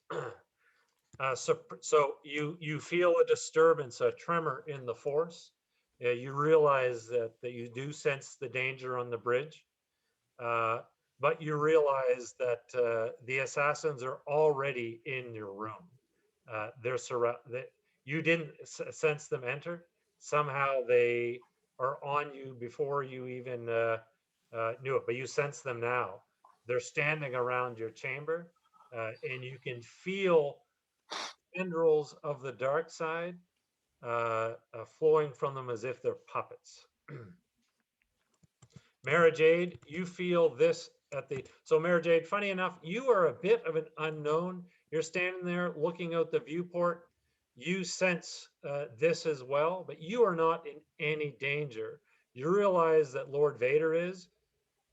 So you feel a disturbance, a tremor in the force. You realize that you do sense the danger on the bridge, but you realize that the assassins are already in your room. You didn't sense them enter. Somehow they are on you before you even knew it, but you sense them now. They're standing around your chamber, and you can feel tendrils of the dark side flowing from them as if they're puppets. Mara Jade, you feel this so Mara Jade, funny enough, you are a bit of an unknown. You're standing there looking out the viewport. You sense this as well, but you are not in any danger. You realize that Lord Vader is,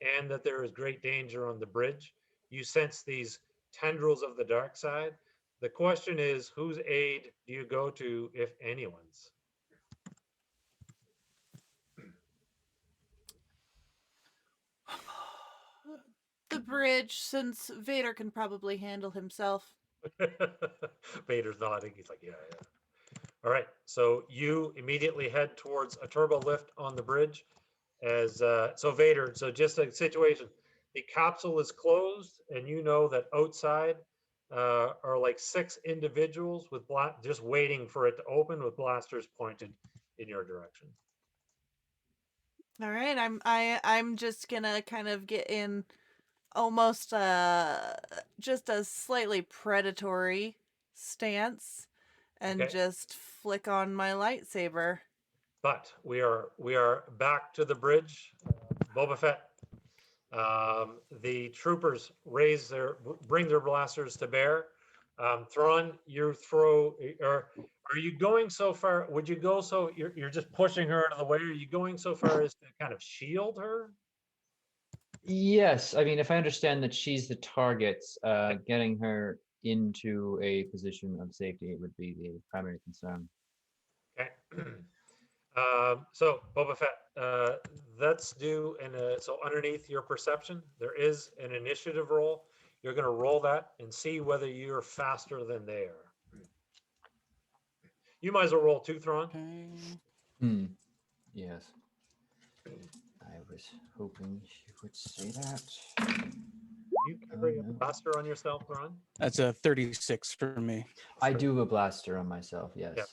and that there is great danger on the bridge. You sense these tendrils of the dark side. The question is, whose aid do you go to, if anyone's? The bridge, since Vader can probably handle himself. Vader's nodding. He's like, yeah. All right. So you immediately head towards a turbo lift on the bridge. So Vader, so just a situation. The capsule is closed, and you know that outside are like 6 individuals with just waiting for it to open with blasters pointed in your direction. All right, I'm just gonna kind of get in almost just a slightly predatory stance and Okay. just flick on my lightsaber. But we are back to the bridge. Boba Fett. The troopers bring their blasters to bear. Thrawn, are you going so far? Would you go so you're just pushing her out of the way? Are you going so far as to kind of shield her? Yes. I mean, if I understand that she's the target, getting her into a position of safety would be the primary concern. Okay. So Boba Fett, let's do so underneath your perception, there is an initiative roll. You're going to roll that and see whether you're faster than they are. You might as well roll 2, Thrawn. Okay. Yes. I was hoping she would say that. You carry a blaster on yourself, Thrawn? That's a 36 for me. I do have a blaster on myself, yes. Yep.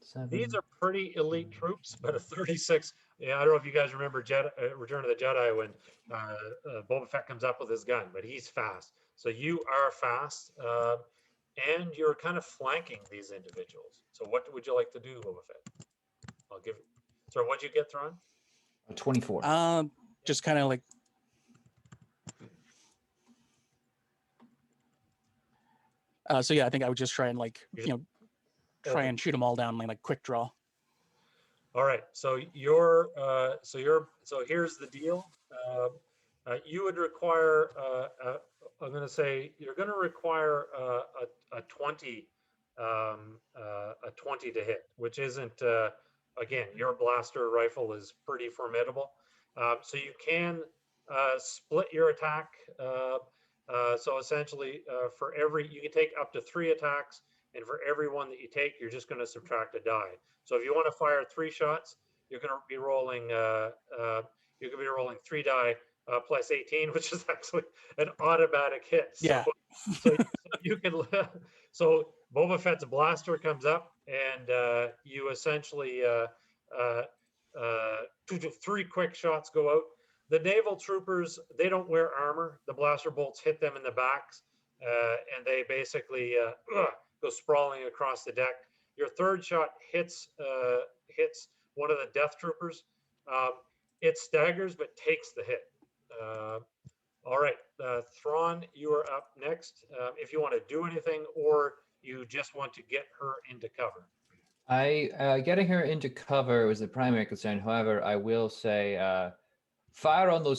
7. These are pretty elite troops, but a 36 Yeah, I don't know if you guys remember Return of the Jedi when Boba Fett comes up with his gun, but he's fast. So you are fast, and you're kind of flanking these individuals. So what would you like to do, Boba Fett? I'll give. Sorry, what'd you get, Thrawn? 24. Just kind of like. So yeah, I think I would just try and try and shoot them all down like quick draw. All right. So here's the deal. You would require. I'm going to say you're going to require a 20, a 20 to hit, which isn't. Again, your blaster rifle is pretty formidable. So you can split your attack. So essentially, you can take up to 3 attacks, and for every one that you take, you're just going to subtract a die. So if you want to fire 3 shots, you're going to be rolling. You're going to be rolling 3 die plus 18, which is actually an automatic hit. Yeah. So you can. So Boba Fett's blaster comes up, and you essentially 2 to 3 quick shots go out. The naval troopers, they don't wear armor. The blaster bolts hit them in the backs, and they basically go sprawling across the deck. Your third shot hits one of the death troopers. It staggers but takes the hit. All right, Thrawn, you are up next. If you want to do anything, or you just want to get her into cover. Getting her into cover was the primary concern. However, I will say, fire on the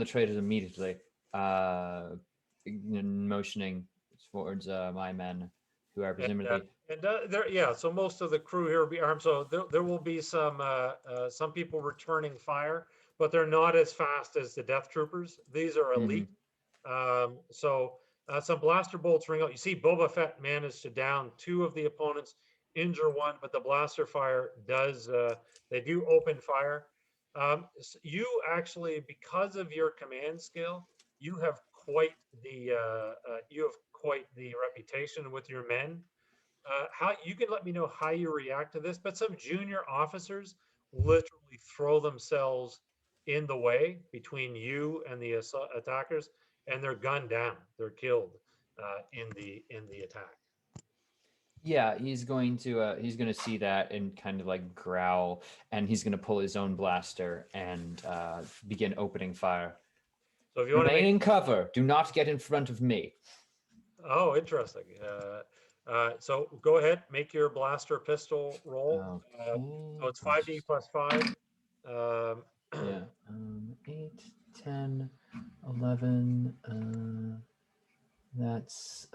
traitors immediately. Motioning towards my men, who are presumably. So most of the crew here will be armed. So there will be some people returning fire, but they're not as fast as the death troopers. These are elite. Some blaster bolts ring out. You see Boba Fett managed to down 2 of the opponents, injure 1, but the blaster fire does, they do open fire. You actually, because of your command skill, you have quite the reputation with your men. How you can let me know how you react to this, but some junior officers literally throw themselves in the way between you and the attackers, and they're gunned down. They're killed in the attack. Yeah, he's going to see that and kind of like growl, and he's going to pull his own blaster and begin opening fire. So if you want to remain in cover, do not get in front of me. Oh, interesting. So go ahead, make your blaster pistol roll. So it's 5d plus 5. Yeah. 8, 10, 11. That's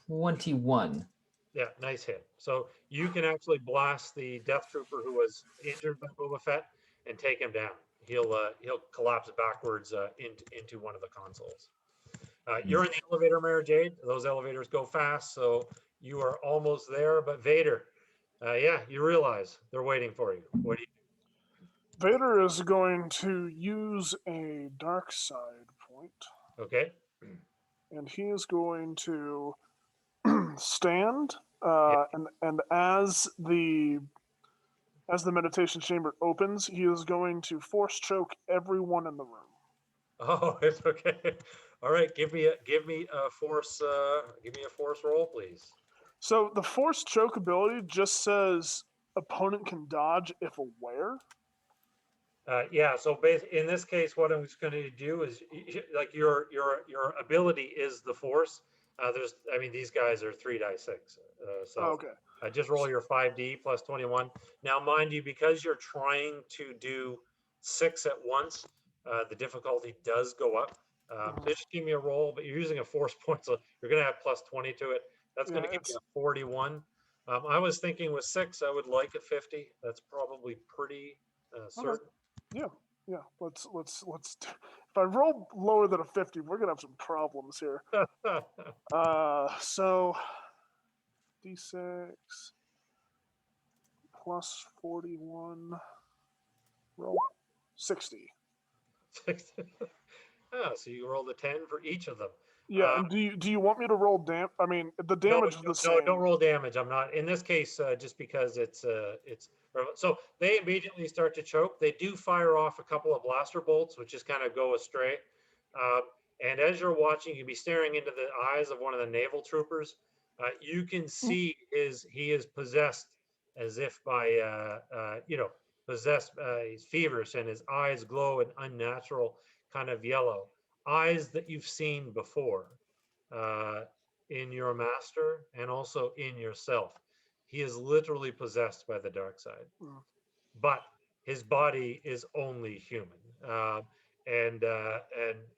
21. Yeah, nice hit. So you can actually blast the death trooper who was injured by Boba Fett and take him down. He'll collapse backwards into one of the consoles. You're in the elevator, Mayor Jade. Those elevators go fast, so you are almost there. But Vader, you realize they're waiting for you. What do you do? Vader is going to use a dark side point. Okay. And he is going to stand, and as the meditation chamber opens, he is going to force choke everyone in the room. Oh, it's okay. All right, give me a force roll, please. So the force choke ability just says opponent can dodge if aware. So in this case, what I'm just going to do is, like, your ability is the force. These guys are 3 die 6. Okay. Just roll your 5d plus 21. Now, mind you, because you're trying to do 6 at once, the difficulty does go up. So just give me a roll, but you're using a force point, so you're going to have plus 20 to it. That's going to give you a 41. I was thinking with 6, I would like a 50. That's probably pretty certain. Okay. Yeah. Let's. If I roll lower than a 50, we're gonna have some problems here. So D6 plus 41. Roll 60. So you roll the 10 for each of them. Yeah, and do you want me to roll the damage is the same. No, don't roll damage. I'm not in this case, just because it's So they immediately start to choke. They do fire off a couple of blaster bolts, which just kind of go astray. And as you're watching, you'll be staring into the eyes of one of the naval troopers. You can see he is possessed as if by, possessed. He's feverish, and his eyes glow an unnatural kind of yellow. Eyes that you've seen before in your master and also in yourself. He is literally possessed by the dark side, but his body is only human. And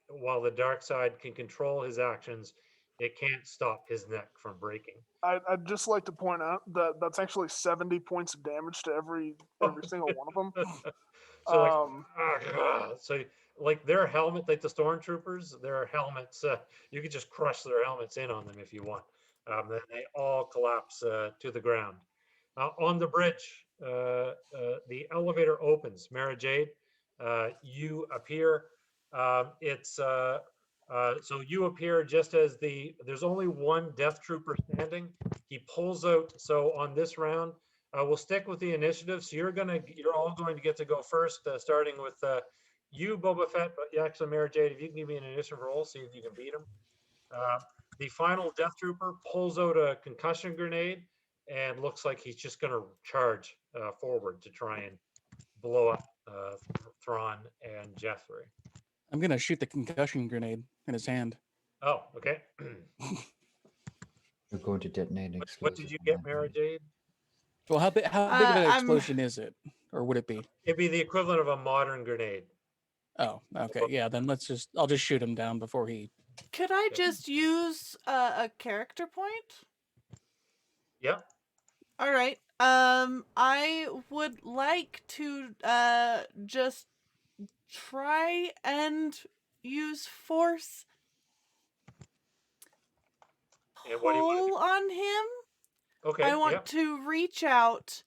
while the dark side can control his actions, it can't stop his neck from breaking. I'd just like to point out that that's actually 70 points of damage to every single one of them. So like their helmet, like the stormtroopers, their helmets, you could just crush their helmets in on them if you want. Then they all collapse to the ground. On the bridge, the elevator opens. Mara Jade, you appear. So you appear just as there's only one death trooper standing. He pulls out. So on this round, we'll stick with the initiative. So you're all going to get to go first, starting with you, Boba Fett. But actually, Mara Jade, if you can give me an initiative roll, see if you can beat him. The final death trooper pulls out a concussion grenade and looks like he's just going to charge forward to try and blow up Thrawn and Jeffrey. I'm gonna shoot the concussion grenade in his hand. Oh, okay. We're going to detonate an explosive. What did you get, Mara Jade? Well, how big of an explosion is it, or would it be? It'd be the equivalent of a modern grenade. Oh, okay, yeah. Then I'll just shoot him down before he. Could I just use a character point? Yeah. All right. I would like to just try and use force And what do you want to pull on him. do? Okay. I want to reach out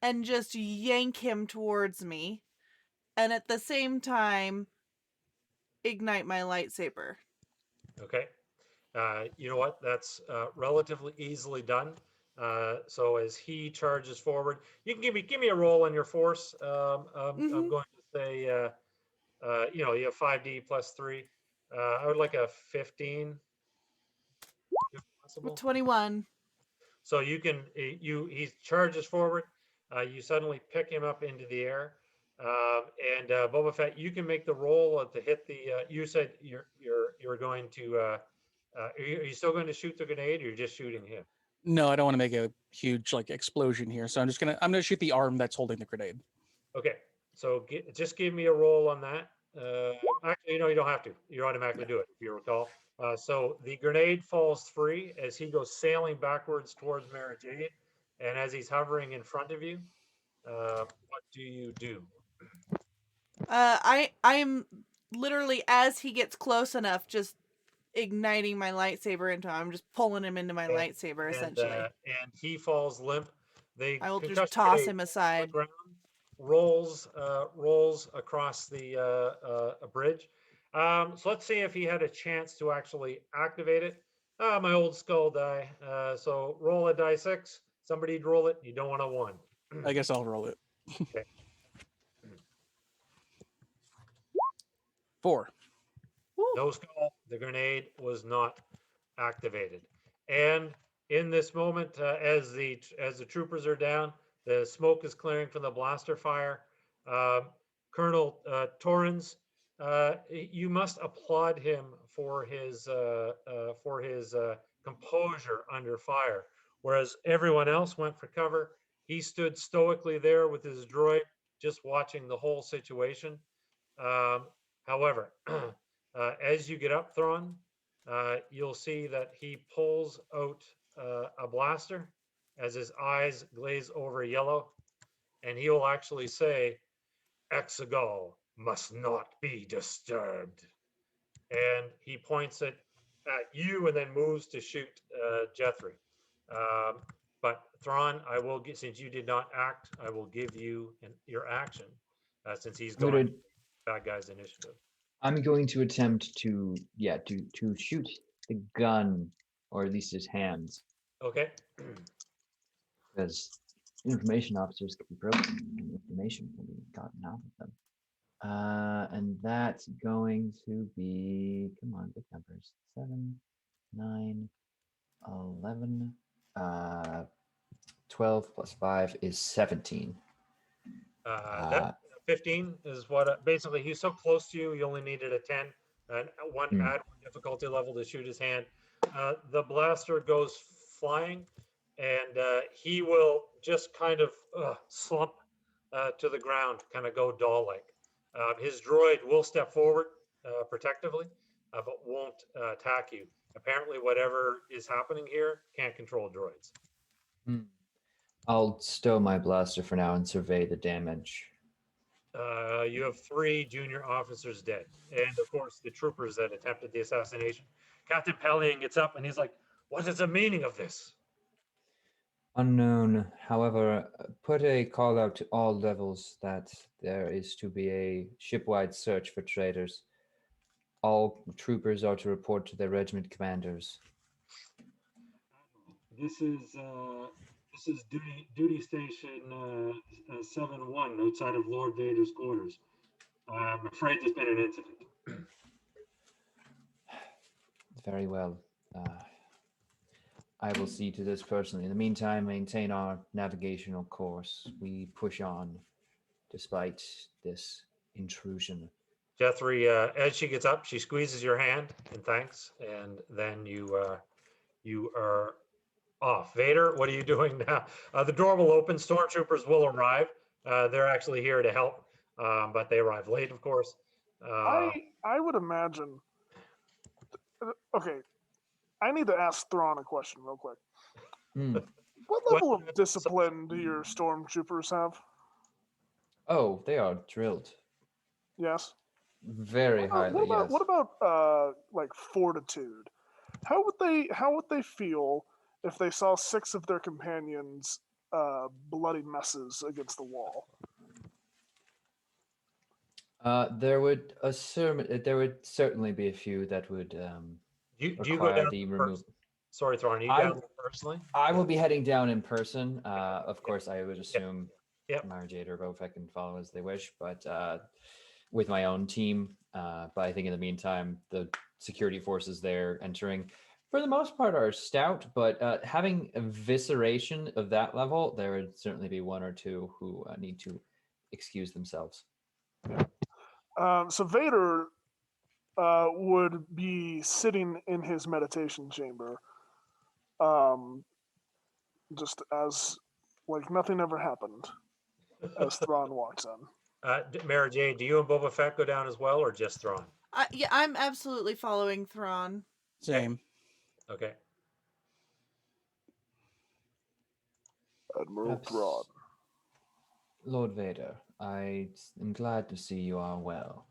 and just yank him towards me, and at the same time ignite my lightsaber. Okay. You know what? That's relatively easily done. So as he charges forward, you can give me a roll on your force. I'm going to say, you have 5d plus 3. I would like a 15. If possible. 21. So you can he charges forward. You suddenly pick him up into the air, and Boba Fett, you can make the roll to hit the. You said you're going to. Are you still going to shoot the grenade, or you're just shooting him? No, I don't want to make a huge explosion here, so I'm gonna shoot the arm that's holding the grenade. Okay, so just give me a roll on that. Actually, you don't have to. You automatically do it if you recall. So the grenade falls free as he goes sailing backwards towards Mara Jade, and as he's hovering in front of you, what do you do? I'm literally, as he gets close enough, just igniting my lightsaber into him. I'm just pulling him into my lightsaber, essentially. And he falls limp. I will just toss him aside. Ground, rolls across the bridge. So let's see if he had a chance to actually activate it. My old skull die. So roll a die 6. Somebody'd roll it. You don't want a 1. I guess I'll roll it. Okay. 4. No skull. The grenade was not activated. And in this moment, as the troopers are down, the smoke is clearing from the blaster fire. Colonel Torrens, you must applaud him for his composure under fire. Whereas everyone else went for cover, he stood stoically there with his droid, just watching the whole situation. However, as you get up, Thrawn, you'll see that he pulls out a blaster as his eyes glaze over yellow, and he will actually say, "Exogul must not be disturbed." And he points it at you and then moves to shoot Jeffrey. But Thrawn, I will get, since you did not act, I will give you your action since he's going bad guy's initiative. I'm going to attempt to shoot the gun, or at least his hands. Okay. Because Information officers can be broken and information can be gotten out of them. And that's going to be, come on, big numbers. 7, 9, 11, 12 plus 5 is 17. That 15 is what basically he's so close to you, you only needed a 10 and add one difficulty level to shoot his hand. The blaster goes flying and he will just kind of slump to the ground, kind of go doll-like. His droid will step forward protectively, but won't attack you. Apparently, whatever is happening here can't control droids. I'll stow my blaster for now and survey the damage. You have 3 junior officers dead, and of course the troopers that attempted the assassination. Captain Pellion gets up and he's like, "What is the meaning of this?" Unknown. However, put a call out to all levels that there is to be a shipwide search for traitors. All troopers are to report to their regiment commanders. This is duty station 7-1 outside of Lord Vader's quarters. I'm afraid there's been an incident. Very well. I will see to this personally. In the meantime, maintain our navigational course. We push on despite this intrusion. Jethry, as she gets up, she squeezes your hand in thanks, and then you are off. Vader, what are you doing now? The door will open. Stormtroopers will arrive. They're actually here to help, but they arrive late, of course. I would imagine. Okay, I need to ask Thrawn a question real quick. What level of discipline do your stormtroopers have? Oh, they are drilled. Yes. Very highly, yes. What about like fortitude? How would they feel if they saw 6 of their companions bloody messes against the wall? There would certainly be a few that would do you go require down the in removal. person? Sorry, Thrawn, are you down there personally? I will be heading down in person. Of course, I would assume Yep. Mara, Jade, or Boba Fett can follow as they wish, but with my own team. But I think in the meantime, the security forces there entering, for the most part, are stout. But having evisceration of that level, there would certainly be 1 or 2 who need to excuse themselves. So Vader would be sitting in his meditation chamber, just as like nothing ever happened, as Thrawn walks in. Mara Jade, do you and Boba Fett go down as well, or just Thrawn? Yeah, I'm absolutely following Thrawn. Same. Okay. Admiral Thrawn. Lord Vader, I am glad to see you are well.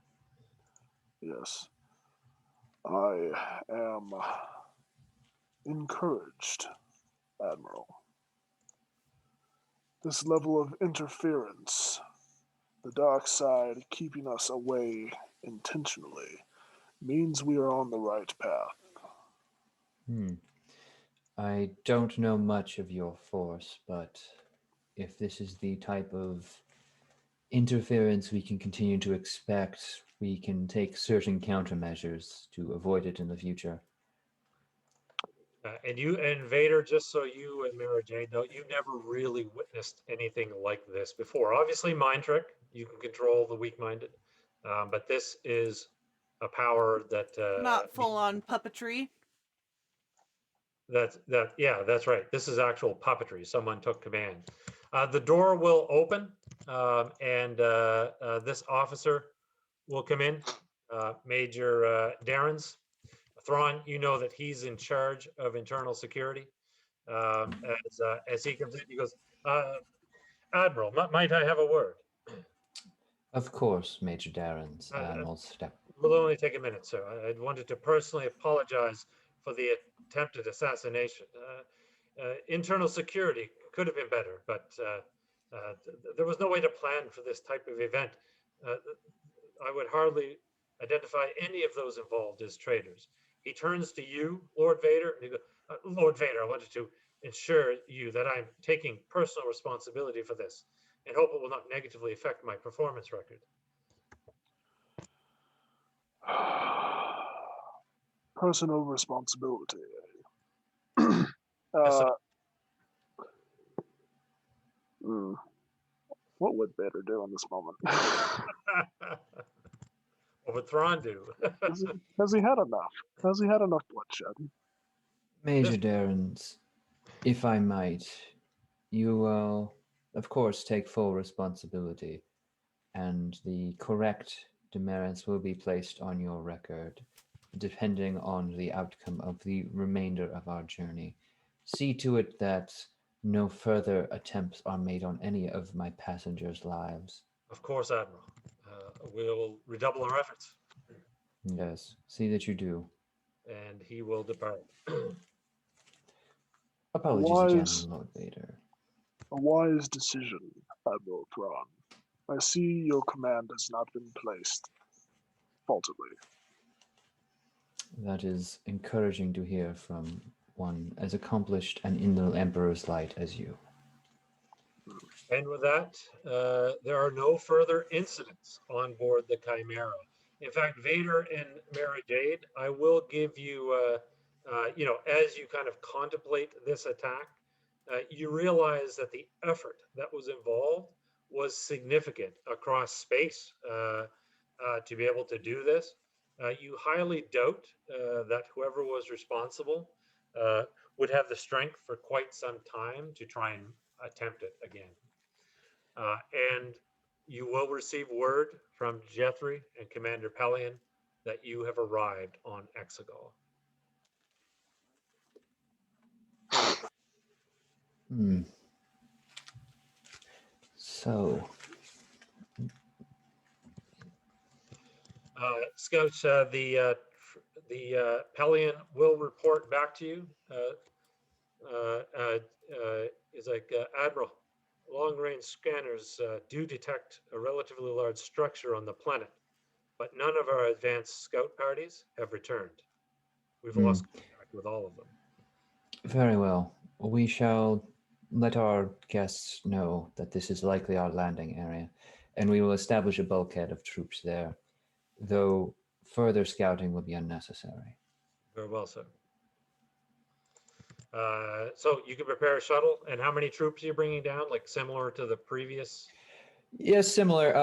Yes. I am encouraged, Admiral. This level of interference, the dark side keeping us away intentionally, means we are on the right path. I don't know much of your force, but if this is the type of interference we can continue to expect, we can take certain countermeasures to avoid it in the future. And Vader, just so you and Mara Jade know, you've never really witnessed anything like this before. Obviously, mind trick, you can control the weak-minded, but this is a power that Not full-on puppetry. That's right. This is actual puppetry. Someone took command. The door will open, and this officer will come in, Major Darren's. Thrawn, you know that he's in charge of internal security. As he comes in, he goes, "Admiral, might I have a word?" Of course, Major Darren's. I'll step. Will only take a minute, sir. I wanted to personally apologize for the attempted assassination. Internal security could have been better, but there was no way to plan for this type of event. I would hardly identify any of those involved as traitors. He turns to you, Lord Vader, and he goes, "Lord Vader, I wanted to ensure you that I'm taking personal responsibility for this and hope it will not negatively affect my performance record. Personal responsibility. Yes, sir. What would Vader do in this moment? What would Thrawn do? Has he had enough? Has he had enough bloodshed? Major Darrens, if I might, you will, of course, take full responsibility, and the correct demerits will be placed on your record, depending on the outcome of the remainder of our journey. See to it that no further attempts are made on any of my passengers' lives. Of course, Admiral. We'll redouble our efforts. Yes, see that you do. And he will depart. Apologies again, Lord Vader. A wise decision, Admiral Thrawn. I see your command has not been placed faultily. That is encouraging to hear from one as accomplished and in the Emperor's light as you. And with that, there are no further incidents on board the Chimera. In fact, Vader and Mara Jade, I will give you, as you kind of contemplate this attack, you realize that the effort that was involved was significant across space to be able to do this. You highly doubt that whoever was responsible would have the strength for quite some time to try and attempt it again. And you will receive word from Jethry and Commander Pelion that you have arrived on Exogul. So, Scouts, the Pelion will report back to you. Is like Admiral, long-range scanners do detect a relatively large structure on the planet, but none of our advanced scout parties have returned. We've lost contact with all of them. Very well. We shall let our guests know that this is likely our landing area, and we will establish a bulkhead of troops there, though further scouting will be unnecessary. Very well, sir. So you can prepare a shuttle, and how many troops are you bringing down? Like similar to the previous? Yes, similar.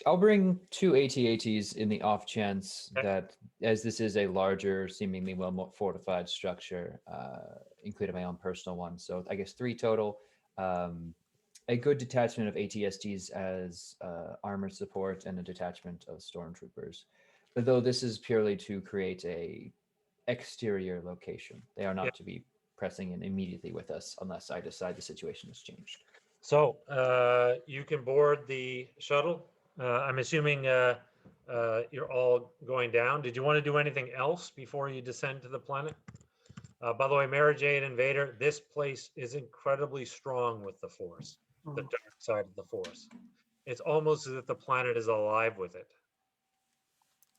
I'll bring 2 AT-ATs in the off chance that, as this is a larger, seemingly well fortified structure, including my own personal one. So I guess 3 total. A good detachment of ATSTs as armor support, and a detachment of stormtroopers. But though this is purely to create a exterior location, they are not to be pressing in immediately with us unless I decide the situation has changed. So you can board the shuttle. I'm assuming you're all going down. Did you want to do anything else before you descend to the planet? By the way, Mara Jade and Vader, this place is incredibly strong with the Force, the dark side of the Force. It's almost as if the planet is alive with it.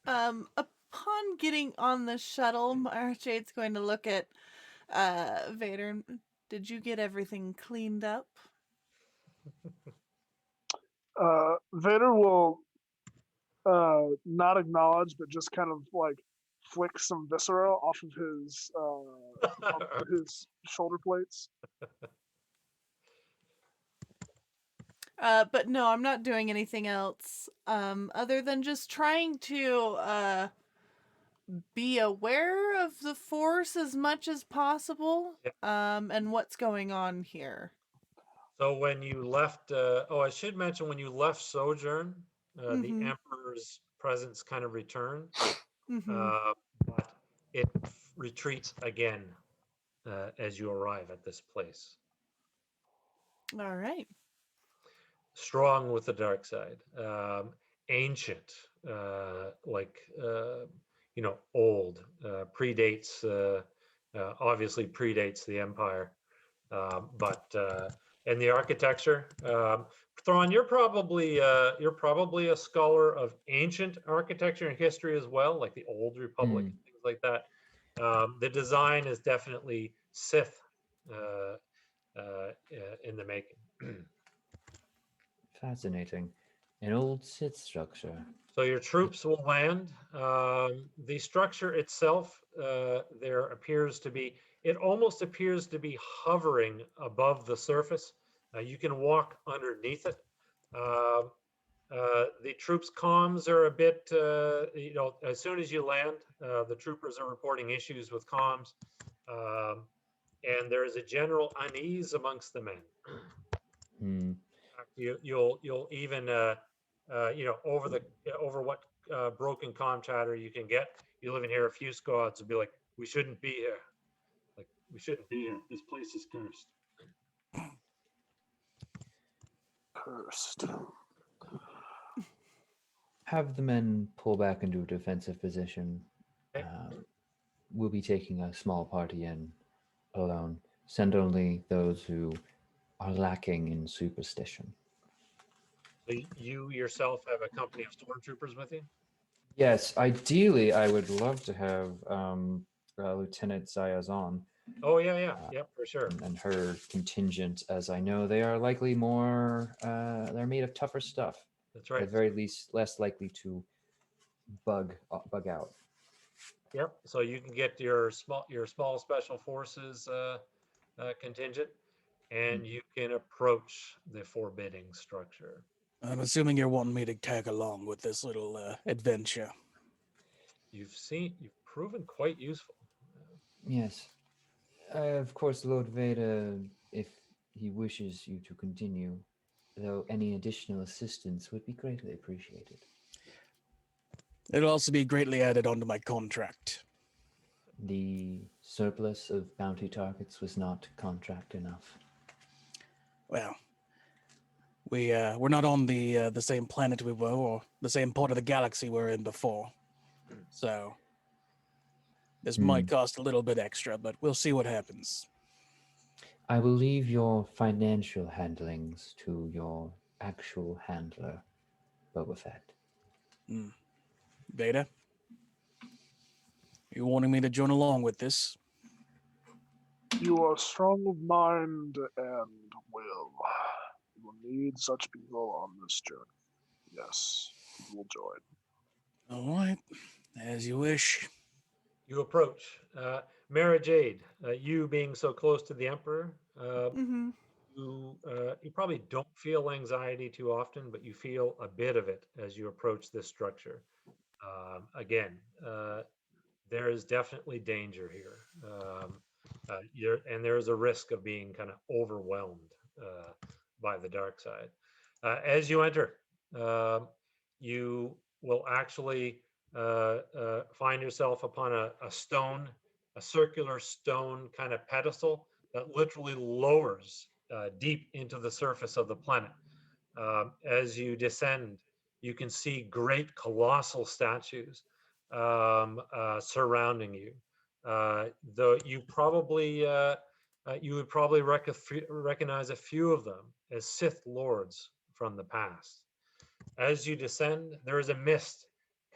Upon getting on the shuttle, Mara Jade's going to look at Vader. Did you get everything cleaned up? Vader will not acknowledge, but just kind of like flick some viscera off of his shoulder plates. But no, I'm not doing anything else other than just trying to be aware of the Force as much as possible and what's going on here. So when you left, I should mention when you left Sojourn, the Emperor's presence kind of returned, but it retreats again as you arrive at this place. All right. Strong with the dark side, ancient, old, obviously predates the Empire, and the architecture. Thrawn, you're probably a scholar of ancient architecture and history as well, like the Old Republic and things like that. The design is definitely Sith in the making. Fascinating. An old Sith structure. So your troops will land. The structure itself, there appears to be, it almost appears to be hovering above the surface. You can walk underneath it. The troops' comms are a bit, as soon as you land, the troopers are reporting issues with comms. And there is a general unease amongst the men. Hmm. You'll even over what broken comm chatter you can get. You'll even hear a few squads will be like, "We shouldn't be here. Like, we shouldn't be here. This place is cursed." Cursed. Have the men pull back into a defensive position. Okay. We'll be taking a small party in alone. Send only those who are lacking in superstition. So you yourself have a company of stormtroopers with you? Yes, ideally, I would love to have Lieutenant Zayazan Oh yeah, for sure. and her contingent, as I know they are likely more. They're made of tougher stuff. That's right. At the very least, less likely to bug out. Yep. So you can get your small special forces contingent, and you can approach the forbidding structure. I'm assuming you're wanting me to tag along with this little adventure. You've proven quite useful. Yes. Of course, Lord Vader, if he wishes you to continue, though any additional assistance would be greatly appreciated. It'll also be greatly added onto my contract. The surplus of bounty targets was not contract enough. Well, we're not on the same planet we were, or the same part of the galaxy we were in before. So this might cost a little bit extra, but we'll see what happens. I will leave your financial handlings to your actual handler, Boba Fett. Vader, you wanting me to join along with this? You are strong of mind and will. You will need such people on this journey. Yes, you will join. All right, as you wish. You approach. Mara Jade, you being so close to the Emperor, Mm-hmm. you probably don't feel anxiety too often, but you feel a bit of it as you approach this structure. Again, there is definitely danger here. And there is a risk of being kind of overwhelmed by the dark side. As you enter, you will actually find yourself upon a circular stone kind of pedestal that literally lowers deep into the surface of the planet. As you descend, you can see great colossal statues surrounding you. Though you would probably recognize a few of them as Sith lords from the past. As you descend, there is a mist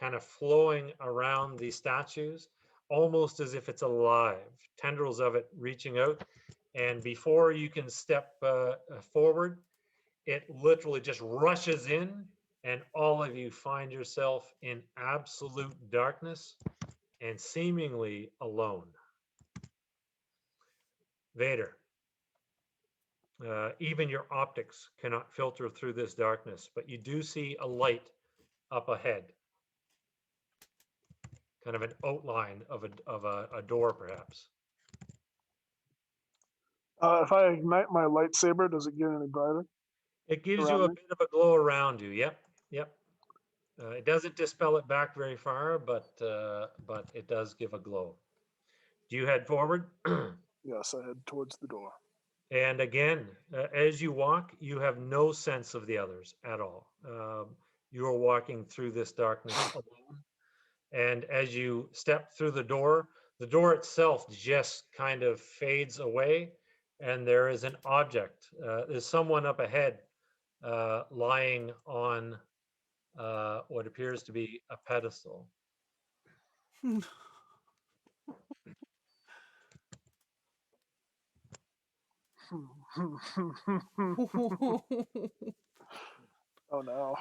kind of flowing around these statues, almost as if it's alive, tendrils of it reaching out. And before you can step forward, it literally just rushes in, and all of you find yourself in absolute darkness and seemingly alone. Vader, even your optics cannot filter through this darkness, but you do see a light up ahead, kind of an outline of a door, perhaps. If I ignite my lightsaber, does it get any brighter? It gives you Around a me? bit of a glow around you. Yep. It doesn't dispel it back very far, but it does give a glow. Do you head forward? Yes, I head towards the door. And again, as you walk, you have no sense of the others at all. You are walking through this darkness alone. And as you step through the door itself just kind of fades away. And there is an object. There's someone up ahead lying on what appears to be a pedestal. Oh no.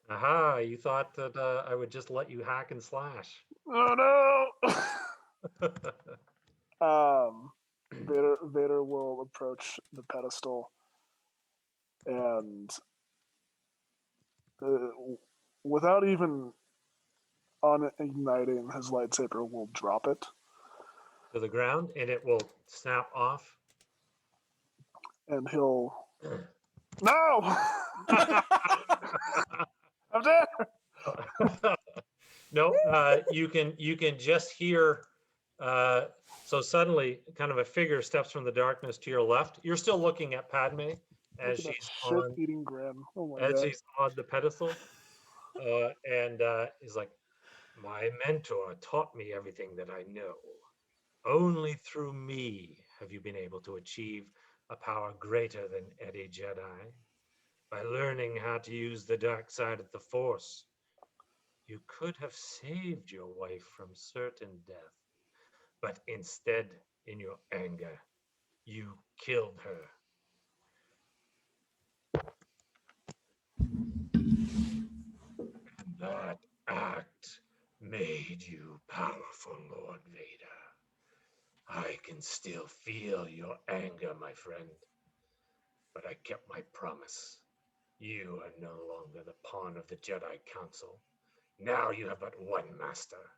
Aha, you thought that I would just let you hack and slash. Oh no. Vader will approach the pedestal and without even unigniting his lightsaber will drop it. To the ground, and it will snap off. And he'll No! I'm dead! No, you can just hear. So suddenly, kind of a figure steps from the darkness to your left. You're still looking at Padme as Look at that she's on shit-eating grin. Oh my as god. she's on the pedestal, and he's like, "My mentor taught me everything that I know. Only through me have you been able to achieve a power greater than any Jedi. By learning how to use the dark side of the Force, you could have saved your wife from certain death, but instead, in your anger, you killed her. And that act made you powerful, Lord Vader. I can still feel your anger, my friend, but I kept my promise. You are no longer the pawn of the Jedi Council. Now you have but one master.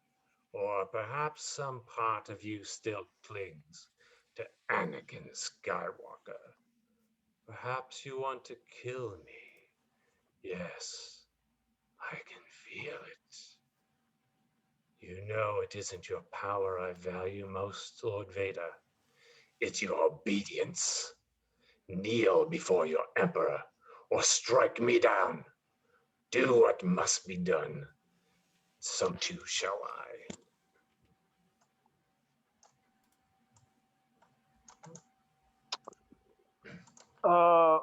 Or perhaps some part of you still clings to Anakin Skywalker. Perhaps you want to kill me. Yes, I can feel it. You know it isn't your power I value most, Lord Vader. It's your obedience. Kneel before your Emperor, or strike me down. Do what must be done. So too shall I.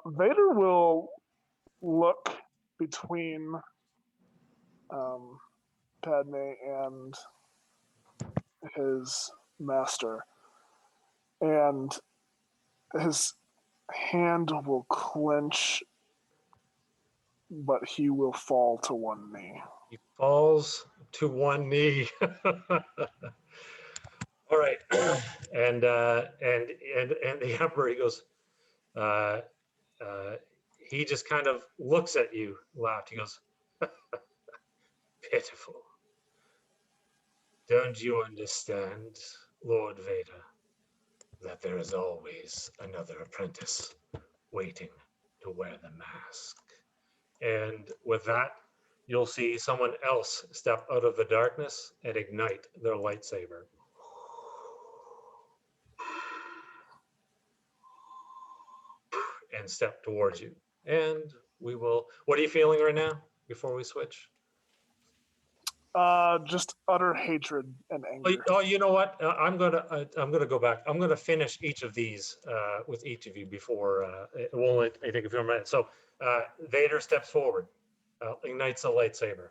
Vader will look between Padme and his master, and his hand will clench, but he will fall to one knee. He falls to one knee. All right, and the Emperor, he goes. He just kind of looks at you, laughed. He goes, "Pitiful. Don't you understand, Lord Vader, that there is always another apprentice waiting to wear the mask?" And with that, you'll see someone else step out of the darkness and ignite their lightsaber. And step towards you. And we will, what are you feeling right now before we switch? Just utter hatred and anger. Oh, you know what? I'm gonna go back. I'm gonna finish each of these with each of you before it will only I think a few minutes. So Vader steps forward, ignites a lightsaber.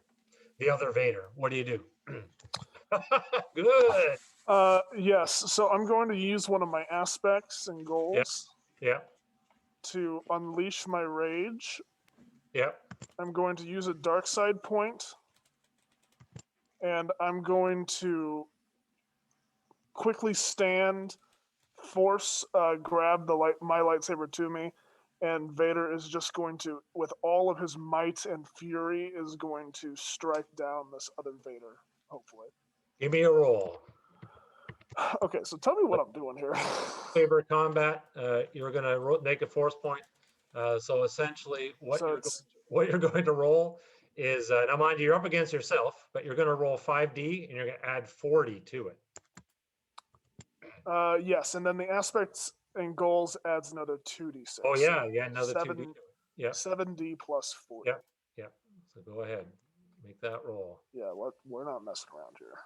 The other Vader, what do you do? Good. Yes, so I'm going to use one of my aspects and goals Yeah. to unleash my rage. Yeah. I'm going to use a dark side point, and I'm going to quickly stand, force grab my lightsaber to me, and Vader is just going to, with all of his might and fury, is going to strike down this other Vader, hopefully. Give me a roll. Okay, so tell me what I'm doing here. Saber combat. You're gonna make a force point. So essentially, what you're going to roll is now, mind you, you're up against yourself, but you're going to roll 5d and you're going to add 40 to it. Yes, and then the aspects and goals adds another 2d6. Oh yeah, another 2d to it. Yeah. 7d plus 40. Yeah. So go ahead, make that roll. Yeah, we're not messing around here.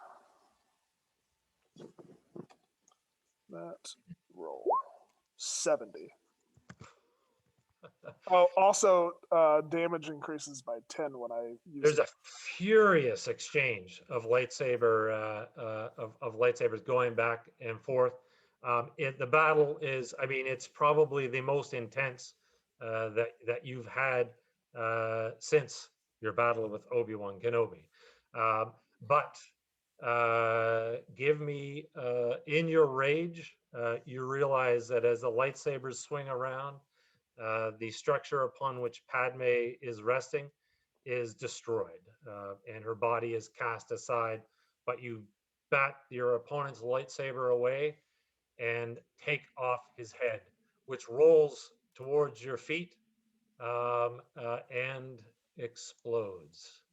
That roll 70. Oh, also damage increases by 10 when I use There's a furious exchange of lightsaber of lightsabers going back and forth. The battle is, I mean, it's probably the most intense that you've had since your battle with Obi-Wan Kenobi. But give me, in your rage, you realize that as the lightsabers swing around, the structure upon which Padme is resting is destroyed, and her body is cast aside, but you bat your opponent's lightsaber away and take off his head, which rolls towards your feet and explodes.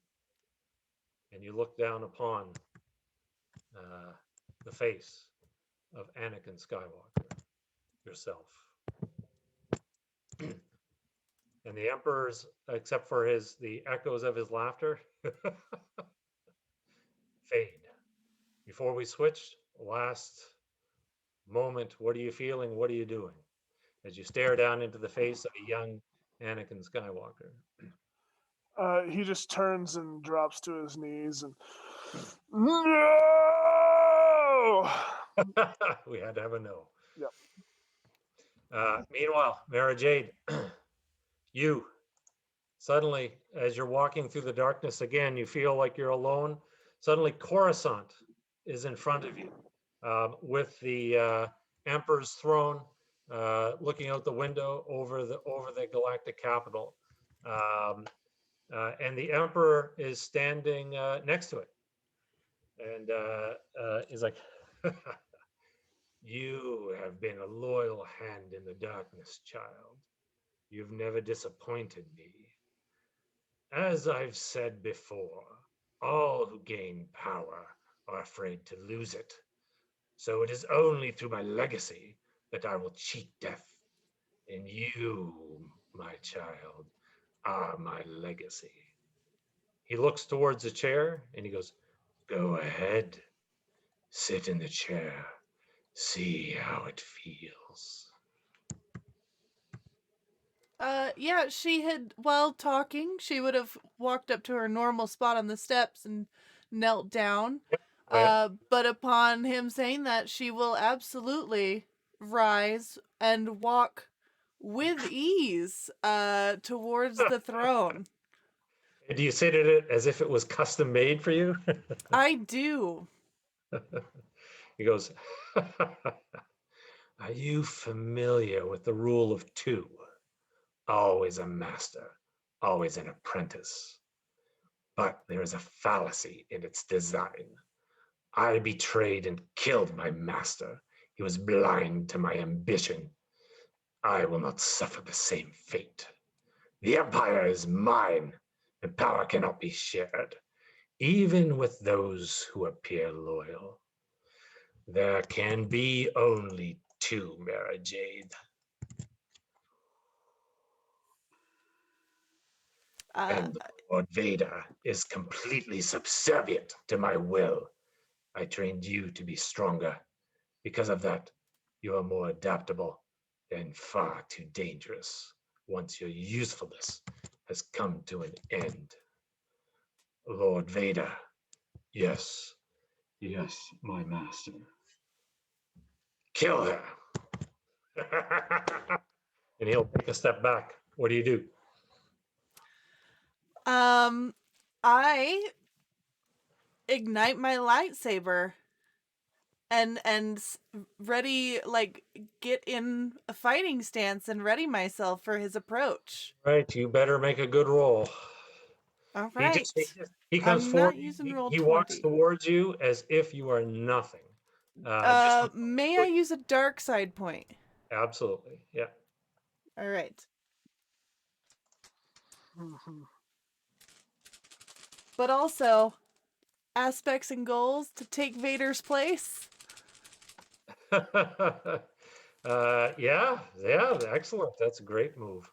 And you look down upon the face of Anakin Skywalker, yourself. And the Emperor's, except for the echoes of his laughter, fade. Before we switch, last moment, what are you feeling? What are you doing? As you stare down into the face of a young Anakin Skywalker. He just turns and drops to his knees and no. We had to have a no. Yep. Meanwhile, Mara Jade, you suddenly, as you're walking through the darkness again, you feel like you're alone. Suddenly, Coruscant is in front of you with the Emperor's throne looking out the window over the galactic capital. And the Emperor is standing next to it. And is like, you have been a loyal hand in the darkness, child. You've never disappointed me. As I've said before, all who gain power are afraid to lose it. So it is only through my legacy that I will cheat death. And you, my child, are my legacy. He looks towards the chair and he goes, go ahead, sit in the chair, see how it feels. Yeah, she had, while talking, she would have walked up to her normal spot on the steps and knelt down. But upon him saying that, she will absolutely rise and walk with ease towards the throne. Do you sit at it as if it was custom made for you? I do. He goes, are you familiar with the rule of two? Always a master, always an apprentice. But there is a fallacy in its design. I betrayed and killed my master. He was blind to my ambition. I will not suffer the same fate. The empire is mine, and power cannot be shared, even with those who appear loyal. There can be only two, Mara Jade. And Lord Vader is completely subservient to my will. I trained you to be stronger. Because of that, you are more adaptable and far too dangerous once your usefulness has come to an end. Lord Vader, yes, my master. Kill her. And he'll take a step back. What do you do? I ignite my lightsaber and ready, like, get in a fighting stance and ready myself for his approach. Right, you better make a good roll. All right. He comes I'm forward. not using roll He walks 20. towards you as if you are nothing. May I use a dark side point? Absolutely, yeah. All right. But also, aspects and goals to take Vader's place. Yeah, excellent. That's a great move.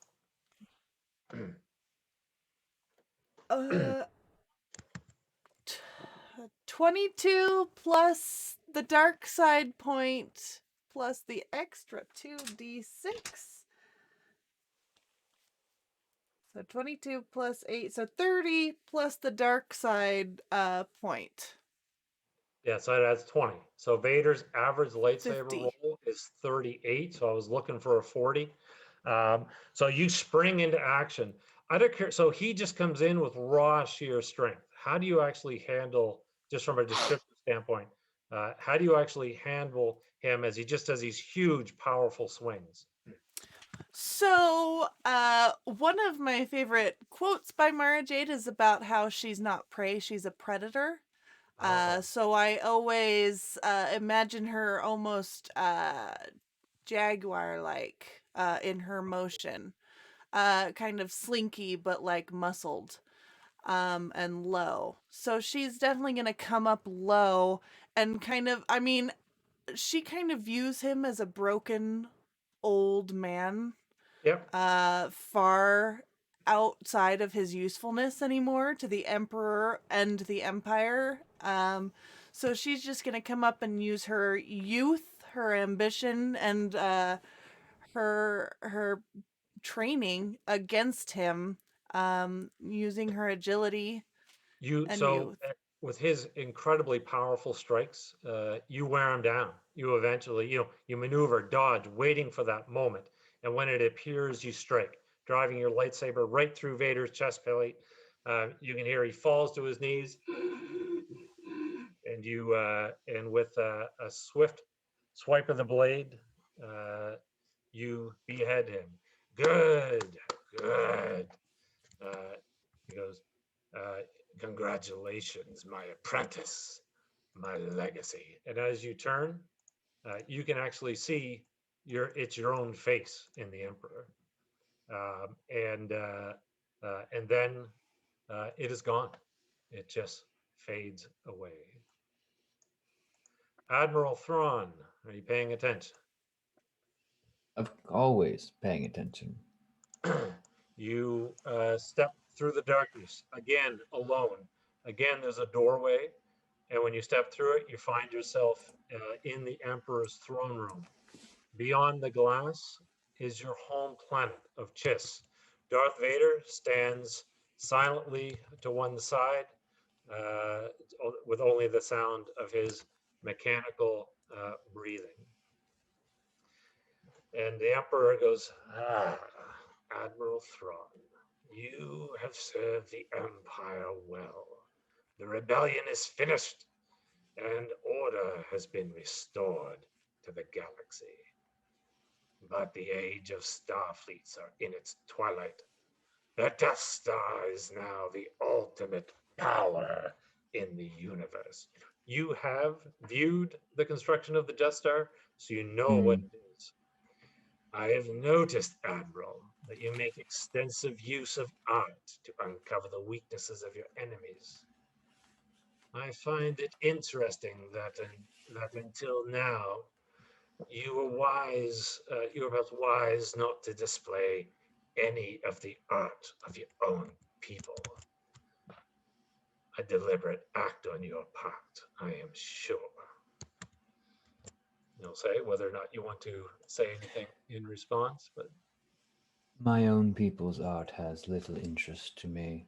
22 plus the dark side point plus the extra 2d6. So 22 plus 8, so 30 plus the dark side point. Yeah, so that's 20. So Vader's average lightsaber 50. roll is 38. So I was looking for a 40. So you spring into action. I don't care. So he just comes in with raw sheer strength. How do you actually handle, just from a descriptive standpoint, how do you actually handle him as he just does these huge, powerful swings? So, one of my favorite quotes by Mara Jade is about how she's not prey, she's a predator. Oh, So I always imagine her almost jaguar-like in her motion, kind of slinky but like muscled, and low. So she's definitely gonna come up low and kind of, I mean, she kind of views him as a broken old man, yep. far outside of his usefulness anymore to the emperor and the empire. So she's just gonna come up and use her youth, her ambition, and her training against him, using her agility and youth. With his incredibly powerful strikes, you wear him down. You eventually, you maneuver, dodge, waiting for that moment, and when it appears, you strike, driving your lightsaber right through Vader's chest plate. You can hear he falls to his knees, and with a swift swipe of the blade, you behead him. Good, good. He goes, uh, congratulations, my apprentice, my legacy. And as you turn, you can actually see it's your own face in the Emperor. And then it is gone. It just fades away. Admiral Thrawn, are you paying attention? I'm always paying attention. You step through the darkness, again, alone. Again, there's a doorway. And when you step through it, you find yourself in the Emperor's throne room. Beyond the glass is your home planet of Chiss. Darth Vader stands silently to one side, uh, with only the sound of his mechanical breathing. And the Emperor goes, Admiral Thrawn, you have served the Empire well. The rebellion is finished, and order has been restored to the galaxy. But the age of starfleets are in its twilight. The Death Star is now the ultimate power in the universe. You have viewed the construction of the Death Star, so you know what it is. I have noticed, Admiral, that you make extensive use of art to uncover the weaknesses of your enemies. I find it interesting that until now, you were perhaps wise not to display any of the art of your own people. A deliberate act on your part, I am sure. You'll say whether or not you want to say anything in response, but My own people's art has little interest to me.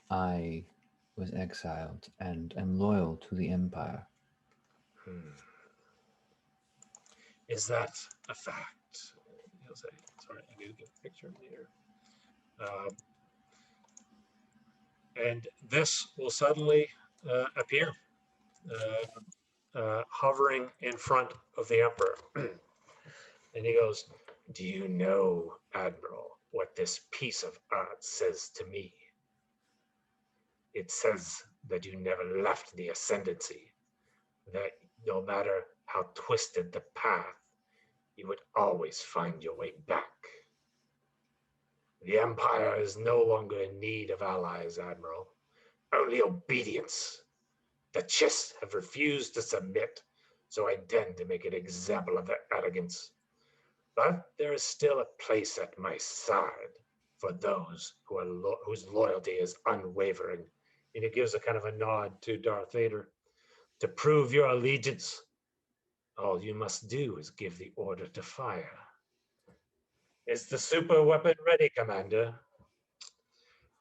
I was exiled and am loyal to the Empire. Is that a fact? You'll say, sorry, I need to get a picture later. And this will suddenly appear, hovering in front of the Emperor. And he goes, do you know, Admiral, what this piece of art says to me? It says that you never left the ascendancy, that no matter how twisted the path, you would always find your way back. The Empire is no longer in need of allies, Admiral. Only obedience. The Chiss have refused to submit, so I intend to make an example of their arrogance. But there is still a place at my side for those whose loyalty is unwavering. And it gives a kind of a nod to Darth Vader. To prove your allegiance, all you must do is give the order to fire. Is the super weapon ready, Commander?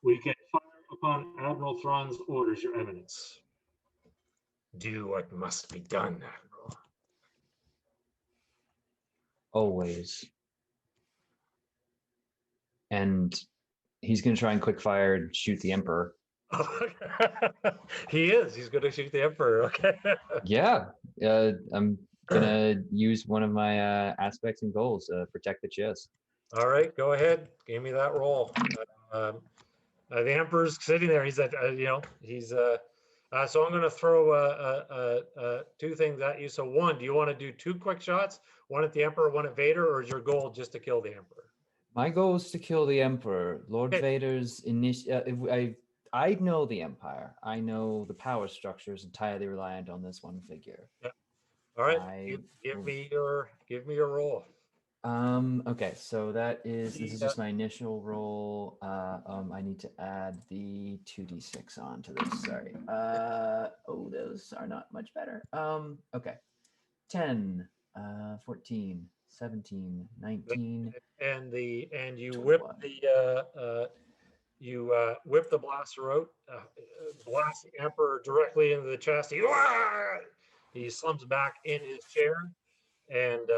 We can fire upon Admiral Thrawn's orders, Your Eminence. Do what must be done, Admiral. Always. And he's going to try and quick fire and shoot the Emperor. He is. He's going to shoot the Emperor. Okay. Yeah. I'm going to use one of my aspects and goals, protect the chest. All right. Go ahead. Give me that roll. The Emperor's sitting there. He's at, he's, so I'm going to throw two things at you. So one, do you want to do two quick shots? One at the Emperor, one at Vader, or is your goal just to kill the Emperor? My goal is to kill the Emperor. Lord Okay. Vader's I know the Empire. I know the power structure is entirely reliant on this one figure. Yeah. All right. Give me your roll. Okay, so this is just my initial roll. I need to add the 2d6 onto this. Sorry. Those are not much better. Okay. 10, 14, 17, 19. And you 21. whip whip the blaster out, blast the Emperor directly into the chest. He slumps back in his chair, and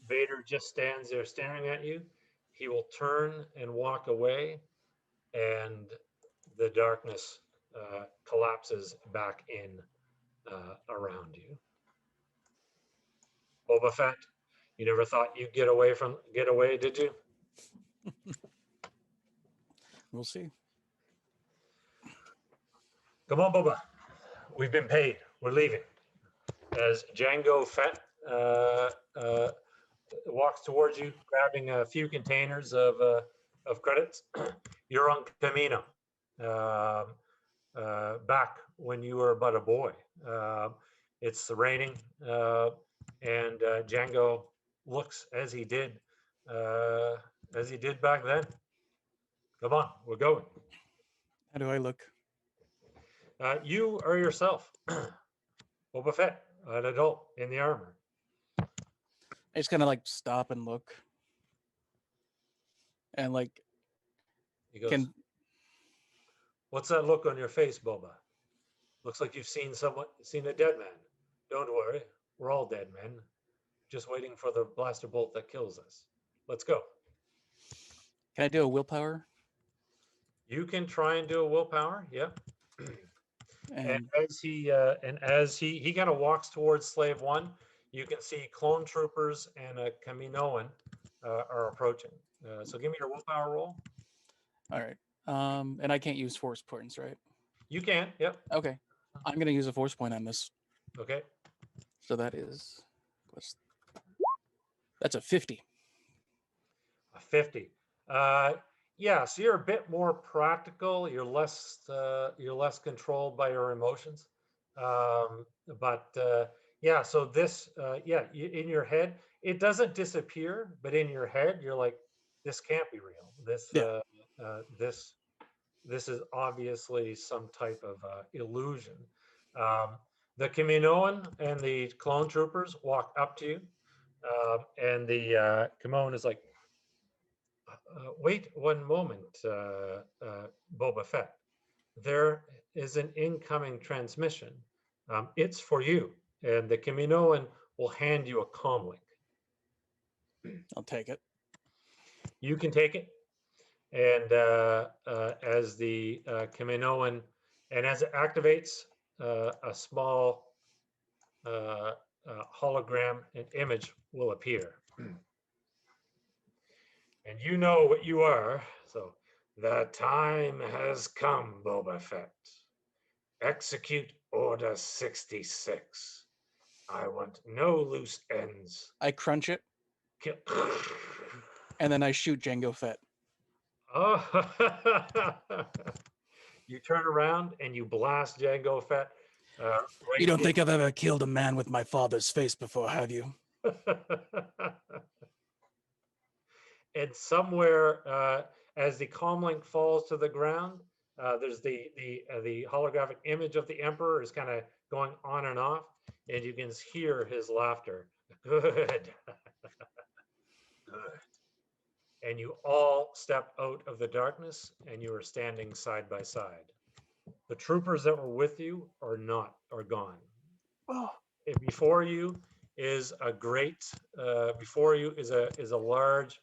Vader just stands there staring at you. He will turn and walk away, and the darkness collapses back in around you. Boba Fett, you never thought you'd get away, did you? We'll see. Come on, Boba. We've been paid. We're leaving. As Jango Fett walks towards you, grabbing a few containers of credits, you're on Camino. Back when you were but a boy. It's raining, and Jango looks as he did back then. Come on, we're going. How do I look? You are yourself, Boba Fett, an adult in the armor. I just kind of like stop and look, and like He goes, "What's that look on your face, Boba? Looks like you've seen a dead man. Don't worry, we're all dead men, just waiting for the blaster bolt that kills us. Let's go." Can I do a willpower? You can try and do a willpower, yeah. And as he kind of walks towards Slave One, you can see clone troopers and a Kaminoan are approaching. So give me your willpower roll. All right. And I can't use force points, right? You can, yep. Okay. I'm gonna use a force point on this. Okay. So that's a 50. A 50. Yeah, so you're a bit more practical. You're less controlled by your emotions. Yeah, so this, in your head, it doesn't disappear, but in your head, you're like, this can't be real. This is obviously some type of illusion. The Kaminoan and the clone troopers walk up to you, and the Kaminoan is like, wait one moment, Boba Fett. There is an incoming transmission. It's for you. And the Kaminoan will hand you a comlink. I'll take it. You can take it. And as the Kaminoan, and as it activates, a small hologram and image will appear. And you know what you are. So the time has come, Boba Fett. Execute Order 66. I want no loose ends. I crunch it, and then I shoot Jango Fett. Oh, you turn around and you blast Jango Fett. You don't think I've ever killed a man with my father's face before, have you? And somewhere, as the comlink falls to the ground, there's the holographic image of the Emperor is kind of going on and off, and you can hear his laughter. Good. Good. and you all step out of the darkness, and you are standing side by side. The troopers that were with you are gone. Oh, And before you is a great, before you is a large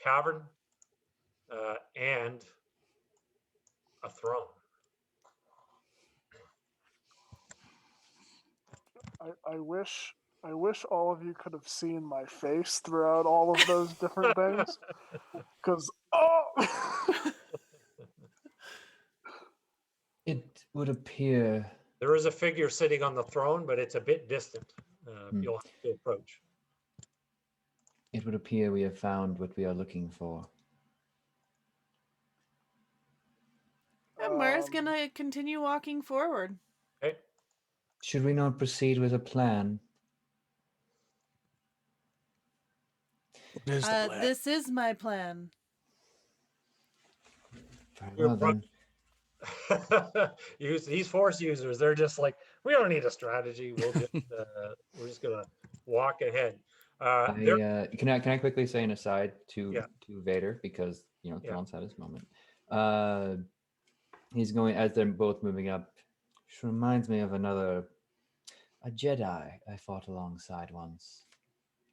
cavern and a throne. I wish all of you could have seen my face throughout all of those different things. Because It would appear There is a figure sitting on the throne, but it's a bit distant. You'll have to approach. we have found what we are looking for. And Mara's gonna continue walking forward. Okay. Should we not proceed with a plan? What is the plan? This is my plan. Very You're well then. These force users, they're just like, we don't need a strategy. We're just gonna walk ahead. Can I quickly say an aside to Yeah. Vader, because Yeah. Thrawn's had his moment. He's going, as they're both moving up, which reminds me of a Jedi I fought alongside once.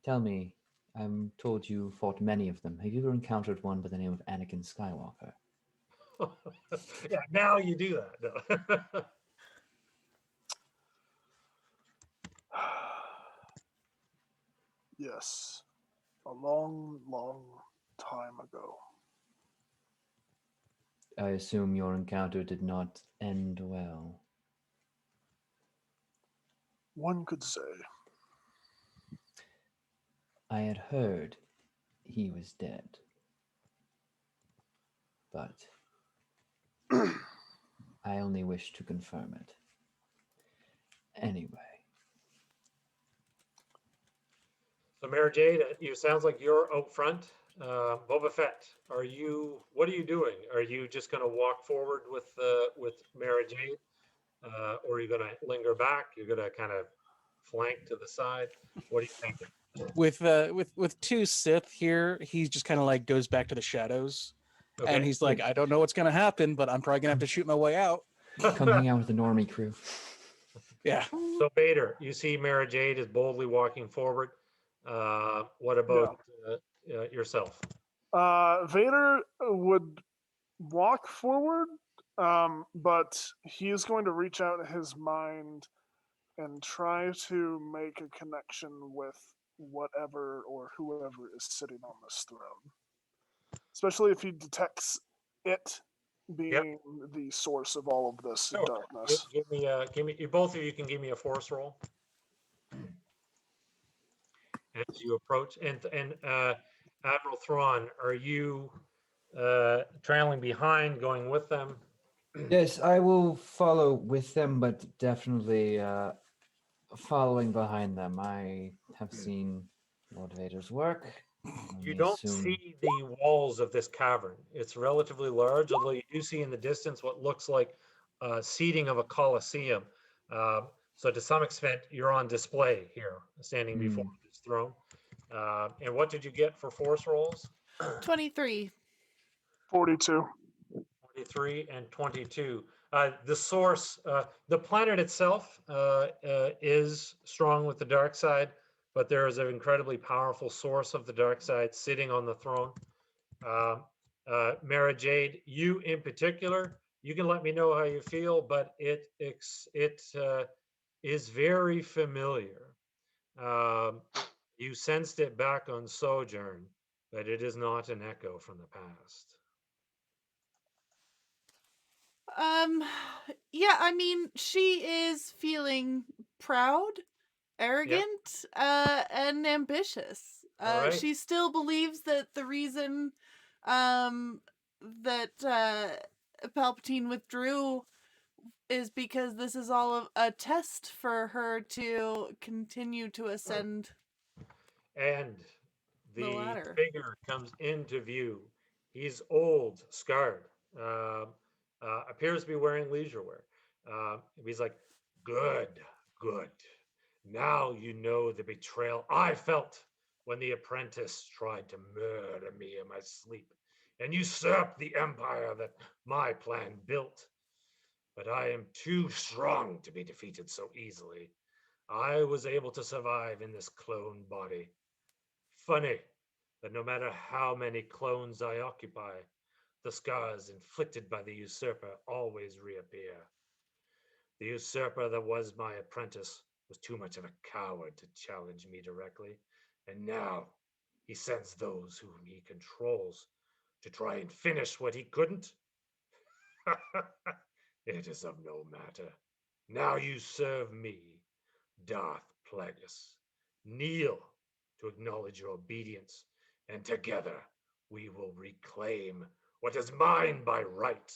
Tell me, I'm told you fought many of them. Have you ever encountered one by the name of Anakin Skywalker? Yeah, now you do that. No. yes, a long, long time ago. I assume your encounter did not end well. One could say. I had heard he was dead. But I only wish to confirm it. Anyway. So Mara Jade, you sounds like you're out front. Boba Fett, what are you doing? Are you just going to walk forward with Mara Jade? Or are you going to linger back? You're going to kind of flank to the side? What are you thinking? With two Sith here, he just kind of like goes back to the shadows, Okay. and he's like, I don't know what's gonna happen, but I'm probably gonna have to shoot my way out. Come hang out with the normie crew. Yeah. So Vader, you see Mara Jade is boldly walking forward. What about yourself? Vader would walk forward, but he is going to reach out his mind and try to make a connection with whatever or whoever is sitting on this throne. Especially if he detects it being the source of all of this Sure. darkness. Give me. Both of you can give me a force roll as you approach. And Admiral Thrawn, are you trailing behind, going with them? Yes, I will follow with them, but definitely following behind them. I have seen Lord Vader's work. You don't see the walls of this cavern. It's relatively large, although you do see in the distance what looks like seating of a coliseum. So to some extent, you're on display here, standing before this throne. And what did you get for force rolls? 23. 42. 43 and 22. The source, the planet itself is strong with the dark side, but there is an incredibly powerful source of the dark side sitting on the throne. Mara Jade, you in particular, you can let me know how you feel, but it is very familiar. You sensed it back on Sojourn, but it is not an echo from the past. Yeah, I mean, she is feling proud, arrogant, and ambitious. All right. She still believes that the reason that Palpatine withdrew is because this is all a test for her to continue to ascend And the the ladder. figure comes into view. He's old, scarred, appears to be wearing leisure wear. He's like, good. Now you know the betrayal I felt when the Apprentice tried to murder me in my sleep and usurp the empire that my plan built. But I am too strong to be defeated so easily. I was able to survive in this clone body. Funny that no matter how many clones I occupy, the scars inflicted by the usurper always reappear. The usurper that was my apprentice was too much of a coward to challenge me directly, and now he sends those whom he controls to try and finish what he couldn't. It is of no matter. Now you serve me, Darth Plagueis. Kneel to acknowledge your obedience, and together we will reclaim what is mine by right.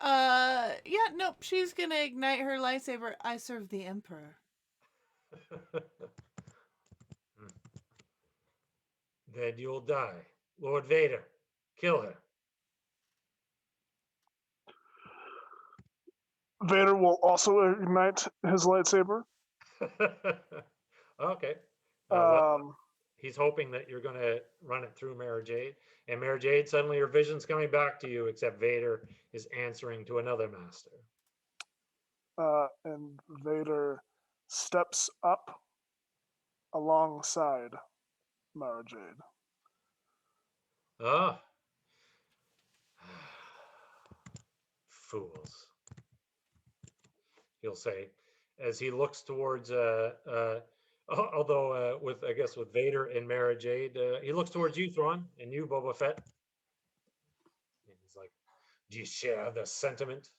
Yeah, nope. She's gonna ignite her lightsaber. I serve the Emperor. Then you'll die. Lord Vader, kill her. Vader will also ignite his lightsaber. Okay. Um, He's hoping that you're going to run it through Mara Jade. And Mara Jade, suddenly your vision's coming back to you, except Vader is answering to another master. and Vader steps up alongside Mara Jade. Ah. Fools. He'll say, as he looks towards, although with, I guess, with Vader and Mara Jade, he looks towards you, Thrawn, and you, Boba Fett. And he's like, do you share the sentiment?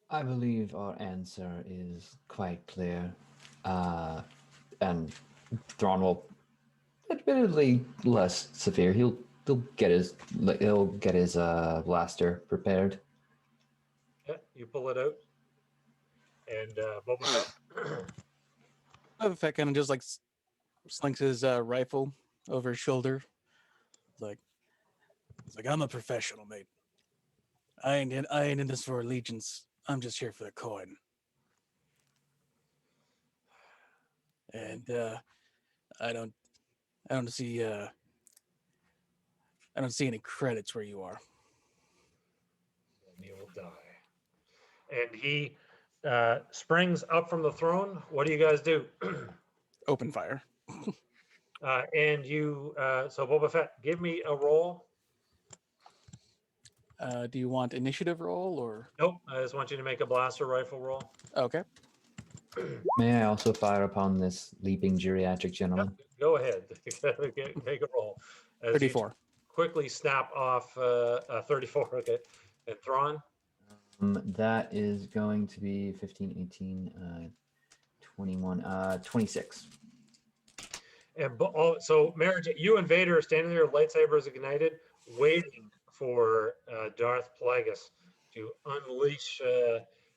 I believe our answer is quite clear. And Thrawn will, admittedly less severe. He'll get his blaster prepared. Yeah, you pull it out. And Boba Fett. Boba Fett kind of just like slings his rifle over his shoulder. It's like, I'm a professional, mate. I ain't in this for allegiance. I'm just here for the coin. And I don't see any credits where you are. And you will die. And he springs up from the throne. What do you guys do? Open fire. And you, so Boba Fett, give me a roll. Do you want initiative roll or? Nope, I just want you to make a blaster rifle roll. Okay. May I also fire upon this leaping geriatric gentleman? Yep, go ahead, make a roll. As 34. You quickly snap off 34, okay. And Thrawn? That is going to be 15, 18, 21, 26. And so, Mara Jade, you and Vader are standing there, lightsabers ignited, waiting for Darth Plagueis to unleash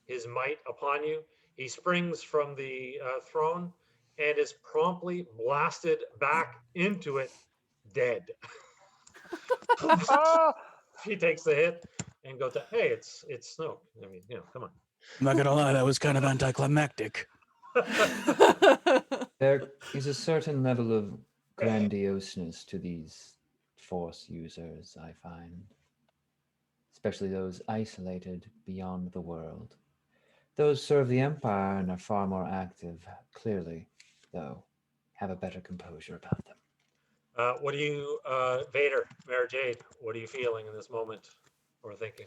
his might upon you. He springs from the throne and is promptly blasted back into it, dead. He takes the hit and goes, "Hey, it's Snoke. I mean, come on." I'm not gonna lie, that was kind of anticlimactic. There is a certain level of grandioseness to these Force users, I find. Especially those isolated beyond the world. Those serve the Empire and are far more active, clearly, though, have a better composure about them. What do you, Vader, Mara Jade, what are you feeling in this moment or thinking?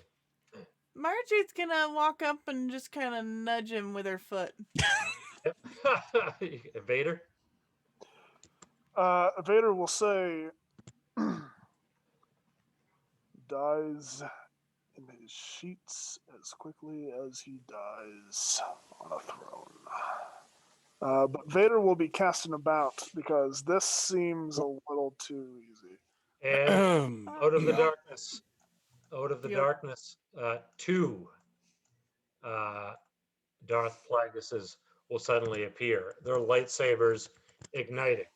Mara Jade's gonna walk up and just kind of nudge him with her foot. Vader? Vader will say, dies in his sheets as quickly as he dies on a throne. But Vader will be casting about because this seems a little too easy. And out of the darkness, two Darth Plagueises will suddenly appear. Their lightsabers igniting.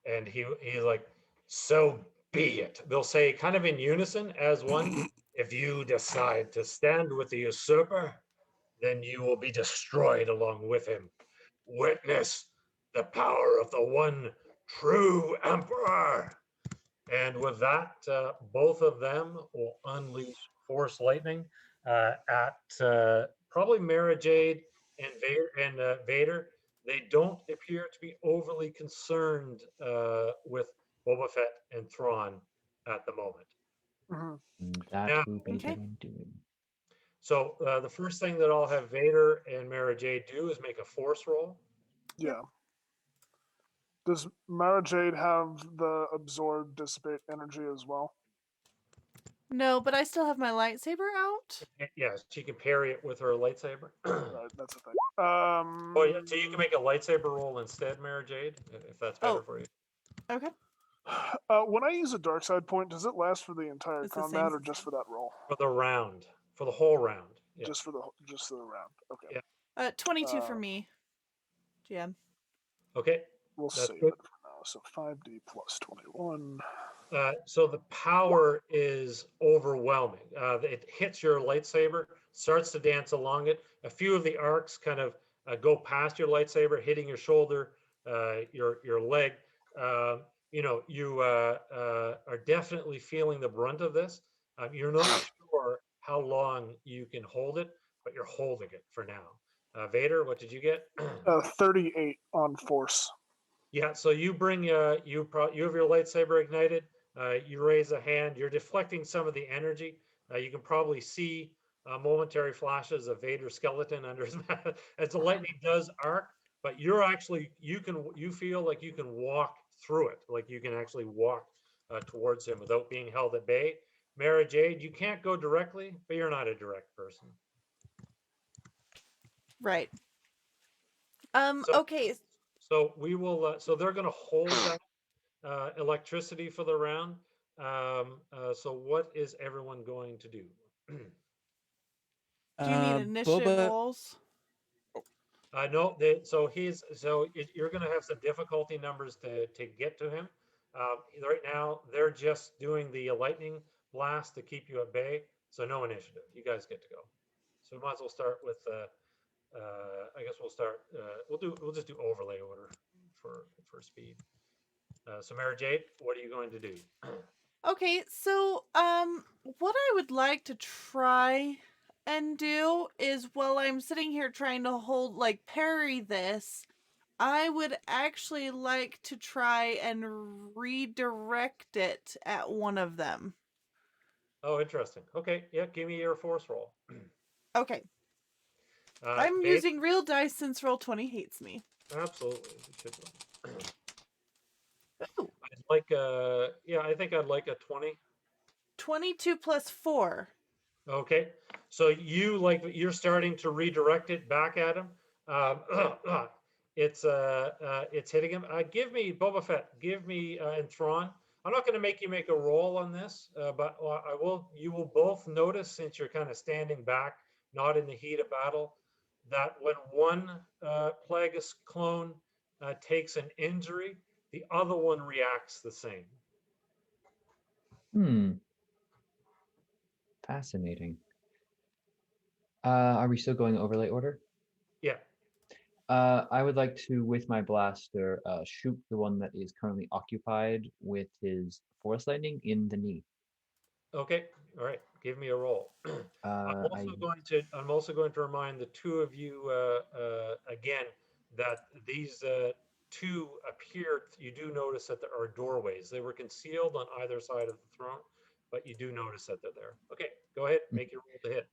and he's like, so be it. They'll say kind of in unison as one, if you decide to stand with the usurper, then you will be destroyed along with him. Witness the power of the one true emperor. And with that, both of them will unleash force lightning at probably Mara Jade and Vader. They don't appear to be overly concerned with Boba Fett and Thrawn at the moment. Mhm. And that Yeah. will be Okay. their undoing. So the first thing that I'll have Vader and Mara Jade do is make a force roll. Yeah. Does Mara Jade have the absorb dissipate energy as well? No, but I still have my lightsaber out. Yes, she can parry it with her lightsaber. Right, that's a thing. Oh yeah, so you can make a lightsaber roll instead, Mara Jade, if that's better Oh. for you. Okay. When I use a dark side point, does it last for the entire It's the combat same. or just for that roll? For the round, for the whole round. Yeah. Just for the round. Okay. Yeah. 22 for me. GM. Okay. We'll That's save good. it for now. So 5d plus 21. So the power is overwhelming. It hits your lightsaber, starts to dance along it. A few of the arcs kind of go past your lightsaber, hitting your shoulder, your leg. You are definitely feeling the brunt of this. You're not sure how long you can hold it, but you're holding it for now. Vader, what did you get? 38 on force. Yeah, so you bring you have your lightsaber ignited. You raise a hand. You're deflecting some of the energy. You can probably see momentary flashes of Vader's skeleton under his mask as the lightning does arc. But you're actually you feel like you can walk through it, like you can actually walk towards him without being held at bay. Mara Jade, you can't go directly, but you're not a direct person. Right. So- Okay. So we will. So they're going to hold that electricity for the round. So what is everyone going to do? Do you need initiative Boba, rolls? No, you're going to have some difficulty numbers to get to him. Right now, they're just doing the lightning blast to keep you at bay. So no initiative. You guys get to go. So we might as well start with. I guess we'll start. We'll just do overlay order for speed. So Mara Jade, what are you going to do? Okay, so what I would like to try and do is while I'm sitting here trying to hold like parry this, I would actually like to try and redirect it at one of them. Oh, interesting. Okay, yeah, give me your force roll. Okay. I'm Jade? using real dice since Roll20 hates me. Absolutely, you should go. Ooh, I'd like I think I'd like a 20. 22 plus 4. Okay, so you're starting to redirect it back at him. Um, it's hitting him. Give me Boba Fett. Give me and Thrawn. I'm not going to make you make a roll on this, but I will. You will both notice, since you're kind of standing back, not in the heat of battle, that when one Plagueis clone takes an injury, the other one reacts the same. Fascinating. Are we still going overlay order? Yeah. I would like to, with my blaster, shoot the one that is currently occupied with his force lightning in the knee. Okay. All right. Give me a roll. I'm also going to remind the two of you again that these two appeared. You do notice that there are doorways. They were concealed on either side of the throne, but you do notice that they're there. Okay. Go ahead. Make your roll to hit.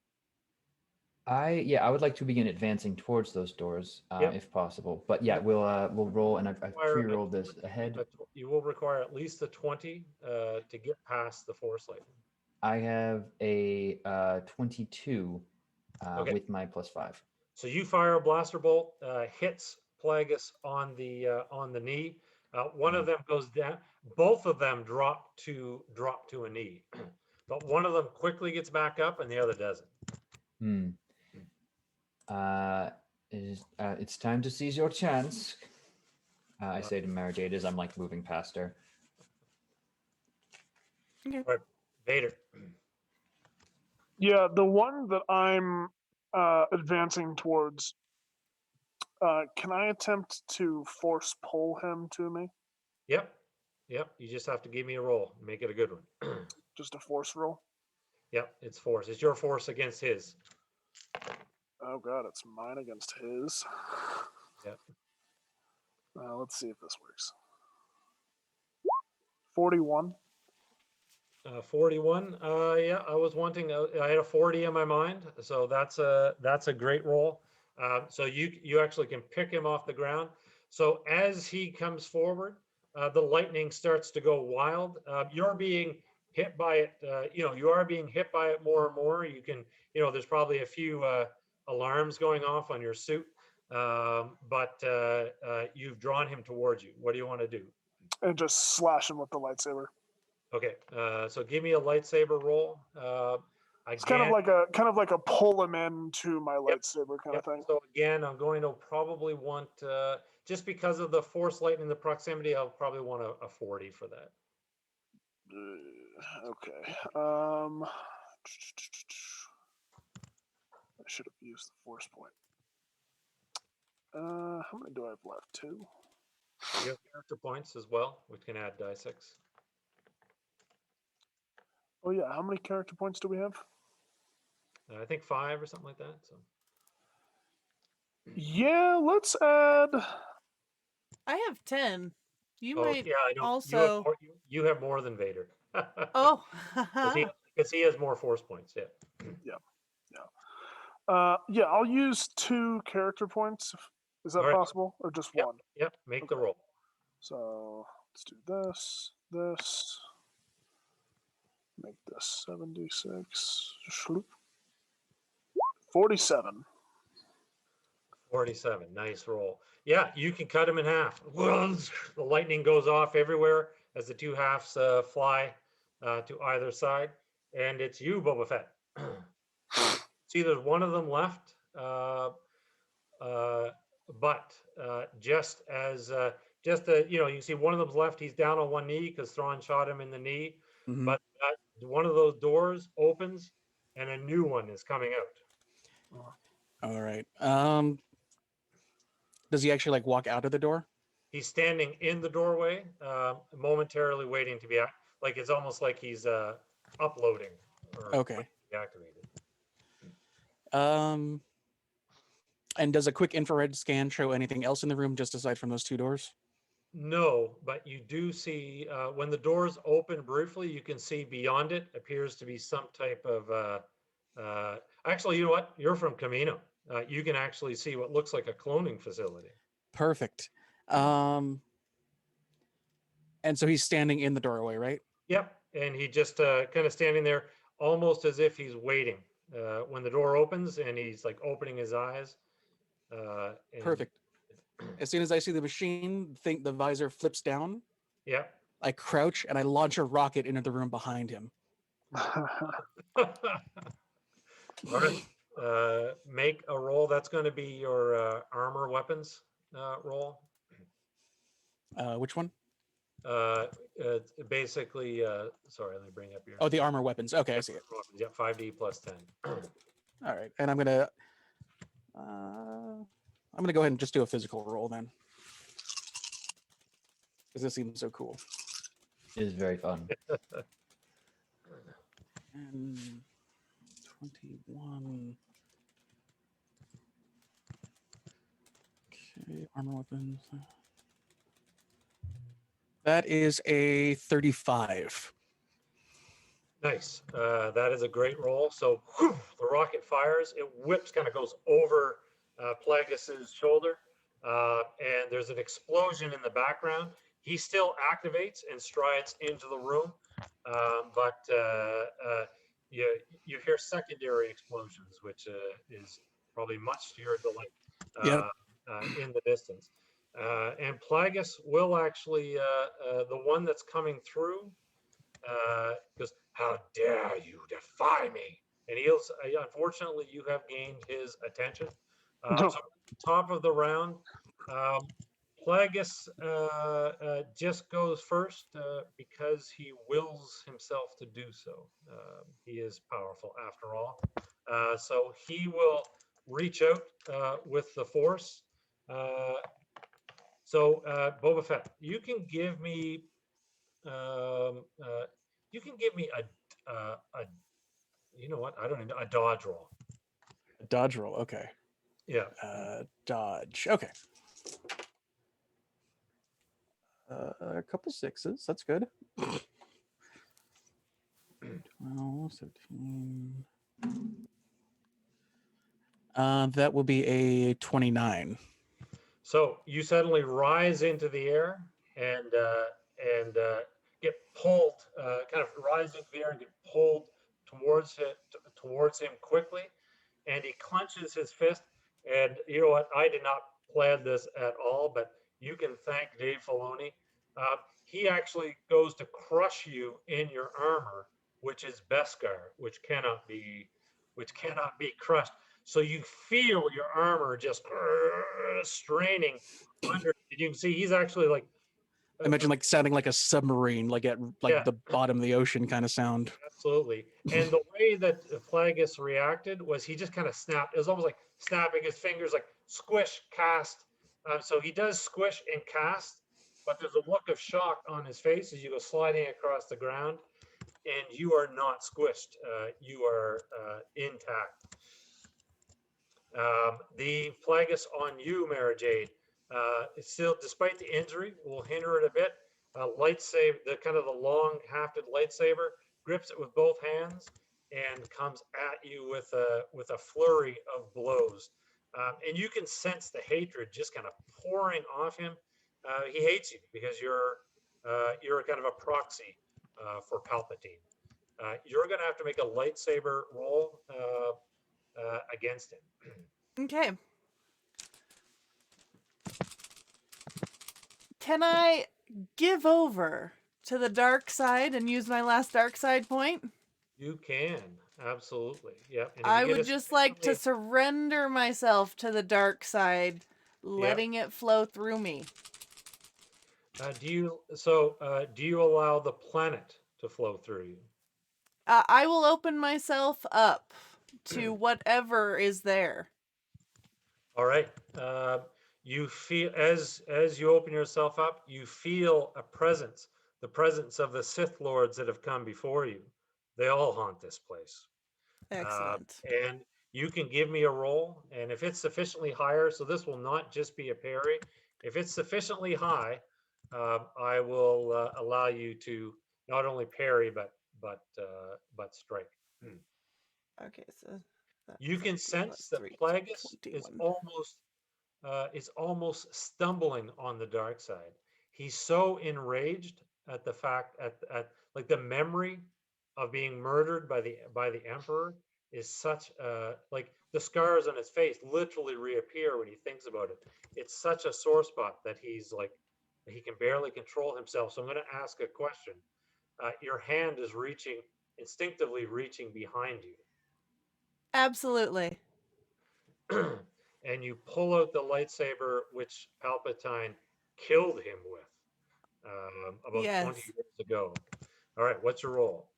I would like to begin advancing towards those doors, Yep. if possible. But yeah, Yep. we'll roll, and I've pre-rolled this ahead. You will require at least a 20 to get past the force lightning. I have a 22 Okay. with my +5. So you fire a blaster bolt, hits Plagueis on the knee. One of them goes down. Both of them drop to a knee, but one of them quickly gets back up, and the other doesn't. It's time to seize your chance. I say to Mara Jade as I'm like moving past her. Okay. Right. Vader. Yeah, the one that I'm advancing towards, can I attempt to force pull him to me? Yep. Yep. You just have to give me a roll. Make it a good one. Just a force roll? Yep. It's force. It's your force against his. Oh god, it's mine against his. Yep. Let's see if this works. 41. 41. Yeah, I was wanting. I had a 40 in my mind, so that's a great roll. So you actually can pick him off the ground. So as he comes forward, the lightning starts to go wild. You're being hit by it. You are being hit by it more and more. You can. There's probably a few alarms going off on your suit, but you've drawn him towards you. What do you want to do? And just slash him with the lightsaber. Okay, so give me a lightsaber roll. It's kind of like a pull him into my Yep, lightsaber kind yep. of thing. So again, I'm going to probably want, just because of the force lightning, the proximity, I'll probably want a 40 for that. Okay. I should have used the force point. How many do I have left? 2? You have character points as well, which can add die 6. Oh yeah, how many character points do we have? I think 5 or something like that. So Yeah, let's add. I have 10. You oh might yeah, I know. also. You have more than Vader. Oh. Because he has more force points. Yeah. Yeah, I'll use 2 character points. Is that All right. possible, or just Yep. one? Yep. Make the roll. So let's do this. This. Make this 76. 47. 47. Nice roll. Yeah, you can cut him in half. The lightning goes off everywhere as the two halves fly to either side. And it's you, Boba Fett. See, there's one of them left. But just as, you can see one of them's left. He's down on one knee because Thrawn shot him in the knee. Mhm. But one of those doors opens and a new one is coming out. All right. Does he actually like walk out of the door? He's standing in the doorway, momentarily waiting to be like it's almost like he's uploading or Okay. activated. And does a quick infrared scan show anything else in the room just aside from those 2 doors? No, but you do see when the doors open briefly, you can see beyond it appears to be some type of. Actually, you know what? You're from Camino. You can actually see what looks like a cloning facility. Perfect. And so he's standing in the doorway, right? Yep, and he just kind of standing there, almost as if he's waiting. When the door opens and he's like opening his eyes. Perfect. As soon as I see the machine, the visor flips down. Yeah. I crouch and I launch a rocket into the room behind him. All right. Make a roll. That's going to be your armor weapons roll. Which one? Basically, sorry, let me bring up your. Oh, the armor weapons. Okay, I see it. Yeah, 5D plus 10. All right, and I'm gonna go ahead and just do a physical roll then, because this seems so cool. It is very fun. And 21. Okay, armor weapons. That is a 35. Nice. That is a great roll. So whew, the rocket fires. It whips, kind of goes over Plagueis's shoulder, and there's an explosion in the background. He still activates and strides into the room, but you hear secondary explosions, which is probably much to your delight in the distance. And Plagueis will actually, the one that's coming through, goes, "How dare you defy me?" And he'll, unfortunately, you have gained his attention. So top of the round, Plagueis just goes first because he wills himself to do so. He is powerful after all. So he will reach out with the Force. So Boba Fett, you can give me a you know what? I don't know, a dodge roll. Dodge roll. Okay. Yeah. Dodge. Okay. A couple sixes. That's good. 12, 13. That will be a 29. So you suddenly rise into the air and get pulled, kind of rise into the air and get pulled towards him quickly, and he clenches his fist. And you know what? I did not plan this at all, but you can thank Dave Filoni. He actually goes to crush you in your armor, which is Beskar, which cannot be crushed. So you feel your armor just straining under. You can see he's actually like. Imagine like sounding like a submarine, like at like Yeah. the bottom of the ocean kind of sound. Absolutely. And the way that Plagueis reacted was he just kind of snapped. It was almost like snapping his fingers, like squish, cast. So he does squish and cast, but there's a look of shock on his face as you go sliding across the ground, and you are not squished. You are intact. The Plagueis on you, Mara Jade. Still, despite the injury, will hinder it a bit. Lightsaber, the kind of the long-hafted lightsaber, grips it with both hands and comes at you with a flurry of blows. And you can sense the hatred just kind of pouring off him. He hates you because you're kind of a proxy for Palpatine. You're going to have to make a lightsaber roll against him. Okay. Can I give over to the dark side and use my last dark side point? You can, absolutely. Yep. And if I you get would a just like to sufficiently- surrender myself to the dark side, letting it flow through me. do you allow the planet to flow through you? I will open myself up to whatever is there. All right. You feel as you open yourself up, you feel a presence, the presence of the Sith Lords that have come before you. They all haunt this place. Excellent. And you can give me a roll, and if it's sufficiently higher, so this will not just be a parry. If it's sufficiently high, I will allow you to not only parry but strike. Okay, so You can sense that Plagueis is almost stumbling on the dark side. He's so enraged at the fact at like the memory of being murdered by the Emperor is such like the scars on his face literally reappear when he thinks about it. It's such a sore spot that he's like he can barely control himself. So I'm going to ask a question. Your hand is instinctively reaching behind you. Absolutely. And you pull out the lightsaber which Palpatine killed him with about 20 years ago. All right, what's your roll?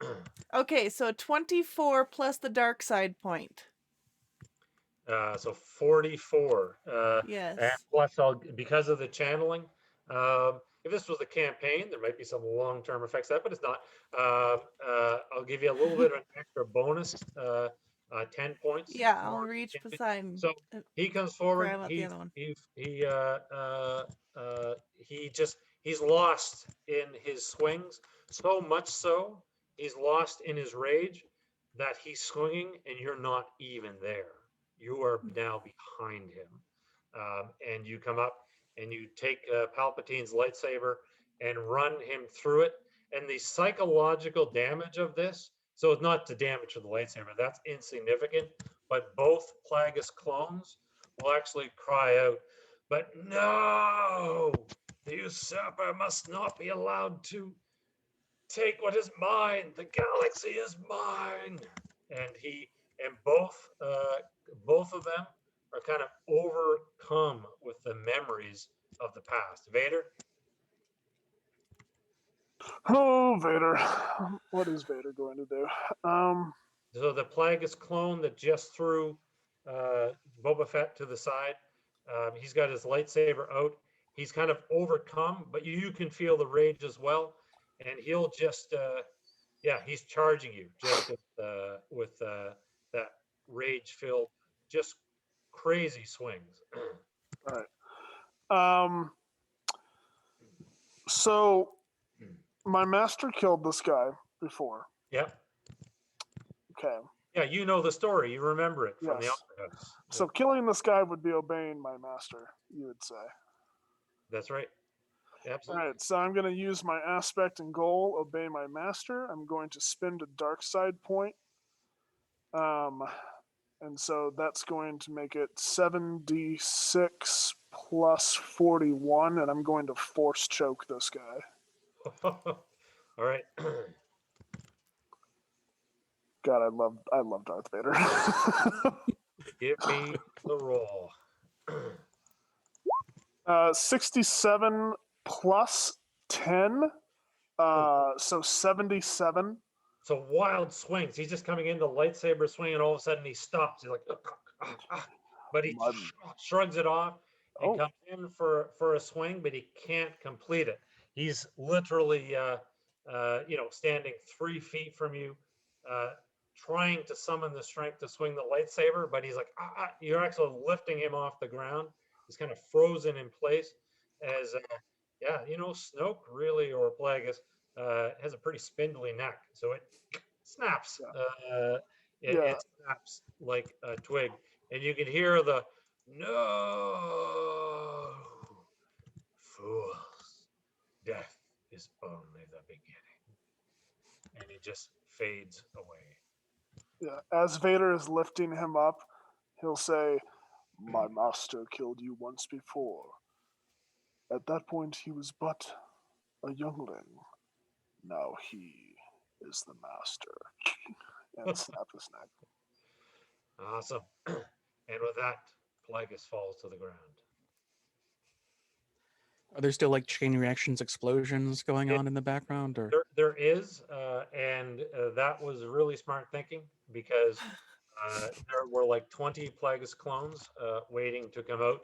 Okay, so 24 plus the dark side point. So 44. Yes. And plus, because of the channeling, if this was a campaign, there might be some long-term effects of that, but it's not. I'll give you a little bit of an extra bonus, 10 points. Yeah, I'll reach beside. So he comes forward. Grab out the other one. He's lost in his swings, so much so he's lost in his rage that he's swinging and you're not even there. You are now behind him, and you come up and you take Palpatine's lightsaber and run him through it. And the psychological damage of this, so it's not the damage of the lightsaber, that's insignificant, but both Plagueis clones will actually cry out, but no, the usurper must not be allowed to take what is mine. The galaxy is mine. And both of them are kind of overcome with the memories of the past. Vader? Oh, Vader. What is Vader going to do? So the Plagueis clone that just threw Boba Fett to the side, he's got his lightsaber out. He's kind of overcome, but you can feel the rage as well. And he'll just, he's charging you just with that rage-filled, just crazy swings. All right. So my master killed this guy before. Yep. Okay. Yeah, you know the story. You remember it from the Yes. Opera House. So killing this guy would be obeying my master, you would say. That's right. All Absolutely. right, so I'm going to use my aspect and goal, obey my master. I'm going to spend a dark side point. And so that's going to make it 7d6 plus 41, and I'm going to force choke this guy. All right. God, I love Darth Vader. Give me the roll. 67 plus 10, so 77. So wild swings. He's just coming into lightsaber swing, and all of a sudden he stops. He's like, but he shrugs it off and comes in for a swing, but he can't complete it. He's literally, standing 3 feet from you, trying to summon the strength to swing the lightsaber, but he's like, you're actually lifting him off the ground. He's kind of frozen in place as, Snoke really, or Plagueis, has a pretty spindly neck, so it snaps. It snaps like a twig, and you can hear the "No, fools! Death is only the beginning," and it just fades away. Yeah, as Vader is lifting him up, he'll say, "My master killed you once before. At that point, he was but a youngling. Now he is the master." And snap his neck. Awesome. And with that, Plagueis falls to the ground. Are there still like chain reactions, explosions going on in the background, or There is, and that was really smart thinking, because there were like 20 Plagueis clones waiting to come out.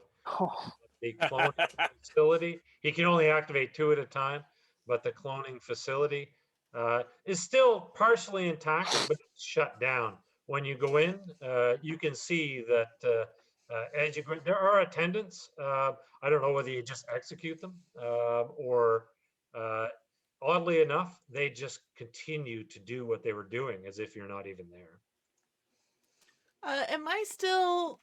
The clone facility, he can only activate 2 at a time, but the cloning facility is still partially intact, but it's shut down. When you go in, you can see that as you go, there are attendants. I don't know whether you just execute them or oddly enough, they just continue to do what they were doing as if you're not even there. Am I still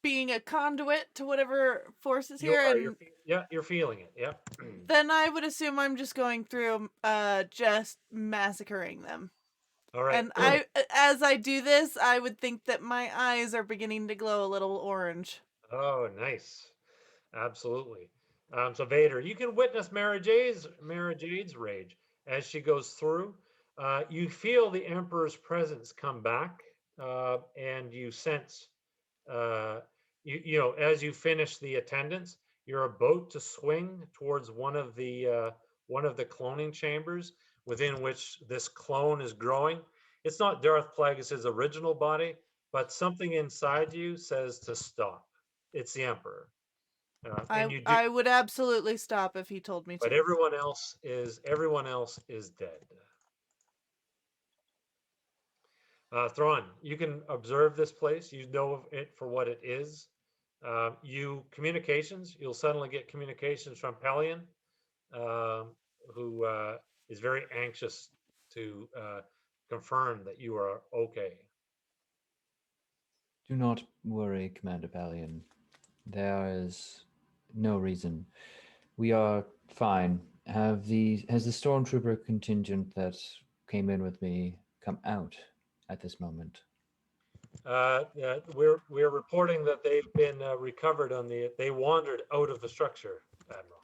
being a conduit to whatever force is here? You're feeling it. Yeah. Then I would assume I'm just going through, just massacring them. All right. And as I do this, I would think that my eyes are beginning to glow a little orange. Oh, nice. Absolutely. So Vader, you can witness Mara Jade's rage as she goes through. You feel the Emperor's presence come back, and you sense, as you finish the attendance, you're about to swing towards one of the cloning chambers within which this clone is growing. It's not Darth Plagueis' original body, but something inside you says to stop. It's the Emperor. I would absolutely stop if he told me to. But everyone else is dead. Thrawn, you can observe this place. You know it for what it is. You'll suddenly get communications from Pelion, who is very anxious to confirm that you are okay. Do not worry, Commander Pelion. There is no reason. We are fine. Has the stormtrooper contingent that came in with me come out at this moment? We're reporting that they've been recovered they wandered out of the structure, Admiral.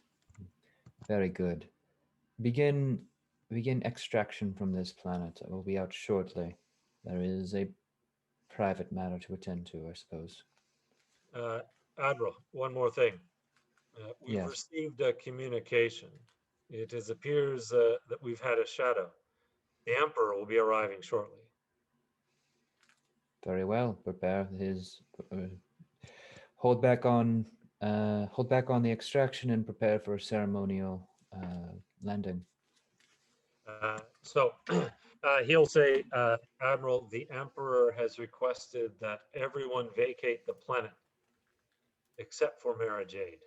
Very good. Begin extraction from this planet. I will be out shortly. There is a private matter to attend to, I suppose. Admiral, one more thing. We've Yes. received a communication. It appears that we've had a shadow. The Emperor will be arriving shortly. Very well. Prepare his. Hold back on. Hold back on the extraction and prepare for a ceremonial landing. So he'll say, Admiral, the Emperor has requested that everyone vacate the planet except for Mara Jade.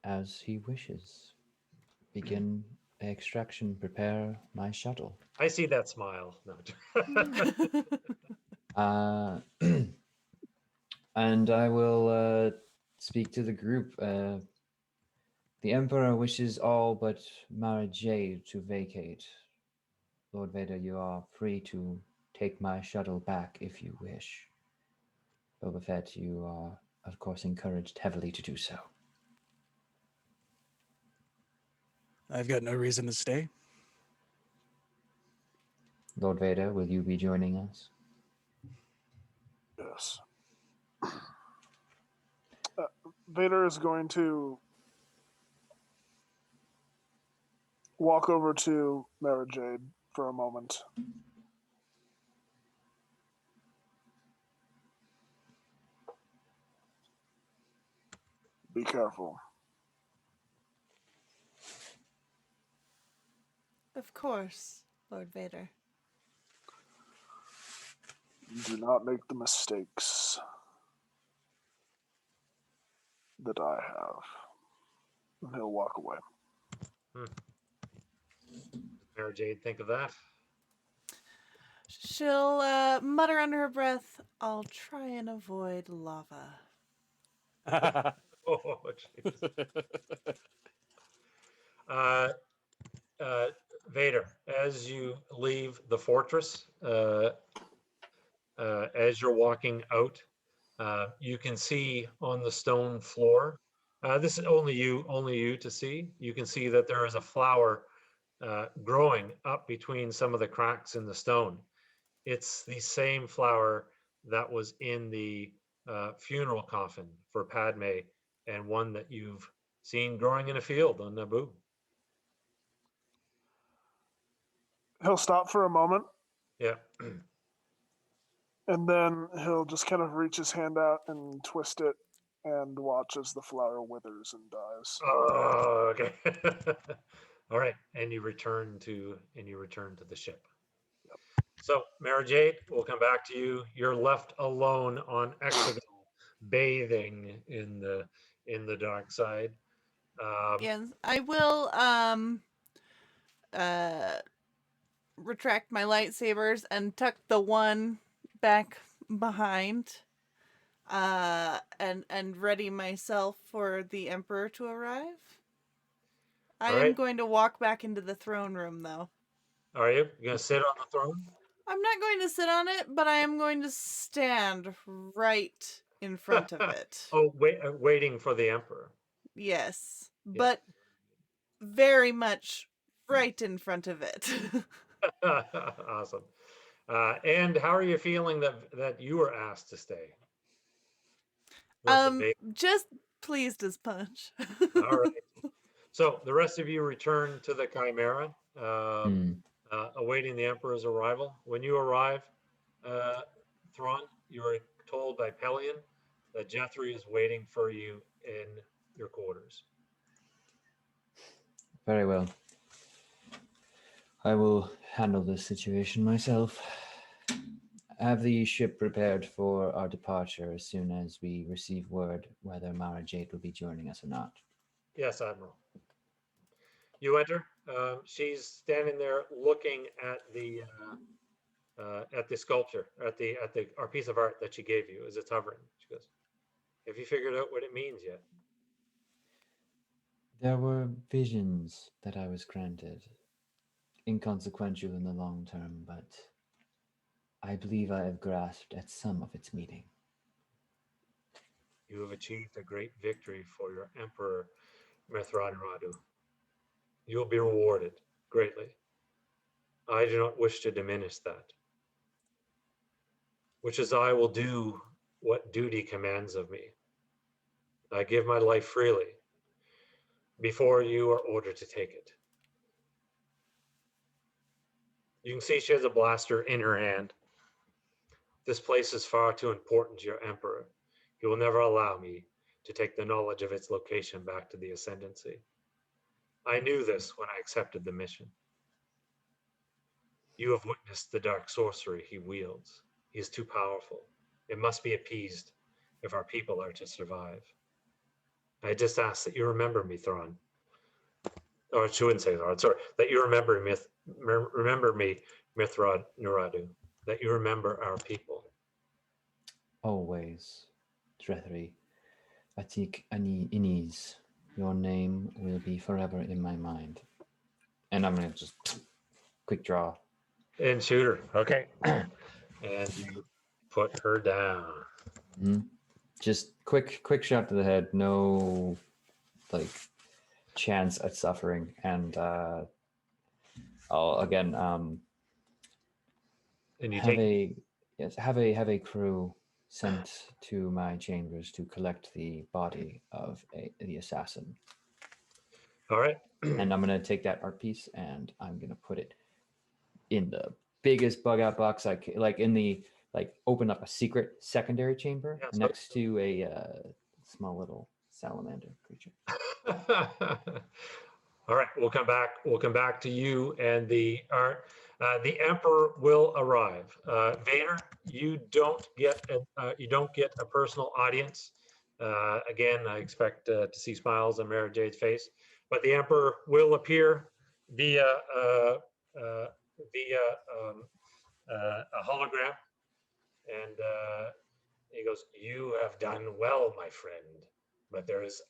As he wishes. Begin extraction. Prepare my shuttle. I see that smile. No. And I will speak to the group. The Emperor wishes all but Mara Jade to vacate. Lord Vader, you are free to take my shuttle back if you wish. Boba Fett, you are, of course, encouraged heavily to do so. I've got no reason to stay. Lord Vader, will you be joining us? Yes. Vader is going to walk over to Mara Jade for a moment. Be careful. Of course, Lord Vader. Do not make the mistakes that I have. And he'll walk away. Mara Jade, think of that. She'll mutter under her breath, I'll try and avoid lava. Oh, jeez. Vader, as you leave the fortress, as you're walking out, you can see on the stone floor. This is only you to see. You can see that there is a flower growing up between some of the cracks in the stone. It's the same flower that was in the funeral coffin for Padme, and one that you've seen growing in a field on Naboo. He'll stop for a moment, Yeah. and then he'll just kind of reach his hand out and twist it and watch as the flower withers and dies. Oh, okay. All right, and you return to the ship. So, Mara Jade, we'll come back to you. You're left alone on Exogul, bathing in the dark side. Yes, I will retract my lightsabers and tuck the one back behind and ready myself for the Emperor to arrive. I All am right. going to walk back into the throne room, though. Are you? You're gonna sit on the throne? I'm not going to sit on it, but I am going to stand right in front of it. Oh, waiting for the Emperor. Yes, Yeah. but very much right in front of it. Awesome. And how are you feeling that you were asked to stay? Just pleased as punch. All right. So the rest of you return to the Chimera, awaiting the Emperor's arrival. When you arrive, Thrawn, you are told by Pelion that Jethri is waiting for you in your quarters. Very well. I will handle this situation myself. Have the ship prepared for our departure as soon as we receive word whether Mara Jade will be joining us or not. Yes, Admiral. You enter. She's standing there looking at the sculpture, at the our piece of art that she gave you as it's hovering. She goes, "Have you figured out what it means yet?" There were visions that I was granted, inconsequential in the long term, but I believe I have grasped at some of its meaning. You have achieved a great victory for your Emperor, Mitth'raw'nuruodo. You will be rewarded greatly. I do not wish to diminish that. Which is I will do what duty commands of me. I give my life freely before you are ordered to take it. You can see she has a blaster in her hand. This place is far too important to your emperor. He will never allow me to take the knowledge of its location back to the Ascendancy. I knew this when I accepted the mission. You have witnessed the dark sorcery he wields. He is too powerful. It must be appeased if our people are to survive. I just ask that you remember me, Thrawn. Or I shouldn't say Thrawn, sorry. That you remember me, Mitth'raw'nuruodo. That you remember our people. Always, Drethri, Atik Ani Inis, your name will be forever in my mind. And I'm gonna just quick draw. And shoot her. Okay. And you put her down. Just quick shot to the head. No, like, chance at suffering. And I'll again And you have a crew sent to my chambers to collect the body of the assassin. All right. And I'm gonna take that art piece and I'm gonna put it in the biggest bug out box I can, like in the open up a secret secondary chamber next to a small little salamander creature. All right, we'll come back. We'll come back to you and the art. The Emperor will arrive. Vader, you don't get a personal audience. Again, I expect to see smiles on Mara Jade's face, but the Emperor will appear via a hologram, and he goes, "You have done well, my friend, but there is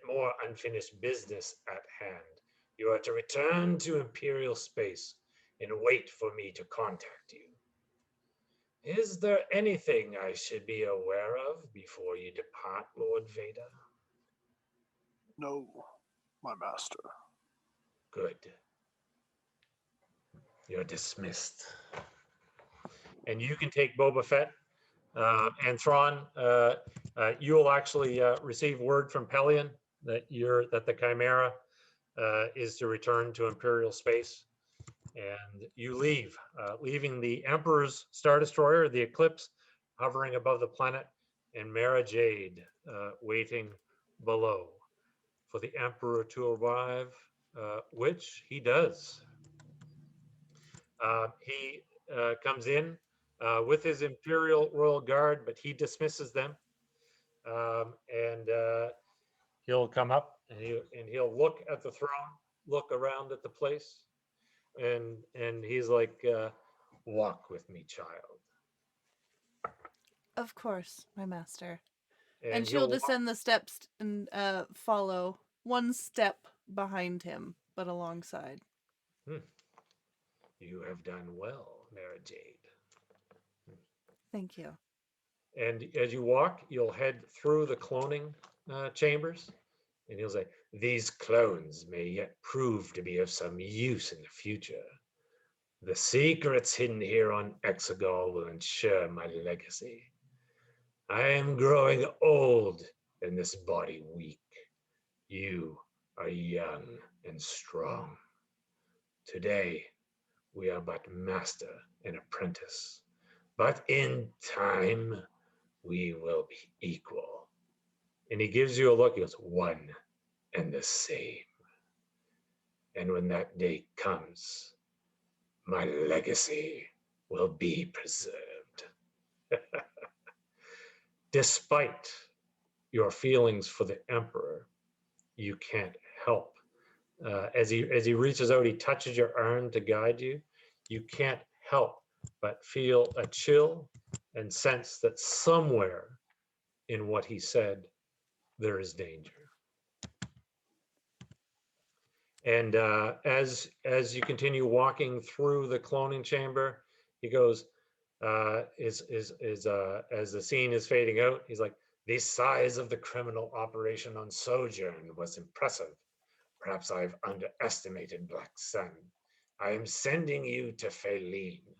more unfinished business at hand. You are to return to Imperial space and wait for me to contact you. Is there anything I should be aware of before you depart, Lord Vader?" No, my master. Good. You're dismissed. And you can take Boba Fett and Thrawn. You will actually receive word from Pelion that the Chimera is to return to Imperial space, and you leave, leaving the Emperor's Star Destroyer, the Eclipse, hovering above the planet, and Mara Jade waiting below for the Emperor to arrive, which he does. He comes in with his Imperial Royal Guard, but he dismisses them, and he'll come up and he'll look at the throne, look around at the place, and he's like, "Walk with me, child." Of course, my master. And And she'll descend the steps and follow one step behind him, but alongside. You have done well, Mara Jade. Thank you. And as you walk, you'll head through the cloning chambers, and he'll say, "These clones may yet prove to be of some use in the future. The secrets hidden here on Exogul will ensure my legacy. I am growing old and this body weak. You are young and strong. Today, we are but master and apprentice, but in time, we will be equal." And he gives you a look. He goes, "One and the same. And when that day comes, my legacy will be preserved." Despite your feelings for the Emperor, you can't help. As he reaches out, he touches your arm to guide you. You can't help but feel a chill and sense that somewhere in what he said, there is danger. And as you continue walking through the cloning chamber, he goes, as the scene is fading out, he's like, "The size of the criminal operation on Sojourn was impressive. Perhaps I've underestimated Black Sun. I am sending you to Feline.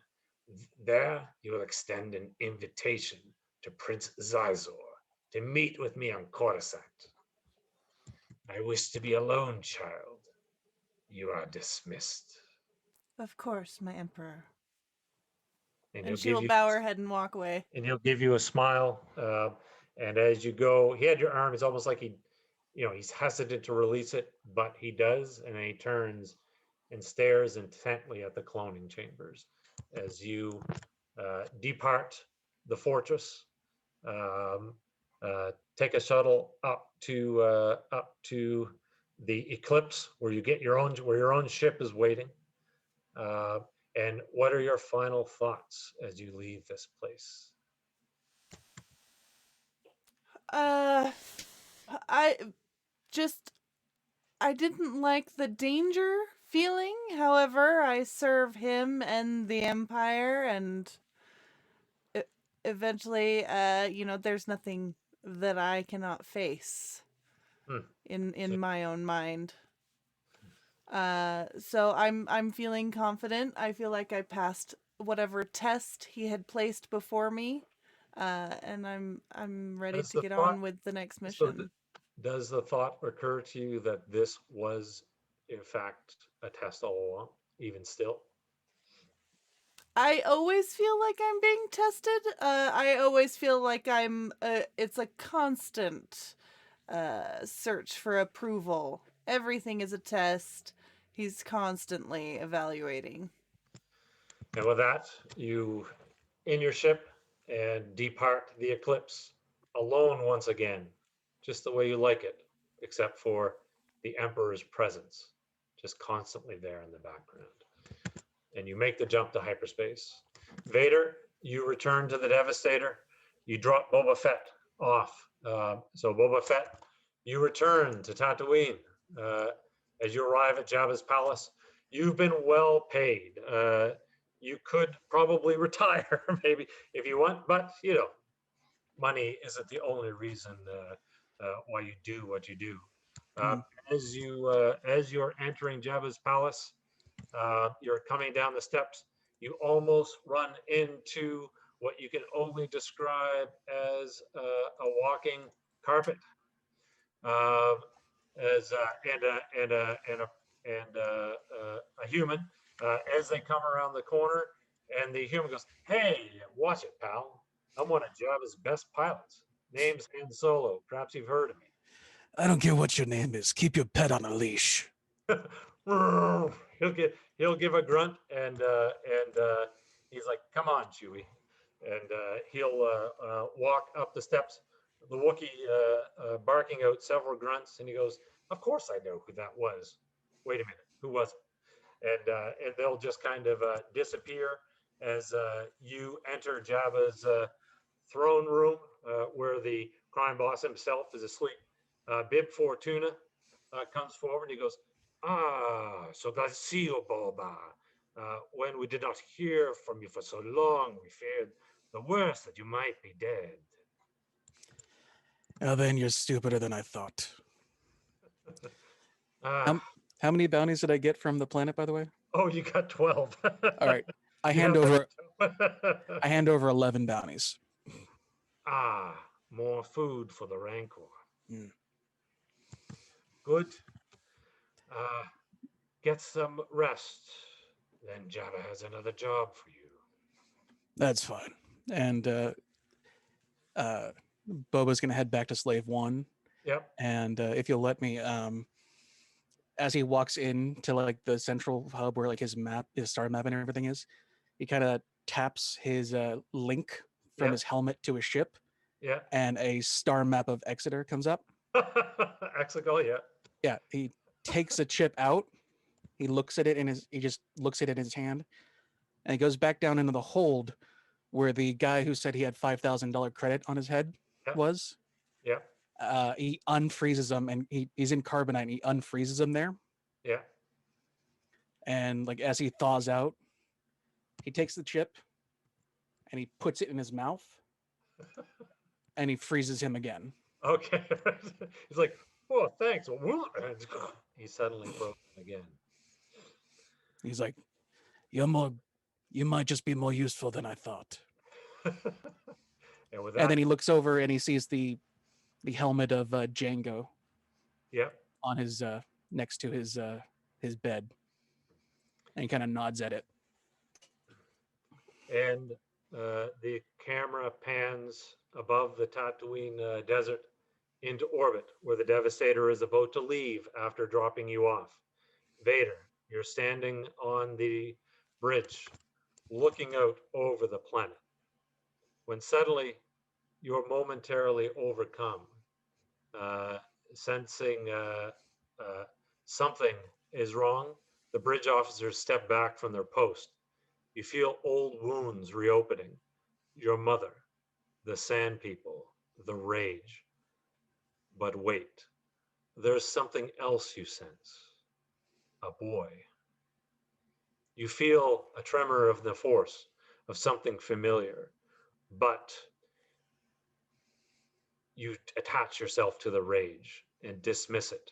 There, you will extend an invitation to Prince Zizor to meet with me on Coruscant. I wish to be alone, child. You are dismissed. Of course, my emperor. And And she will bow her head and walk away. and he'll give you a smile. And as you go, he had your arm. It's almost like he's hesitant to release it, but he does. And then he turns and stares intently at the cloning chambers as you depart the fortress. Take a shuttle up to the Eclipse, where your own ship is waiting. And what are your final thoughts as you leave this place? I didn't like the danger feeling. However, I serve him and the Empire, and eventually, there's nothing that I cannot face in my own mind. So I'm feeling confident. I feel like I passed whatever test he had placed before me, and I'm ready to get on with the next mission. Does the thought occur to you that this was, in fact, a test all along, even still? I always feel like I'm being tested. I always feel like it's a constant search for approval. Everything is a test. He's constantly evaluating. And with that, you in your ship and depart the Eclipse alone once again, just the way you like it, except for the Emperor's presence, just constantly there in the background. And you make the jump to hyperspace. Vader, you return to the Devastator. You drop Boba Fett off. So Boba Fett, you return to Tatooine. As you arrive at Jabba's palace, you've been well paid. You could probably retire, maybe, if you want, but money isn't the only reason why you do what you do. As you're entering Jabba's palace, you're coming down the steps. You almost run into what you can only describe as a walking carpet, and a human as they come around the corner, and the human goes, "Hey, watch it, pal. I'm one of Jabba's best pilots. Name's Han Solo. Perhaps you've heard of me." I don't care what your name is. Keep your pet on a leash. He'll give a grunt, and he's like, "Come on, Chewie," and he'll walk up the steps. The Wookiee barking out several grunts, and he goes, "Of course I know who that was. Wait a minute, who was it?" And they'll just kind of disappear as you enter Jabba's throne room, where the crime boss himself is asleep. Bib Fortuna comes forward, and he goes, "Ah, so glad to see you, Boba. When we did not hear from you for so long, we feared the worst, that you might be dead." Now then, you're stupider than I thought. Ah, How many bounties did I get from the planet, by the way? oh, you got 12. All right. I You hand have over 11 bounties. Ah, more food for the Rancor. Mm. Good. Get some rest. Then Jabba has another job for you. That's fine. And Boba's gonna head back to Slave 1. Yep. And if you'll let me, as he walks into like the central hub where like his star map and everything is, he kind of taps his link from his helmet to his ship. Yeah. And a star map of Exeter comes up. Exogul, yeah. Yeah. He takes a chip out. He looks at it he just looks at it in his hand, and he goes back down into the hold where the guy who said he had $5,000 credit on his head was. Yeah. He unfreezes him, and he's in carbonite, and he unfreezes him there. Yeah. And like as he thaws out, he takes the chip and he puts it in his mouth, and he freezes him again. Okay. He's like, "Oh, thanks." He's suddenly broken again. He's like, you might just be more useful than I thought. And with that, And then he looks over and he sees the helmet of Django yeah, on his next to his bed, and he kind of nods at it. and the camera pans above the Tatooine desert into orbit, where the Devastator is about to leave after dropping you off. Vader, you're standing on the bridge, looking out over the planet, when suddenly you're momentarily overcome, sensing something is wrong. The bridge officers step back from their post. You feel old wounds reopening. Your mother, the Sand People, the rage. But wait, there's something else you sense. A boy. You feel a tremor of the force, of something familiar, but you attach yourself to the rage and dismiss it.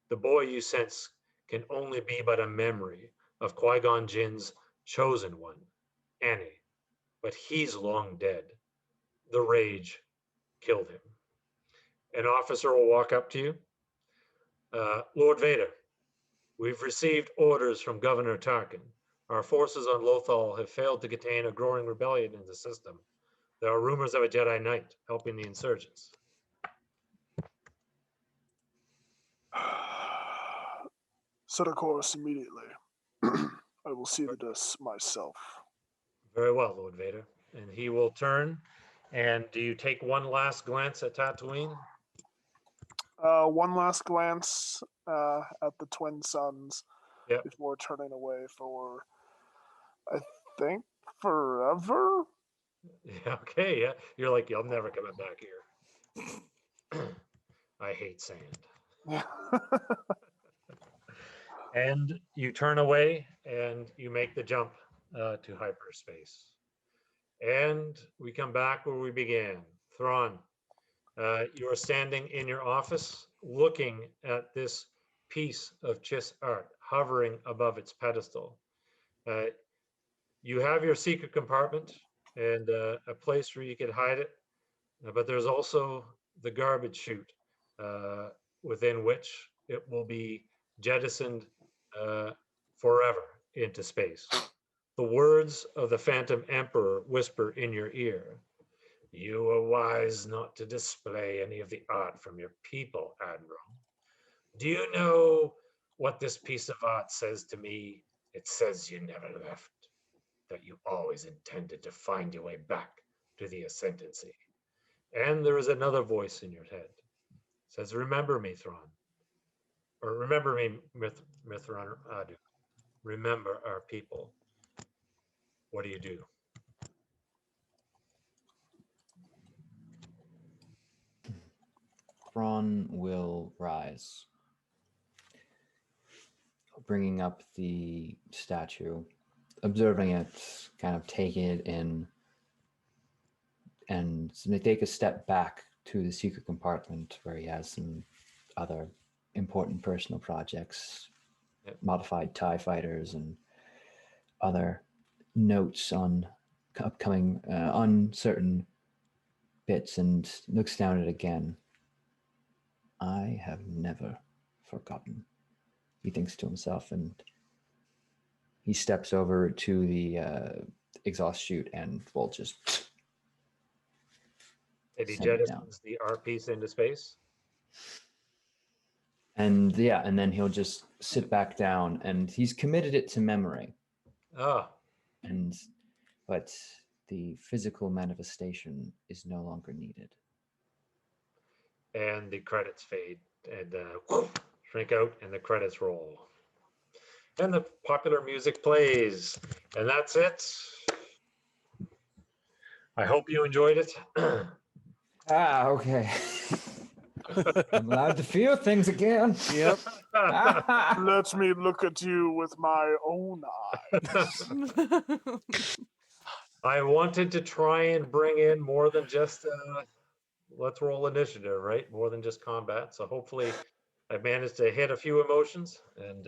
The boy you sense can only be but a memory of Qui-Gon Jinn's chosen one, Annie, but he's long dead. The rage killed him. An officer will walk up to you. Lord Vader, we've received orders from Governor Tarkin. Our forces on Lothal have failed to contain a growing rebellion in the system. There are rumors of a Jedi Knight helping the insurgents. Set a course immediately. I will see to this myself. Very well, Lord Vader. And he will turn. And do you take one last glance at Tatooine? One last glance at the twin suns Yep. before turning away for, I think, forever? Yeah, okay, yeah. You're like, I'm never coming back here. I hate sand. And you turn away and you make the jump to hyperspace. And we come back where we began. Thrawn, you are standing in your office looking at this piece of Chiss art hovering above its pedestal. You have your secret compartment and a place where you could hide it, but there's also the garbage chute within which it will be jettisoned forever into space. The words of the Phantom Emperor whisper in your ear. You were wise not to display any of the art from your people, Admiral. Do you know what this piece of art says to me? It says you never left, that you always intended to find your way back to the Ascendancy. And there is another voice in your head. It says, remember me, Thrawn. Or remember me, Mitth'raw'nuruodo. Remember our people. What do you do? Thrawn will rise, bringing up the statue, observing it, kind of taking it in, and they take a step back to the secret compartment where he has some other important personal projects, Yep. modified TIE fighters and other notes on upcoming, uncertain bits, and looks down at it again. I have never forgotten, he thinks to himself, and he steps over to the exhaust chute and will just And he send it down. jettisons the art piece into space? And yeah, and then he'll just sit back down, and he's committed it to memory. Ah, But the physical manifestation is no longer needed. and the credits fade and shrink out and the credits roll. And the popular music plays. And that's it. I hope you enjoyed it. Okay. I'm allowed to feel things again. Yep. Let me look at you with my own eyes. I wanted to try and bring in more than just let's roll initiative, right? More than just combat. So hopefully I managed to hit a few emotions. And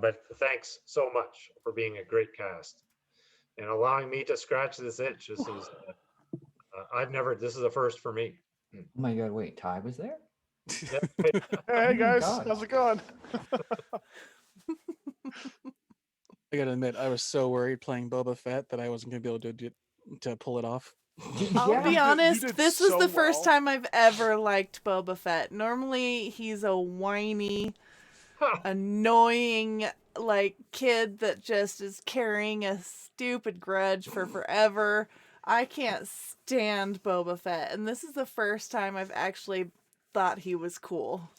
but thanks so much for being a great cast and allowing me to scratch this itch. This is I've never. This is a first for me. Oh my god! Wait, Ty was there? Yeah. Hey my guys, God. how's it going? I gotta admit, I was so worried playing Boba Fett that I wasn't gonna be able to pull it off. I'll be You honest, did this was so the first well. time I've ever liked Boba Fett. Normally, he's a whiny, annoying, like, kid that just is carrying a stupid grudge for forever. I can't stand Boba Fett, and this is the first time I've actually thought he was cool.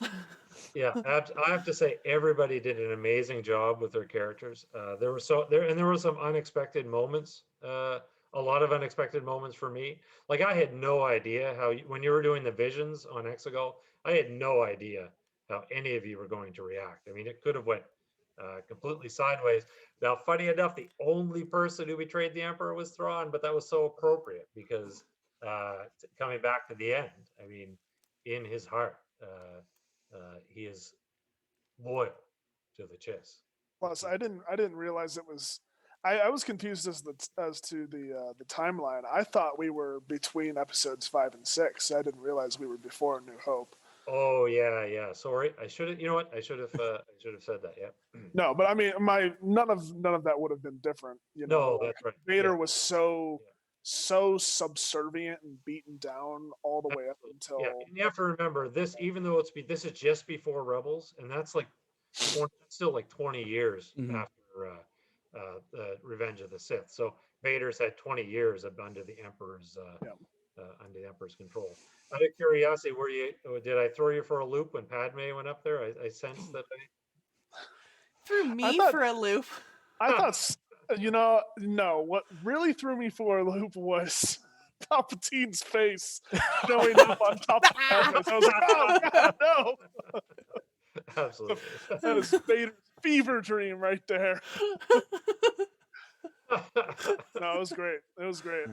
Yeah, I have to say everybody did an amazing job with their characters. There were some unexpected moments. A lot of unexpected moments for me. Like I had no idea how when you were doing the visions on Exogul, I had no idea how any of you were going to react. I mean, it could have went completely sideways. Now, funny enough, the only person who betrayed the Emperor was Thrawn, but that was so appropriate because coming back to the end, I mean, in his heart. He is loyal to the Chiss. Plus, I didn't realize it was. I was confused as to the timeline. I thought we were between episodes 5 and 6. I didn't realize we were before New Hope. Oh yeah. Sorry, I should have. You know what? I should have said that. Yeah. No, but I mean, none of that would have been different. You know, No, like, that's right. Vader Yeah. was so subservient and beaten down all the way up until. Yeah, and you have to remember this. Even though this is just before Rebels, and that's like still like 20 years after Revenge of the Sith. So Vader's had 20 years under the Emperor's control. Out of curiosity, did I throw you for a loop when Padme went up there? I sensed that. Threw me for a loop. I thought, no. What really threw me for a loop was Palpatine's face showing up on top of Padme. So I was like, oh god, no! Absolutely. That is Vader's fever dream right there. No, it was great. It was great.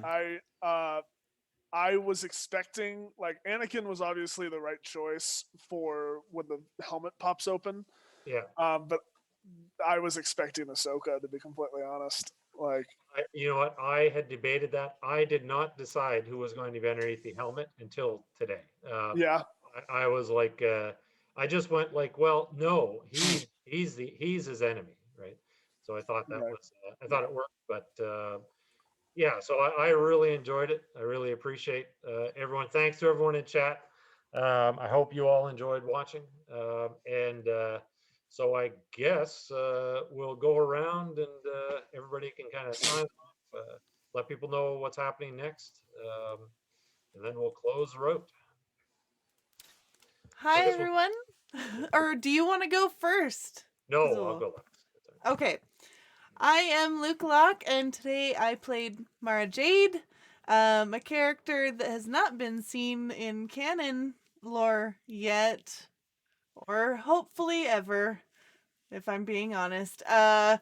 I was expecting, like, Anakin was obviously the right choice for when the helmet pops open. Yeah. But I was expecting Ahsoka, to be completely honest. Like, you know what? I had debated that. I did not decide who was going to be underneath the helmet until today. yeah. I was like, I just went like, well, no, he's his enemy, right? So I thought that was, I thought it worked, but yeah. So I really enjoyed it. I really appreciate everyone. Thanks to everyone in chat. I hope you all enjoyed watching, and so I guess we'll go around and everybody can kind of sign off, let people know what's happening next, and then we'll close the road. Hi, everyone. Or do you want to go first? No, I'll go last. Okay. I am Luke Locke, and today I played Mara Jade, a character that has not been seen in canon lore yet, or hopefully ever, if I'm being honest. And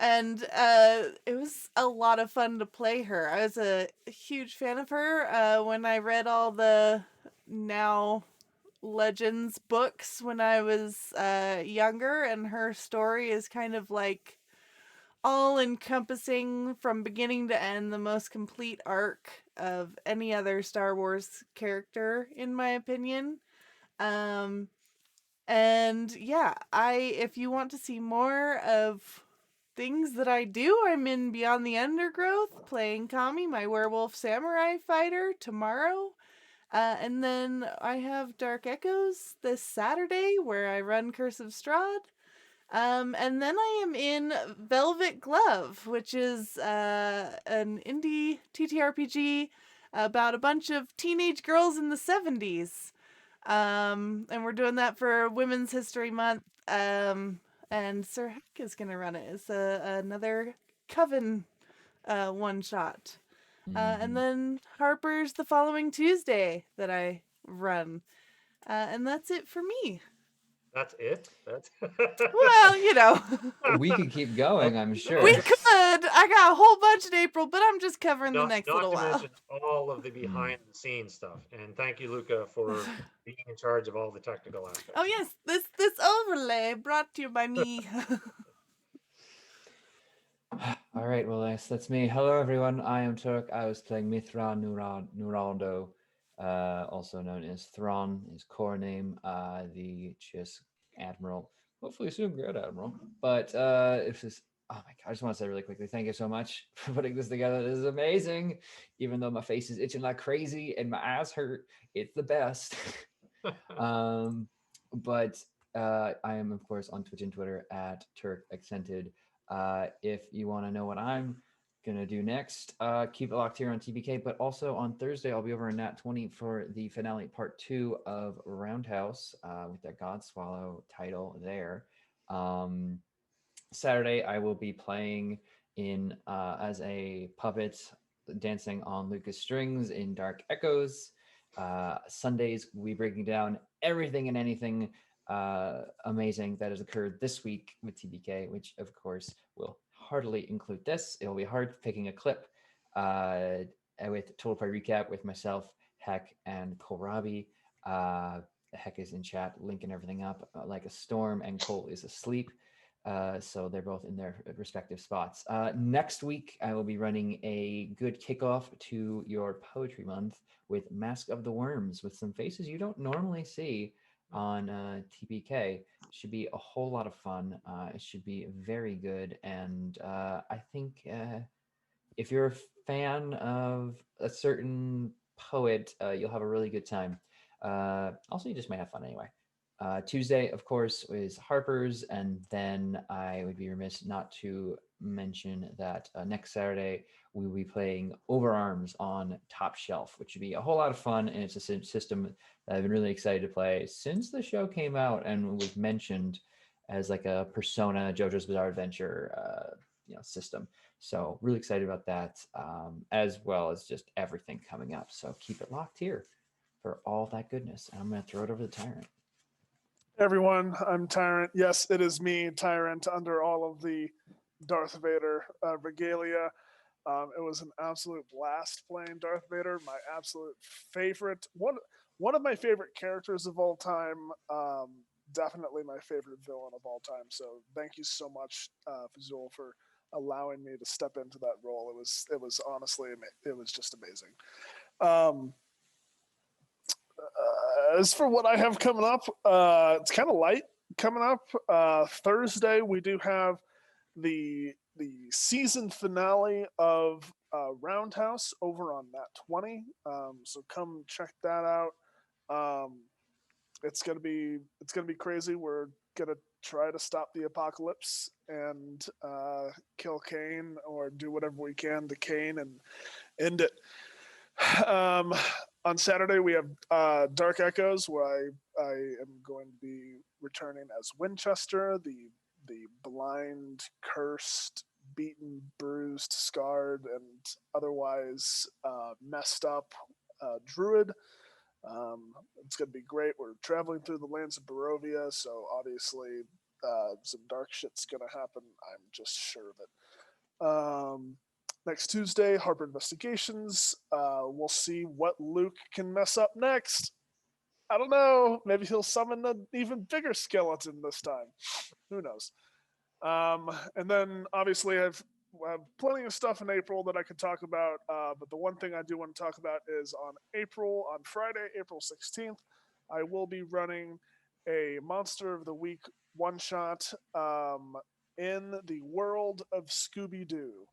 it was a lot of fun to play her. I was a huge fan of her when I read all the now Legends books when I was younger, and her story is kind of like all encompassing from beginning to end, the most complete arc of any other Star Wars character, in my opinion. And yeah, if you want to see more of things that I do, I'm in Beyond the Undergrowth playing Kami, my werewolf samurai fighter, tomorrow. And then I have Dark Echoes this Saturday where I run Curse of Strahd. And then I am in Velvet Glove, which is an indie TTRPG about a bunch of teenage girls in the 70s. And we're doing that for Women's History Month. And Sir Heck is going to run it. It's another Coven one-shot. And then Harper's the following Tuesday that I run. And that's it for me. That's it? That's well, you know. We could keep going, I'm sure. We could. I got a whole bunch in April, but I'm just covering the next little while. Not to mention all of the behind-the-scenes stuff. And thank you, Luca, for being in charge of all the technical aspects. Oh yes, this overlay brought to you by me. All All right, well, that's me. Hello, everyone. I am Turk. I was playing Mitth'raw'nuruodo, also known as Thrawn, his core name, the just Admiral. Hopefully soon, Grand Admiral. But it's just, oh my God, I just want to say really quickly, thank you so much for putting this together. This is amazing. Even though my face is itching like crazy and my eyes hurt, it's the best. But I am, of course, on Twitch and Twitter at Turk Accented. If you want to know what I'm gonna do next, keep it locked here on TBK. But also on Thursday, I'll be over in Nat 20 for the finale part 2 of Roundhouse with that God Swallow title there. Saturday, I will be playing in as a puppet dancing on Lucas strings in Dark Echoes. Sundays, we'll be breaking down everything and anything amazing that has occurred this week with TBK, which of course will heartily include this. It'll be hard picking a clip with Total Play Recap with myself, Heck, and Kohlrabi. Heck is in chat, linking everything up like a storm, and Cole is asleep. So they're both in their respective spots. Next week, I will be running a good kickoff to your Poetry Month with Mask of the Worms, with some faces you don't normally see on TPK. Should be a whole lot of fun. It should be very good. And I think if you're a fan of a certain poet, you'll have a really good time. Also, you just may have fun anyway. Tuesday, of course, is Harper's, and then I would be remiss not to mention that next Saturday we will be playing Overarms on Top Shelf, which would be a whole lot of fun, and it's a system that I've been really excited to play since the show came out and was mentioned as like a Persona JoJo's Bizarre Adventure system. So really excited about that, as well as just everything coming up. So keep it locked here for all that goodness. And I'm going to throw it over to the Tyrant. Everyone, I'm Tyrant. Yes, it is me, Tyrant, under all of the Darth Vader regalia. It was an absolute blast playing Darth Vader. My absolute favorite, one of my favorite characters of all time. Definitely my favorite villain of all time. So thank you so much, Fazul, for allowing me to step into that role. It was honestly, it was just amazing. As for what I have coming up, it's kind of light coming up. Thursday, we do have the season finale of Roundhouse over on Nat 20. So come check that out. It's gonna be crazy. We're gonna try to stop the apocalypse and kill Kane, or do whatever we can to Kane and end it. On Saturday, we have Dark Echoes, where I am going to be returning as Winchester, the blind, cursed, beaten, bruised, scarred, and otherwise messed up druid. It's going to be great. We're traveling through the lands of Barovia, so obviously some dark shit's going to happen. I'm just sure of it. Next Tuesday, Harper Investigations. We'll see what Luke can mess up next. I don't know. Maybe he'll summon an even bigger skeleton this time. Who knows? And then obviously I have plenty of stuff in April that I could talk about. But the one thing I do want to talk about is on Friday, April 16th, I will be running a Monster of the Week one-shot in the world of Scooby-Doo.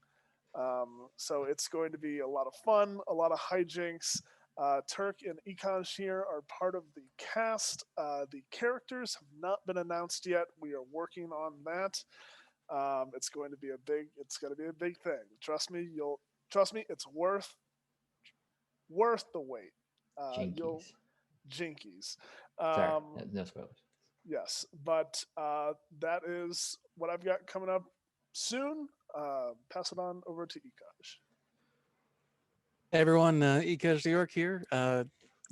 So it's going to be a lot of fun, a lot of hijinks. Turk and Econ here are part of the cast. The characters have not been announced yet. We are working on that. It's going to be a big thing. Trust me, it's worth the wait. Jinkies. Sorry, no spoilers. Yes, but that is what I've got coming up soon. Pass it on over to Ekash. Hey everyone, Ekash New York here.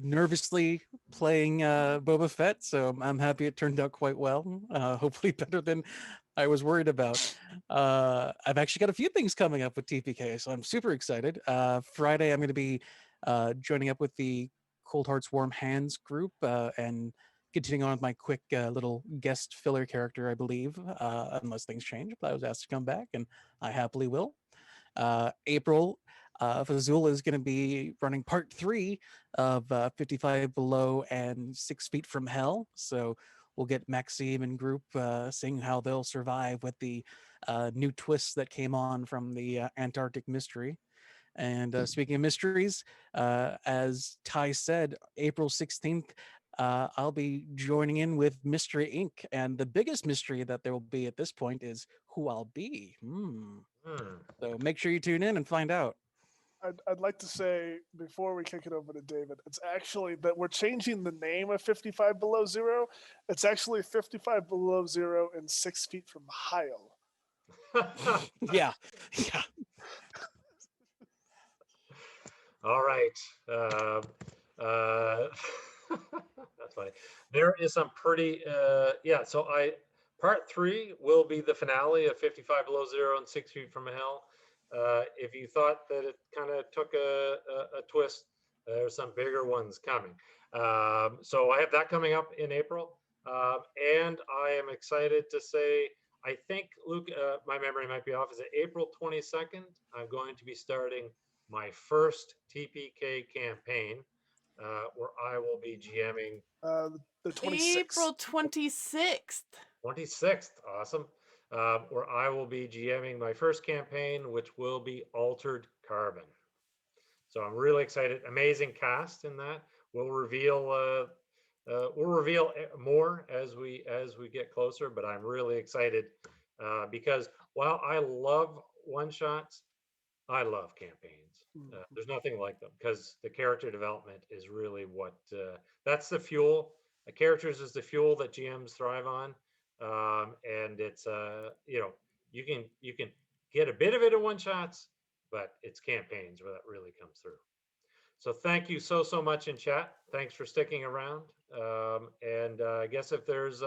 Nervously playing Boba Fett, so I'm happy it turned out quite well. Hopefully better than I was worried about. I've actually got a few things coming up with TPK, so I'm super excited. Friday, I'm going to be joining up with the Cold Hearts Warm Hands group and continuing on with my quick little guest filler character, I believe, unless things change. But I was asked to come back, and I happily will. April, Fazul is going to be running part 3 of 55 Below and 6 Feet from Hell. So we'll get Maxime and group seeing how they'll survive with the new twists that came on from the Antarctic mystery. And speaking of mysteries, as Ty said, April 16th, I'll be joining in with Mystery Inc. And the biggest mystery that there will be at this point is who I'll be. So make sure you tune in and find out. I'd like to say before we kick it over to David, it's actually that we're changing the name of 55 Below Zero. It's actually 55 Below Zero and 6 Feet from Heil. Yeah. All right. That's funny. There is some pretty, so part 3 will be the finale of 55 Below Zero and 6 Feet from Hell. If you thought that it kind of took a twist, there's some bigger ones coming. So I have that coming up in April. And I am excited to say, I think, Luke, my memory might be off. Is it April 22nd? I'm going to be starting my first TPK campaign, where I will be GMing. The 26th. April 26th. 26th, awesome. Where I will be GMing my first campaign, which will be Altered Carbon. So I'm really excited. Amazing cast in that. We'll reveal more as we get closer. But I'm really excited because while I love one shots, I love campaigns. There's nothing like them because the character development is really what that's the fuel. Characters is the fuel that GMs thrive on. And it's you can get a bit of it in one shots, but it's campaigns where that really comes through. So thank you so much in chat. Thanks for sticking around. And I guess if there's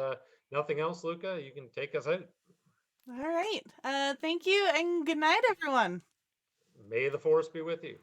nothing else, Luca, you can take us out. All right. Thank you and good night, everyone. May the force be with you.